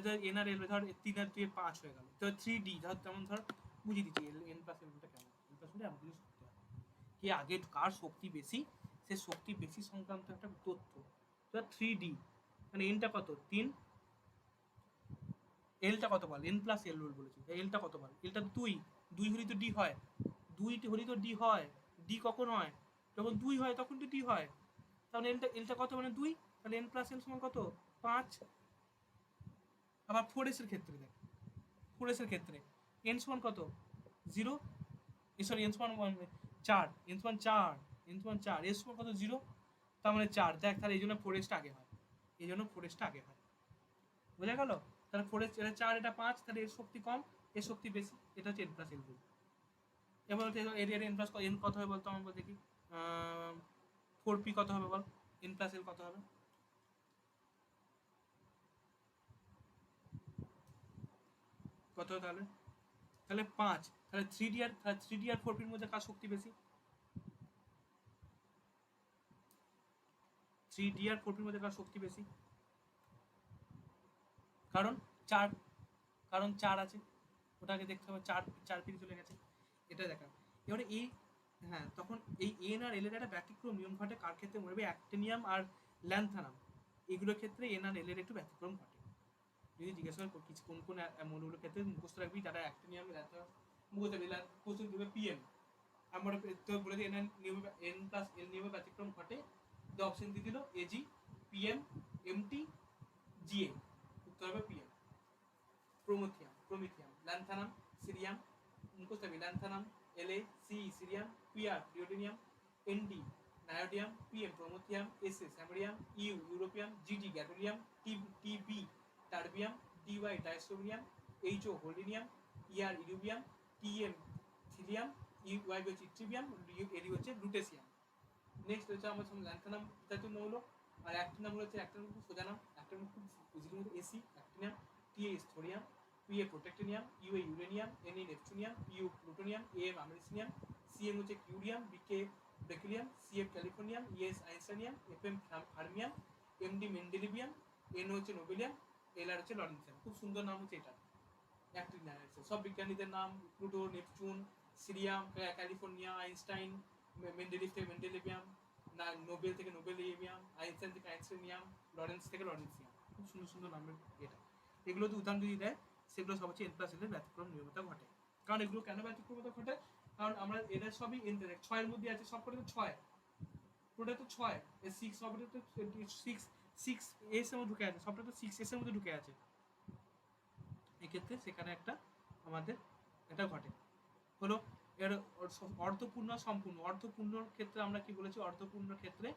Speaker 1: ধর N আর L, ধর 3 আর 2 5 হয়ে গেল। ধর 3D, ধর তেমন ধর বুঝিয়ে দিচ্ছি N+L রুলটা কেমন। N+L এমন কিছু শক্তি হয় কি, আগে কার শক্তি বেশি, সে শক্তি বেশি সংক্রান্ত একটা তথ্য। ধর 3D মানে N-টা কত 3, L-টা কত বল, N+L রুল বলেছি, L-টা কত বল, L-টা 2, 2 হলেই তো D হয়, 2 হলেই তো D হয়। D কখন হয়? যখন 2 হয় তখন তো D হয়। তাহলে L-টা কত মানে 2, তাহলে N+L সমান কত 5। আবার 4S এর ক্ষেত্রে দেখ, 4S এর ক্ষেত্রে N সমান কত 0, সরি N সমান 4, N সমান 4, N সমান 4, S সমান কত 0, তার মানে 4। দেখ তাহলে এই জন্য 4S-টা আগে হয়, এই জন্য 4S-টা আগে হয়, বোঝা গেল? তাহলে 4S, এটা 4, এটা 5, তাহলে এর শক্তি কম, এর শক্তি বেশি। এটা হচ্ছে N+L রুল। এবার এরিয়ার N কত হবে বলতো আমার, দেখি 4P কত হবে বল, N+L কত হবে? কত তাহলে? তাহলে 5, তাহলে 3D আর 4P-র মধ্যে কার শক্তি বেশি? 3D আর 4P-র মধ্যে কার শক্তি বেশি? কারণ 4, কারণ 4 আছে, ওটাকে দেখতে হবে, 4 পিন চলে গেছে, এটা দেখা। এবারে এই, হ্যাঁ, তখন এই N আর L এর একটা ব্যতিক্রম নিয়ম ঘটে কার ক্ষেত্রে মনে হবে, অ্যাক্টিনিয়াম আর ল্যান্থানাম, এগুলোর ক্ষেত্রে N আর L এর একটু ব্যতিক্রম ঘটে। যদি জিজ্ঞাসা করে কিছু কোন কোন মৌলগুলোর ক্ষেত্রে মুখস্থ রাখবি, তারা অ্যাক্টিনিয়াম ল্যান্থানাম মুখস্থ রাখবি, কোশ্চেন দেবে PM, আমরা তো বলে দিই N+L নিয়মে ব্যতিক্রম ঘটে, যে অপশন দিয়ে দিল AG, PM, MT, GA, উত্তর হবে PM। প্রমিথিয়াম, ল্যান্থানাম, সিরিয়াম, মুখস্থ রাখবি, lanthanum, La, Ce, cerium, PR, praseodymium, ND, neodymium, PM, promethium, SA, samarium, europium, GD, gadolinium, TB, terbium, DY, dysprosium, HO, holmium, erbium, TM, thulium, UY হচ্ছে ইট্রিবিয়াম, এডি হচ্ছে লুটেসিয়াম। Next হচ্ছে আমার সঙ্গে lanthanum জাতীয় মৌল, আর অ্যাক্টিনাম হচ্ছে, অ্যাক্টিনাম খুব সোজা নাম, অ্যাক্টিনাম খুব বুঝলি, AC অ্যাক্টিনাম, TA স্থোরিয়াম, PA প্রোটেক্টিনিয়াম, UA uranium, NA neptunium, PU plutonium, AM আমেরিসিনিয়াম, CM হচ্ছে কিউরিয়াম, BK বেকুলিয়াম, CF californium, ES আইনস্টাইনিয়াম, FM ফার্মিয়াম, MD মেন্ডেলিভিয়াম, N হচ্ছে নোবেলিয়াম, LR হচ্ছে লরেন্সিয়াম। খুব সুন্দর নাম হচ্ছে এটা, অ্যাক্টিনিয়াম। সব বিজ্ঞানীদের নাম, Pluto, Neptune, cerium, California, Einstein, Mendeleev থেকে মেন্ডেলিভিয়াম, না নোবেল থেকে নোবেলিয়াম, আইনস্টাইন থেকে আইনস্টাইনিয়াম, লরেন্স থেকে লরেন্সিয়াম। খুব সুন্দর সুন্দর নামের এটা। এগুলো তো উদাহরণ যদি দেয়, সেগুলো সব হচ্ছে N+L এর ব্যতিক্রম নিয়মিত ঘটে। কারণ এগুলো কেন ব্যতিক্রমতা ঘটে? কারণ আমরা এদের সবই ছয়ের মধ্যে আছে, সব করে তো 6, পুরোটা তো 6, এর 6 সবটা তো 6 এস এর মধ্যে ঢুকে আছে, সবটা তো 6 এস এর মধ্যে ঢুকে আছে। এক্ষেত্রে সেখানে একটা আমাদের এটা ঘটে হলো। এর অর্ধপূর্ণ সম্পূর্ণ, অর্ধপূর্ণর ক্ষেত্রে আমরা কি বলেছি, অর্ধপূর্ণর ক্ষেত্রে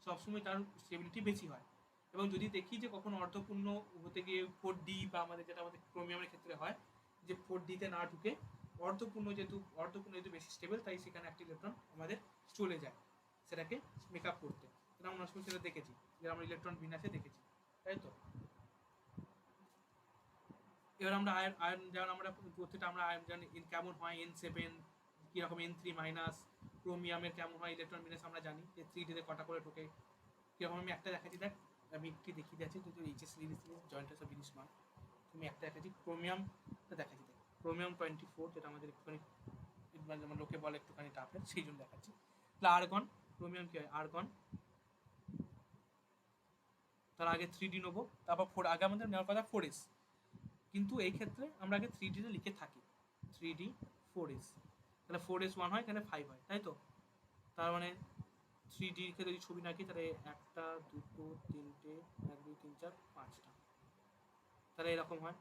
Speaker 1: সবসময় তার স্টেবিলিটি বেশি হয়। এবং যদি দেখি যে কখনো অর্ধপূর্ণ হতে গিয়ে 4D বা আমাদের যেটা আমাদের ক্রোমিয়ামের ক্ষেত্রে হয় যে 4D-তে না ঢুকে অর্ধপূর্ণ যেহেতু বেশি স্টেবল, তাই সেখানে একটা ইলেকট্রন আমাদের চলে যায় সেটাকে মেকআপ করতে। সেটা আমরা সেটা দেখেছি, যে আমরা ইলেকট্রন বিন্যাসে দেখেছি, তাই তো। এবার আমরা আয়ন যেমন আমরা প্রত্যেকটা আমরা আয়ন জানি কেমন হয়, N7 কীরকম, N3-, ক্রোমিয়ামের কেমন হয় ইলেকট্রন বিন্যাস আমরা জানি, যে 3D-তে কটা করে ঢোকে কীরকম। আমি একটা দেখাচ্ছি, দেখ আমি একটি দেখিয়ে দিচ্ছি, তুই এইচএস সিরিজ জয়েন্ট সব জিনিস নয়, তুমি একটা দেখাচ্ছি ক্রোমিয়ামটা দেখাচ্ছি, দেখ ক্রোমিয়াম 24, যেটা আমাদের একটুখানি যেমন লোকে বলে একটুখানি টাফের, সেই জন্য দেখাচ্ছি। তাহলে আর্গন, ক্রোমিয়াম কি হয় আর্গন, তার আগে 3D নেবো, তারপর আগে আমাদের নেওয়ার কথা 4s, কিন্তু এই ক্ষেত্রে আমরা আগে 3D লিখে থাকি, 3D 4s, তাহলে 4s 1 হয়, তাহলে 5 হয়, তাই তো? তার মানে 3D কে যদি ছবি নাকি তাহলে 1 2 3 1 2 3 4 5টা, তাহলে এরকম হয়।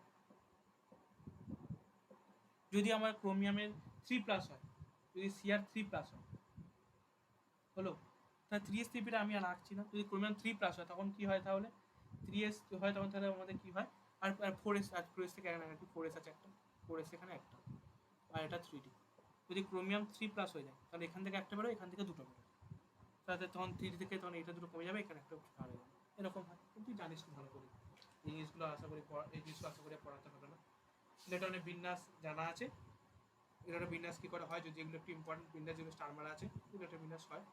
Speaker 1: যদি আমার ক্রোমিয়ামের 3+ হয়, যদি Cr3+ হয়, হলো, তাহলে 3s3pটা আমি আর রাখছি না। যদি ক্রোমিয়াম 3+ হয় তখন কি হয়, তাহলে 3s হয় তখন, তাহলে আমাদের কি হয়, আর 4s, আর 4s থেকে 4s আছে একটা, 4s এখানে একটা, আর এটা 3D। যদি ক্রোমিয়াম 3+ হয়ে যায় তাহলে এখান থেকে একটা বেরো, এখান থেকে দুটো বেরো, তাহলে তখন 3D থেকে তখন এটা দুটো কমে যাবে, এখানে একটা আর যাবে, এরকম হয়। তুই জানিস খুব ভালো করে এই জিনিসগুলো, আশা করি এই জিনিসগুলো আশা করি পড়াতে হবে না। ইলেকট্রনের বিন্যাস জানা আছে, ইলেকট্রনের বিন্যাস কী করে হয়, যদি এগুলো একটু ইম্পর্টেন্ট বিন্যাস যেগুলো স্টার মারা আছে, ইলেকট্রনের বিন্যাস হয়,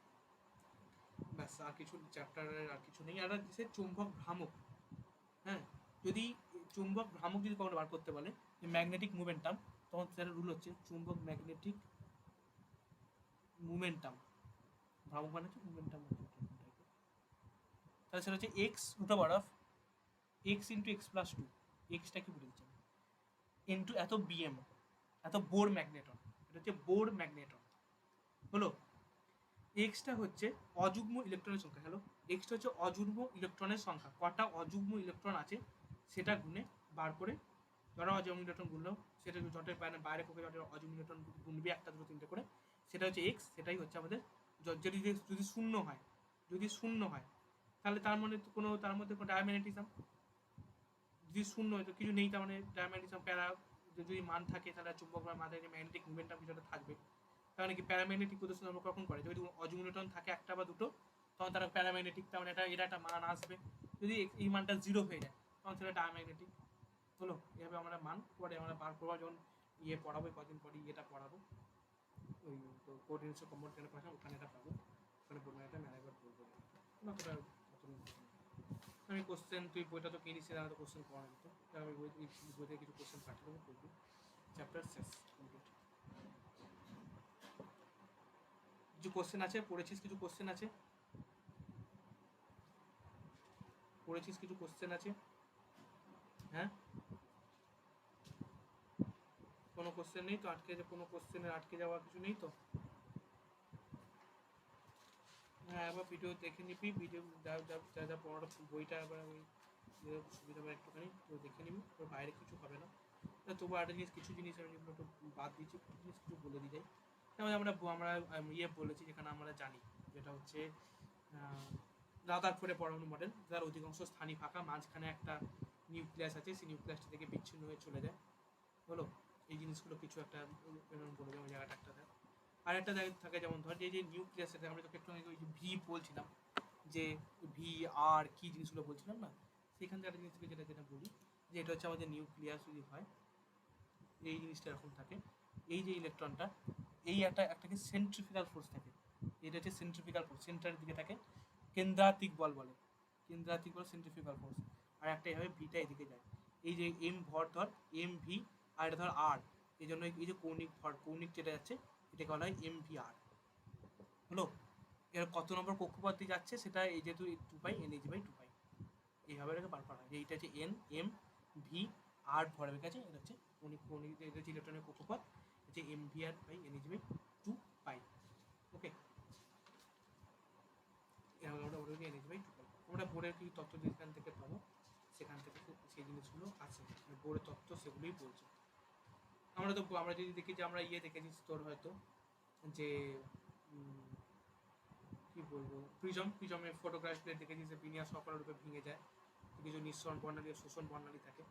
Speaker 1: ব্যাস। আর কিছু চ্যাপ্টারের আর কিছু নেই। আর সে চুম্বক ভ্রামক, হ্যাঁ, যদি চুম্বক ভ্রামক যদি কখনো বার করতে বলে, ম্যাগনেটিক মুভমেন্টাম, তখন সেটা রুল হচ্ছে চুম্বক ম্যাগনেটিক মুভমেন্টাম, ভ্রামক মানে হচ্ছে মুভমেন্টাম, তাহলে সেটা হচ্ছে x√(x)(x+2), এক্সটা কি বলে দিচ্ছি ইন্টু এত বিএম, এত বোর ম্যাগনেটন, এটা হচ্ছে বোর ম্যাগনেটন, হলো। এক্সটা হচ্ছে অযুগ্ম ইলেকট্রনের সংখ্যা, হ্যালো, এক্সটা হচ্ছে অযুগ্ম ইলেকট্রনের সংখ্যা, কটা অযুগ্ম ইলেকট্রন আছে সেটা গুনে বার করে, ধরো অযুগ্ম ইলেকট্রন গুনলো, সেটা জটের বাইরে কোকে জটের অযুগ্ম ইলেকট্রন গুনবি 1 2 3 করে, সেটা হচ্ছে এক্স, সেটাই হচ্ছে আমাদের। যদি যদি শূন্য হয়, যদি শূন্য হয় তাহলে তার মানে কোনো, তার মধ্যে কোনো ডায়াম্যাগনেটিজম, যদি শূন্য হয় তো কিছু নেই, তার মানে ডায়াম্যাগনেটিজম প্যারা, যদি মান থাকে তাহলে চুম্বক বা মাথায় ম্যাগনেটিক মুভমেন্টাম কিছুটা থাকবে, তার মানে কি প্যারাম্যাগনেটিক প্রদর্শন আমরা কখন করে, যদি অযুগ্ম ইলেকট্রন থাকে একটা বা দুটো, তখন তারা প্যারাম্যাগনেটিক, তার মানে এটা একটা মান আসবে। যদি এই মানটা 0 হয়ে যায় তখন সেটা ডায়াম্যাগনেটিক, হলো। এভাবে আমরা মান পরে আমরা বার করবো, যখন পড়াবো, কদিন পরে এটা পড়াবো, ওই তো কোঅর্ডিনেশন কম্পাউন্ড কেন পড়াশোনা, ওখানে এটা পাবো, ওখানে বলবো, এটা ম্যানেজমেন্ট বলবো, অতটা আমি কোশ্চেন, তুই বইটা তো কিনিস, তো কোশ্চেন পড়া যেত, আমি বই থেকে কিছু কোশ্চেন পাঠিয়ে দেবো, করবি, চ্যাপ্টার শেষ কমপ্লিট। কিছু কোশ্চেন আছে, পড়েছিস কিছু কোশ্চেন আছে, পড়েছিস কিছু কোশ্চেন আছে, হ্যাঁ, কোনো কোশ্চেন নেই তো, কোনো কোশ্চেনের আটকে যাওয়া কিছু নেই তো? হ্যাঁ, একবার ভিডিও দেখে নিবি, ভিডিও যা যা যা যা পড়াটা, বইটা একবার ওই সুবিধা হবে একটুখানি, তো দেখে নিবি, তোর বাইরে কিছু হবে না। তবু একটা জিনিস, কিছু জিনিস আমি যেগুলো একটু বাদ দিয়েছি, কিছু জিনিস কিছু বলে দিয়ে যাই। যেমন আমরা বলেছি, যেখানে আমরা জানি, যেটা হচ্ছে রাদারফোর্ডে পরমাণু মডেল, যার অধিকাংশ স্থানই ফাঁকা, মাঝখানে একটা নিউক্লিয়াস আছে, সেই নিউক্লিয়াসটা থেকে বিচ্ছিন্ন হয়ে চলে যায়, হলো। এই জিনিসগুলো কিছু একটা বলে দেবো, জায়গাটা একটা দেয়। আর একটা জায়গা থাকে, যেমন ধর যে নিউক্লিয়াসের, আমরা তোকে একটু ওই যে ভি বলছিলাম, যে ভি আর কি জিনিসগুলো বলছিলাম না, সেখান থেকে একটা জিনিস থেকে যেটা যেটা বলি, যে এটা হচ্ছে আমাদের নিউক্লিয়াস যদি হয়, এই জিনিসটা এরকম থাকে, এই যে ইলেকট্রনটা, এই একটা কি সেন্ট্রিফিক্যাল ফোর্স থাকে, এটা হচ্ছে সেন্ট্রিফিক্যাল ফোর্স, সেন্টারের দিকে থাকে, কেন্দ্রাতিক বল বলে, কেন্দ্রাতিক বল সেন্ট্রিফিক্যাল ফোর্স। আর একটা এভাবে ভিটা এদিকে যায়, এই যে এম ভর ধর, এম ভি, আর এটা ধর আর, এই জন্য এই যে কৌণিক ভর, কৌণিক যেটা যাচ্ছে, এটাকে বলা হয় এম ভি আর, হলো। এর কত নম্বর কক্ষপথ দিয়ে যাচ্ছে সেটা, এই যেহেতু 2 পাই NH/2 পাই, এইভাবে এটাকে বার করা হয়, যে এইটা হচ্ছে এন এম ভি আর ভরের কাছে, এটা হচ্ছে কৌণিক, এটা হচ্ছে ইলেকট্রনের কক্ষপথ, হচ্ছে M V R by NH/2 pi, okay. আমরা ওটা হচ্ছে NH/2 পাই। আমরা বোর্ডের কিছু তথ্য যেখান থেকে পাবো, সেখান থেকে সেই জিনিসগুলো আছে, বোর্ডের তথ্য সেগুলোই বলছে। আমরা যদি দেখি যে আমরা দেখেছি তোর হয়তো, যে কি বলবো, প্রিজমের ফটোগ্রাফিতে দেখেছি যে বিন্যাস অপরারূপে ভেঙে যায়, কিছু নিঃসরণ বর্ণালী, শোষণ বর্ণালী থাকে,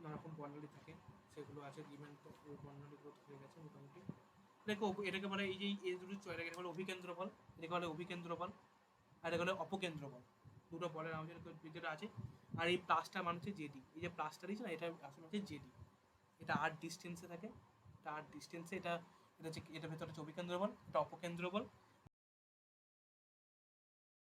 Speaker 1: নানারকম বর্ণালী থাকে, সেগুলো আছে, ইভেন্ট ওই বর্ণালীগুলো হয়ে গেছে মোটামুটি। দেখো, এটাকে বলে, এই যে এই দুটো এটাকে বলে অভিকেন্দ্র বল, এটাকে বলে অভিকেন্দ্র বল, আর এটা বলে অপকেন্দ্র বল, দুটো বলের আমাদের যেটা আছে। আর এই প্লাসটা মানে হচ্ছে জেডি, এই যে প্লাসটা দিয়েছে না, এটা আসলে হচ্ছে জেডি, এটা ডিস্টেন্সে থাকে, এটা ডিস্টেন্সে, এটা এটা হচ্ছে, এটা ভেতরে হচ্ছে অভিকেন্দ্র বল, এটা অপকেন্দ্র বল,